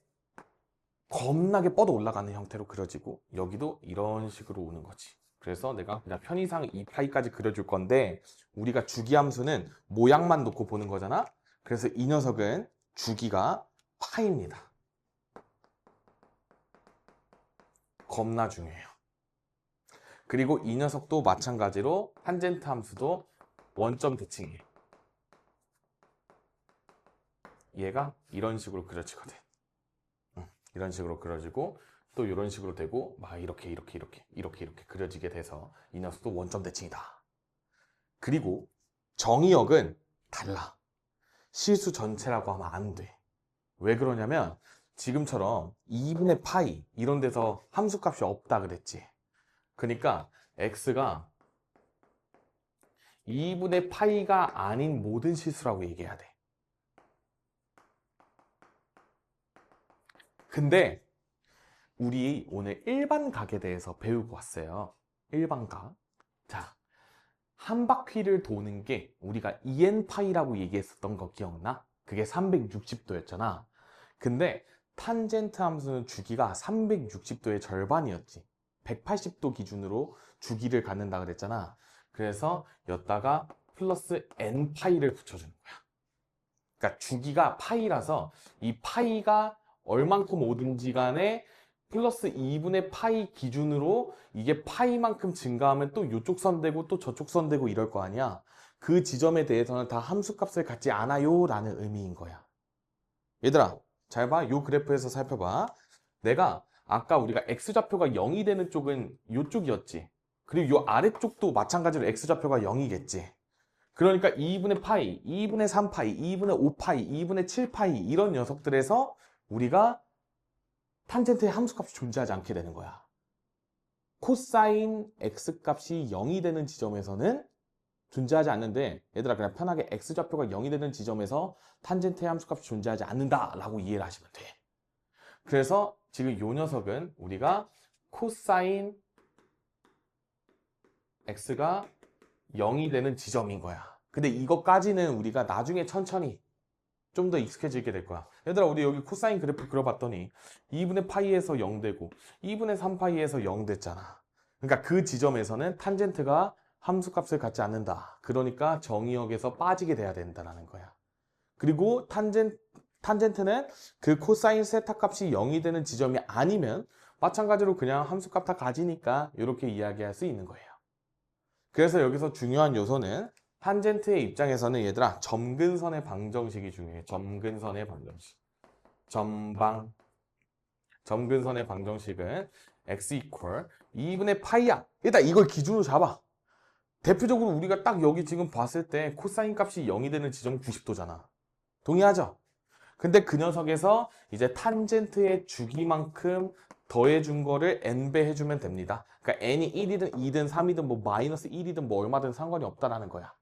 겁나게 뻗어 올라가는 형태로 그려지고, 여기도 이런 식으로 오는 거지. 그래서 내가 그냥 편의상 2파이까지 그려줄 건데, 우리가 주기함수는 모양만 놓고 보는 거잖아. 그래서 이 녀석은 주기가 파입니다. 겁나 중요해요. 그리고 이 녀석도 마찬가지로 탄젠트 함수도 원점 대칭이에요. 얘가 이런 식으로 그려지거든. 이런 식으로 그려지고, 또 이런 식으로 되고 막 이렇게 그려지게 돼서 이 녀석도 원점 대칭이다. 그리고 정의역은 달라. 실수 전체라고 하면 안 돼. 왜 그러냐면 지금처럼 2분의 파이 이런 데서 함수값이 없다 그랬지. 그러니까 x가 2분의 파이가 아닌 모든 실수라고 얘기해야 돼. 근데 우리 오늘 일반각에 대해서 배우고 왔어요. 일반각. 자, 한 바퀴를 도는 게 우리가 2n파이라고 얘기했었던 거 기억나? 그게 360도였잖아. 근데 탄젠트 함수는 주기가 360도의 절반이었지. 180도 기준으로 주기를 갖는다 그랬잖아. 그래서 여기다가 플러스 n파이를 붙여주는 거야. 그러니까 주기가 파이라서 이 파이가 얼만큼 오든지 간에 플러스 2분의 파이 기준으로 이게 파이만큼 증가하면 또 이쪽 선 되고 또 저쪽 선 되고 이럴 거 아니야. 그 지점에 대해서는 다 함수값을 갖지 않아요 라는 의미인 거야. 얘들아 잘 봐. 요 그래프에서 살펴봐. 내가 아까 우리가 x좌표가 0이 되는 쪽은 요쪽이었지. 그리고 요 아래쪽도 마찬가지로 x좌표가 0이겠지. 그러니까 2분의 파이, 2분의 3파이, 2분의 5파이, 2분의 7파이 이런 녀석들에서 우리가 탄젠트의 함수값이 존재하지 않게 되는 거야. 코사인 x값이 0이 되는 지점에서는 존재하지 않는데 얘들아 그냥 편하게 x좌표가 0이 되는 지점에서 탄젠트의 함수값이 존재하지 않는다 라고 이해를 하시면 돼. 그래서 지금 이 녀석은 우리가 코사인 x가 0이 되는 지점인 거야. 근데 이것까지는 우리가 나중에 천천히 좀 더 익숙해지게 될 거야. 얘들아 우리 여기 코사인 그래프 그려봤더니 2분의 파이에서 0 되고 2분의 3파이에서 0 됐잖아. 그러니까 그 지점에서는 탄젠트가 함수값을 갖지 않는다. 그러니까 정의역에서 빠지게 돼야 된다는 거야. 그리고 탄젠트는 그 코사인 세타 값이 0이 되는 지점이 아니면 마찬가지로 그냥 함수값 다 가지니까 이렇게 이야기할 수 있는 거예요. 그래서 여기서 중요한 요소는 탄젠트의 입장에서는 얘들아 점근선의 방정식이 중요해. 점근선의 방정식. 점근선의 방정식은 x equal 2분의 파이야. 일단 이걸 기준으로 잡아. 대표적으로 우리가 딱 여기 지금 봤을 때 코사인 값이 0이 되는 지점 90도잖아. 동의하죠? 근데 그 녀석에서 이제 탄젠트의 주기만큼 더해준 거를 n배 해주면 됩니다. 그러니까 n이 1이든 2든 3이든 뭐 마이너스 1이든 뭐 얼마든 상관이 없다라는 거야.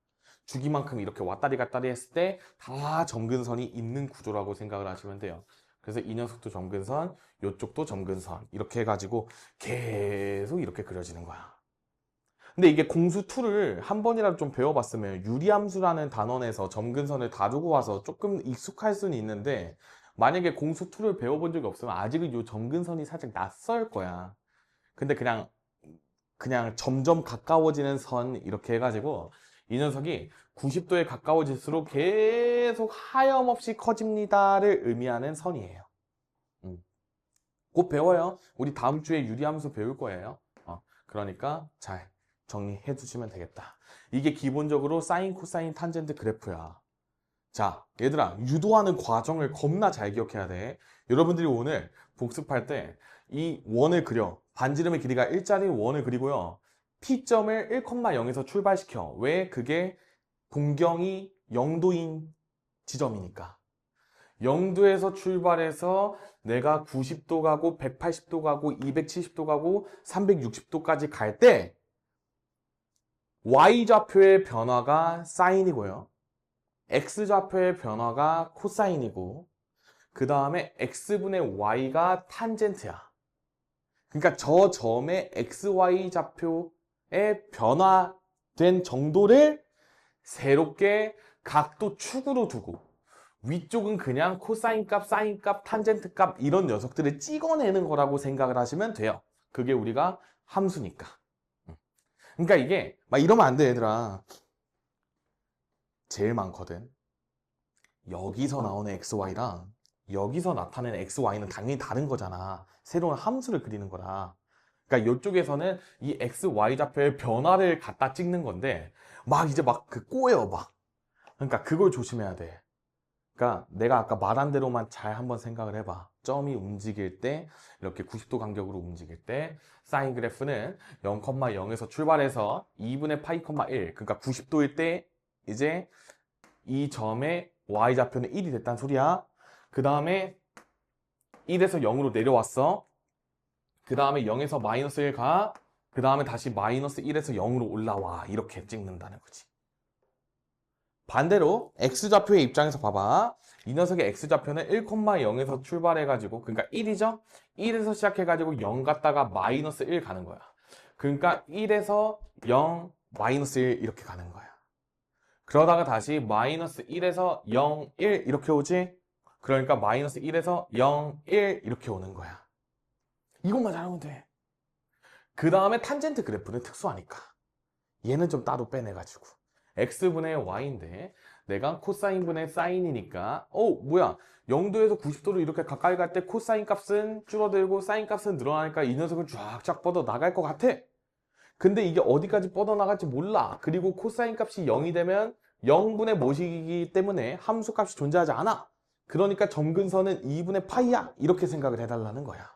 주기만큼 이렇게 왔다리 갔다리 했을 때 다 점근선이 있는 구조라고 생각을 하시면 돼요. 그래서 이 녀석도 점근선, 이쪽도 점근선 이렇게 해가지고 계속 이렇게 그려지는 거야. 근데 이게 공수 2를 한 번이라도 좀 배워봤으면 유리함수라는 단원에서 점근선을 다루고 와서 조금 익숙할 수는 있는데 만약에 공수 2를 배워본 적이 없으면 아직은 이 점근선이 살짝 낯설 거야. 근데 그냥 점점 가까워지는 선 이렇게 해가지고 이 녀석이 90도에 가까워질수록 계속 하염없이 커집니다를 의미하는 선이에요. 곧 배워요. 우리 다음 주에 유리함수 배울 거예요. 그러니까 잘 정리해 두시면 되겠다. 이게 기본적으로 사인, 코사인, 탄젠트 그래프야. 자, 얘들아, 유도하는 과정을 겁나 잘 기억해야 돼. 여러분들이 오늘 복습할 때 이 원을 그려. 반지름의 길이가 1짜리 원을 그리고요. P점을 1,0에서 출발시켜. 왜? 그게 동경이 0도인 지점이니까. 0도에서 출발해서 내가 90도 가고 180도 가고 270도 가고 360도까지 갈 때 Y좌표의 변화가 사인이고요. X좌표의 변화가 코사인이고 그 다음에 X분의 Y가 탄젠트야. 그러니까 저 점의 XY 좌표의 변화된 정도를 새롭게 각도 축으로 두고 위쪽은 그냥 코사인 값, 사인 값, 탄젠트 값 이런 녀석들을 찍어내는 거라고 생각을 하시면 돼요. 그게 우리가 함수니까. 그러니까 이게 막 이러면 안 돼, 얘들아. 제일 많거든. 여기서 나오는 XY랑 여기서 나타내는 XY는 당연히 다른 거잖아. 새로운 함수를 그리는 거라. 그러니까 이쪽에서는 이 XY 좌표의 변화를 갖다 찍는 건데 막 이제 막 그 꼬여 막. 그러니까 그걸 조심해야 돼. 그러니까 내가 아까 말한 대로만 잘 한번 생각을 해봐. 점이 움직일 때 이렇게 90도 간격으로 움직일 때 사인 그래프는 0,0에서 출발해서 2분의 파이, 1 그러니까 90도일 때 이제 이 점의 y좌표는 1이 됐다는 소리야. 그 다음에 1에서 0으로 내려왔어. 그 다음에 0에서 마이너스 1 가. 그 다음에 다시 마이너스 1에서 0으로 올라와. 이렇게 찍는다는 거지. 반대로 x좌표의 입장에서 봐봐. 이 녀석의 x좌표는 1,0에서 출발해가지고 그러니까 1이죠? 1에서 시작해가지고 0 갔다가 마이너스 1 가는 거야. 그러니까 1에서 0, 마이너스 1 이렇게 가는 거야. 그러다가 다시 마이너스 1에서 0, 1 이렇게 오지? 그러니까 마이너스 1에서 0, 1 이렇게 오는 거야. 이것만 잘하면 돼. 그 다음에 탄젠트 그래프는 특수하니까 얘는 좀 따로 빼내가지고 x분의 y인데 내가 코사인분의 사인이니까 뭐야 0도에서 90도로 이렇게 가까이 갈 때 코사인 값은 줄어들고 사인 값은 늘어나니까 이 녀석은 쫙쫙 뻗어 나갈 것 같아. 근데 이게 어디까지 뻗어나갈지 몰라. 그리고 코사인 값이 0이 되면 0분의 뭐시기 때문에 함수 값이 존재하지 않아. 그러니까 점근선은 2분의 파이야. 이렇게 생각을 해달라는 거야.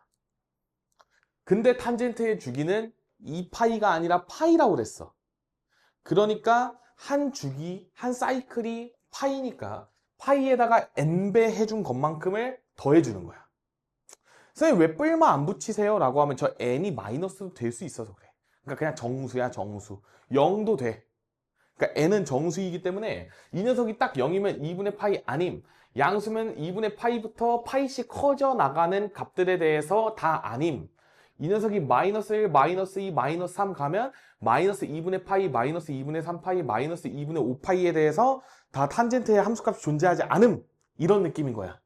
근데 탄젠트의 주기는 2파이가 아니라 파이라고 그랬어. 그러니까 한 주기, 한 사이클이 파이니까 파이에다가 n배 해준 것만큼을 더해주는 거야. 선생님 왜 뿔만 안 붙이세요? 라고 하면 저 n이 마이너스도 될 수 있어서 그래. 그러니까 그냥 정수야 정수. 0도 돼. 그러니까 n은 정수이기 때문에 이 녀석이 딱 0이면 2분의 파이 아님, 양수면 2분의 파이부터 파이씩 커져 나가는 값들에 대해서 다 아님. 이 녀석이 마이너스 1, 마이너스 2, 마이너스 3 가면 마이너스 2분의 파이, 마이너스 2분의 3파이, 마이너스 2분의 5파이에 대해서 다 탄젠트의 함수값이 존재하지 않음. 이런 느낌인 거야.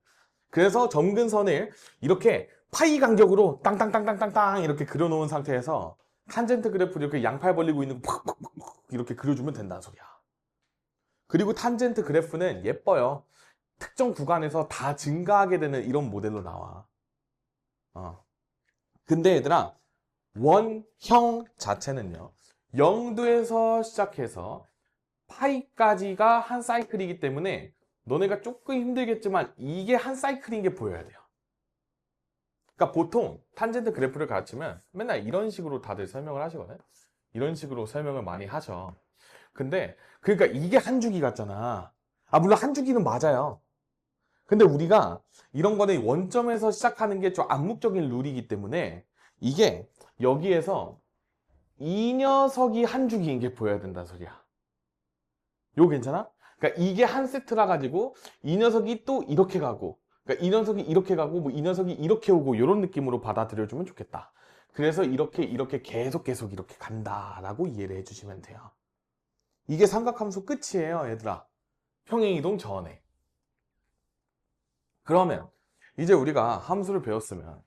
그래서 점근선을 이렇게 파이 간격으로 땅땅땅땅땅땅 이렇게 그려놓은 상태에서 탄젠트 그래프를 이렇게 양팔 벌리고 있는 거 이렇게 그려주면 된다는 소리야. 그리고 탄젠트 그래프는 예뻐요. 특정 구간에서 다 증가하게 되는 이런 모델로 나와. 근데 얘들아 원형 자체는요 0도에서 시작해서 파이까지가 한 사이클이기 때문에 너네가 조금 힘들겠지만 이게 한 사이클인 게 보여야 돼요. 그러니까 보통 탄젠트 그래프를 가르치면 맨날 이런 식으로 다들 설명을 하시거든. 이런 식으로 설명을 많이 하죠. 근데 그러니까 이게 한 주기 같잖아. 물론 한 주기는 맞아요. 근데 우리가 이런 거는 원점에서 시작하는 게 좀 암묵적인 룰이기 때문에 이게 여기에서 이 녀석이 한 주기인 게 보여야 된다는 소리야. 이거 괜찮아? 그러니까 이게 한 세트라 가지고 이 녀석이 또 이렇게 가고 그러니까 이 녀석이 이렇게 가고 뭐 이 녀석이 이렇게 오고 이런 느낌으로 받아들여주면 좋겠다. 그래서 이렇게 계속 이렇게 간다라고 이해를 해주시면 돼요. 이게 삼각함수 끝이에요, 얘들아. 평행이동 전에. 그러면 이제 우리가 함수를 배웠으면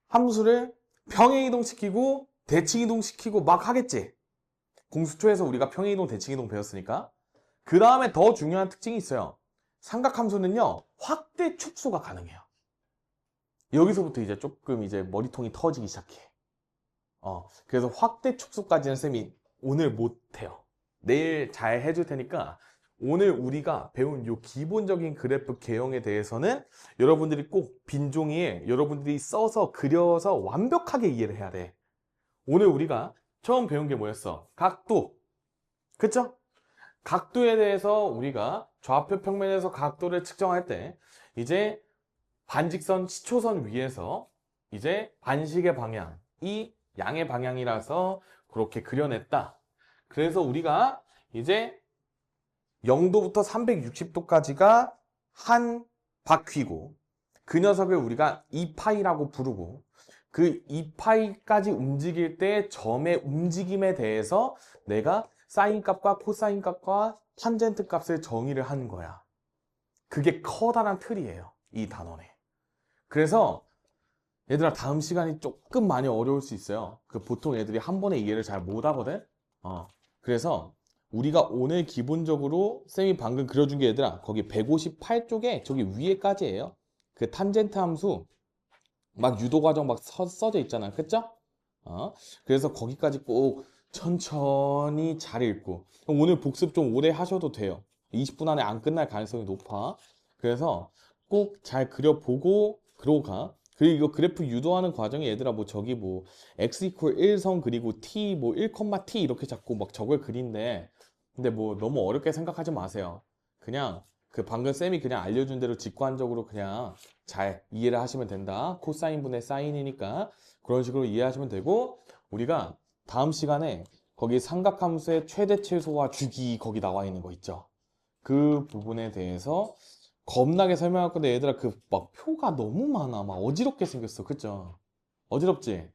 함수를 평행이동 시키고 대칭이동 시키고 막 하겠지. 공수초에서 우리가 평행이동 대칭이동 배웠으니까. 그 다음에 더 중요한 특징이 있어요. 삼각함수는요 확대 축소가 가능해요. 여기서부터 이제 조금 이제 머리통이 터지기 시작해. 그래서 확대 축소까지는 쌤이 오늘 못해요. 내일 잘 해줄 테니까 오늘 우리가 배운 요 기본적인 그래프 개형에 대해서는 여러분들이 꼭 빈 종이에 여러분들이 써서 그려서 완벽하게 이해를 해야 돼. 오늘 우리가 처음 배운 게 뭐였어? 각도. 그쵸? 각도에 대해서 우리가 좌표 평면에서 각도를 측정할 때 이제 반직선 시초선 위에서 이제 반식의 방향이 양의 방향이라서 그렇게 그려냈다. 그래서 우리가 이제 0도부터 360도까지가 한 바퀴고 그 녀석을 우리가 2파이라고 부르고 그 2파이까지 움직일 때 점의 움직임에 대해서 내가 사인 값과 코사인 값과 탄젠트 값을 정의를 하는 거야. 그게 커다란 틀이에요. 이 단원에. 그래서 얘들아 다음 시간이 조금 많이 어려울 수 있어요. 보통 애들이 한 번에 이해를 잘 못하거든. 그래서 우리가 오늘 기본적으로 쌤이 방금 그려준 게 얘들아 거기 158쪽에 저기 위에까지예요. 그 탄젠트 함수 막 유도 과정 막 써져 있잖아. 그쵸? 그래서 거기까지 꼭 천천히 잘 읽고 오늘 복습 좀 오래 하셔도 돼요. 20분 안에 안 끝날 가능성이 높아. 그래서 꼭 잘 그려보고 그러고 가. 그리고 이거 그래프 유도하는 과정에 얘들아 뭐 저기 뭐 x 이퀄 1선 그리고 t 뭐 1,t 이렇게 자꾸 막 저걸 그린데 근데 뭐 너무 어렵게 생각하지 마세요. 그냥 그 방금 쌤이 그냥 알려준 대로 직관적으로 그냥 잘 이해를 하시면 된다. 코사인분의 사인이니까 그런 식으로 이해하시면 되고 우리가 다음 시간에 거기 삼각함수의 최대 최소와 주기 거기 나와 있는 거 있죠. 그 부분에 대해서 겁나게 설명할 건데 얘들아 그 막 표가 너무 많아. 막 어지럽게 생겼어. 그죠? 어지럽지?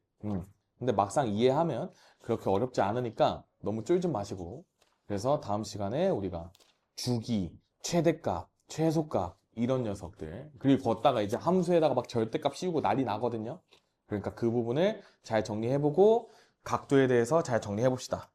근데 막상 이해하면 그렇게 어렵지 않으니까 너무 쫄지 마시고. 그래서 다음 시간에 우리가 주기, 최대값, 최소값 이런 녀석들 그리고 걷다가 이제 함수에다가 막 절대값 씌우고 난리 나거든요. 그러니까 그 부분을 잘 정리해보고 각도에 대해서 잘 정리해봅시다.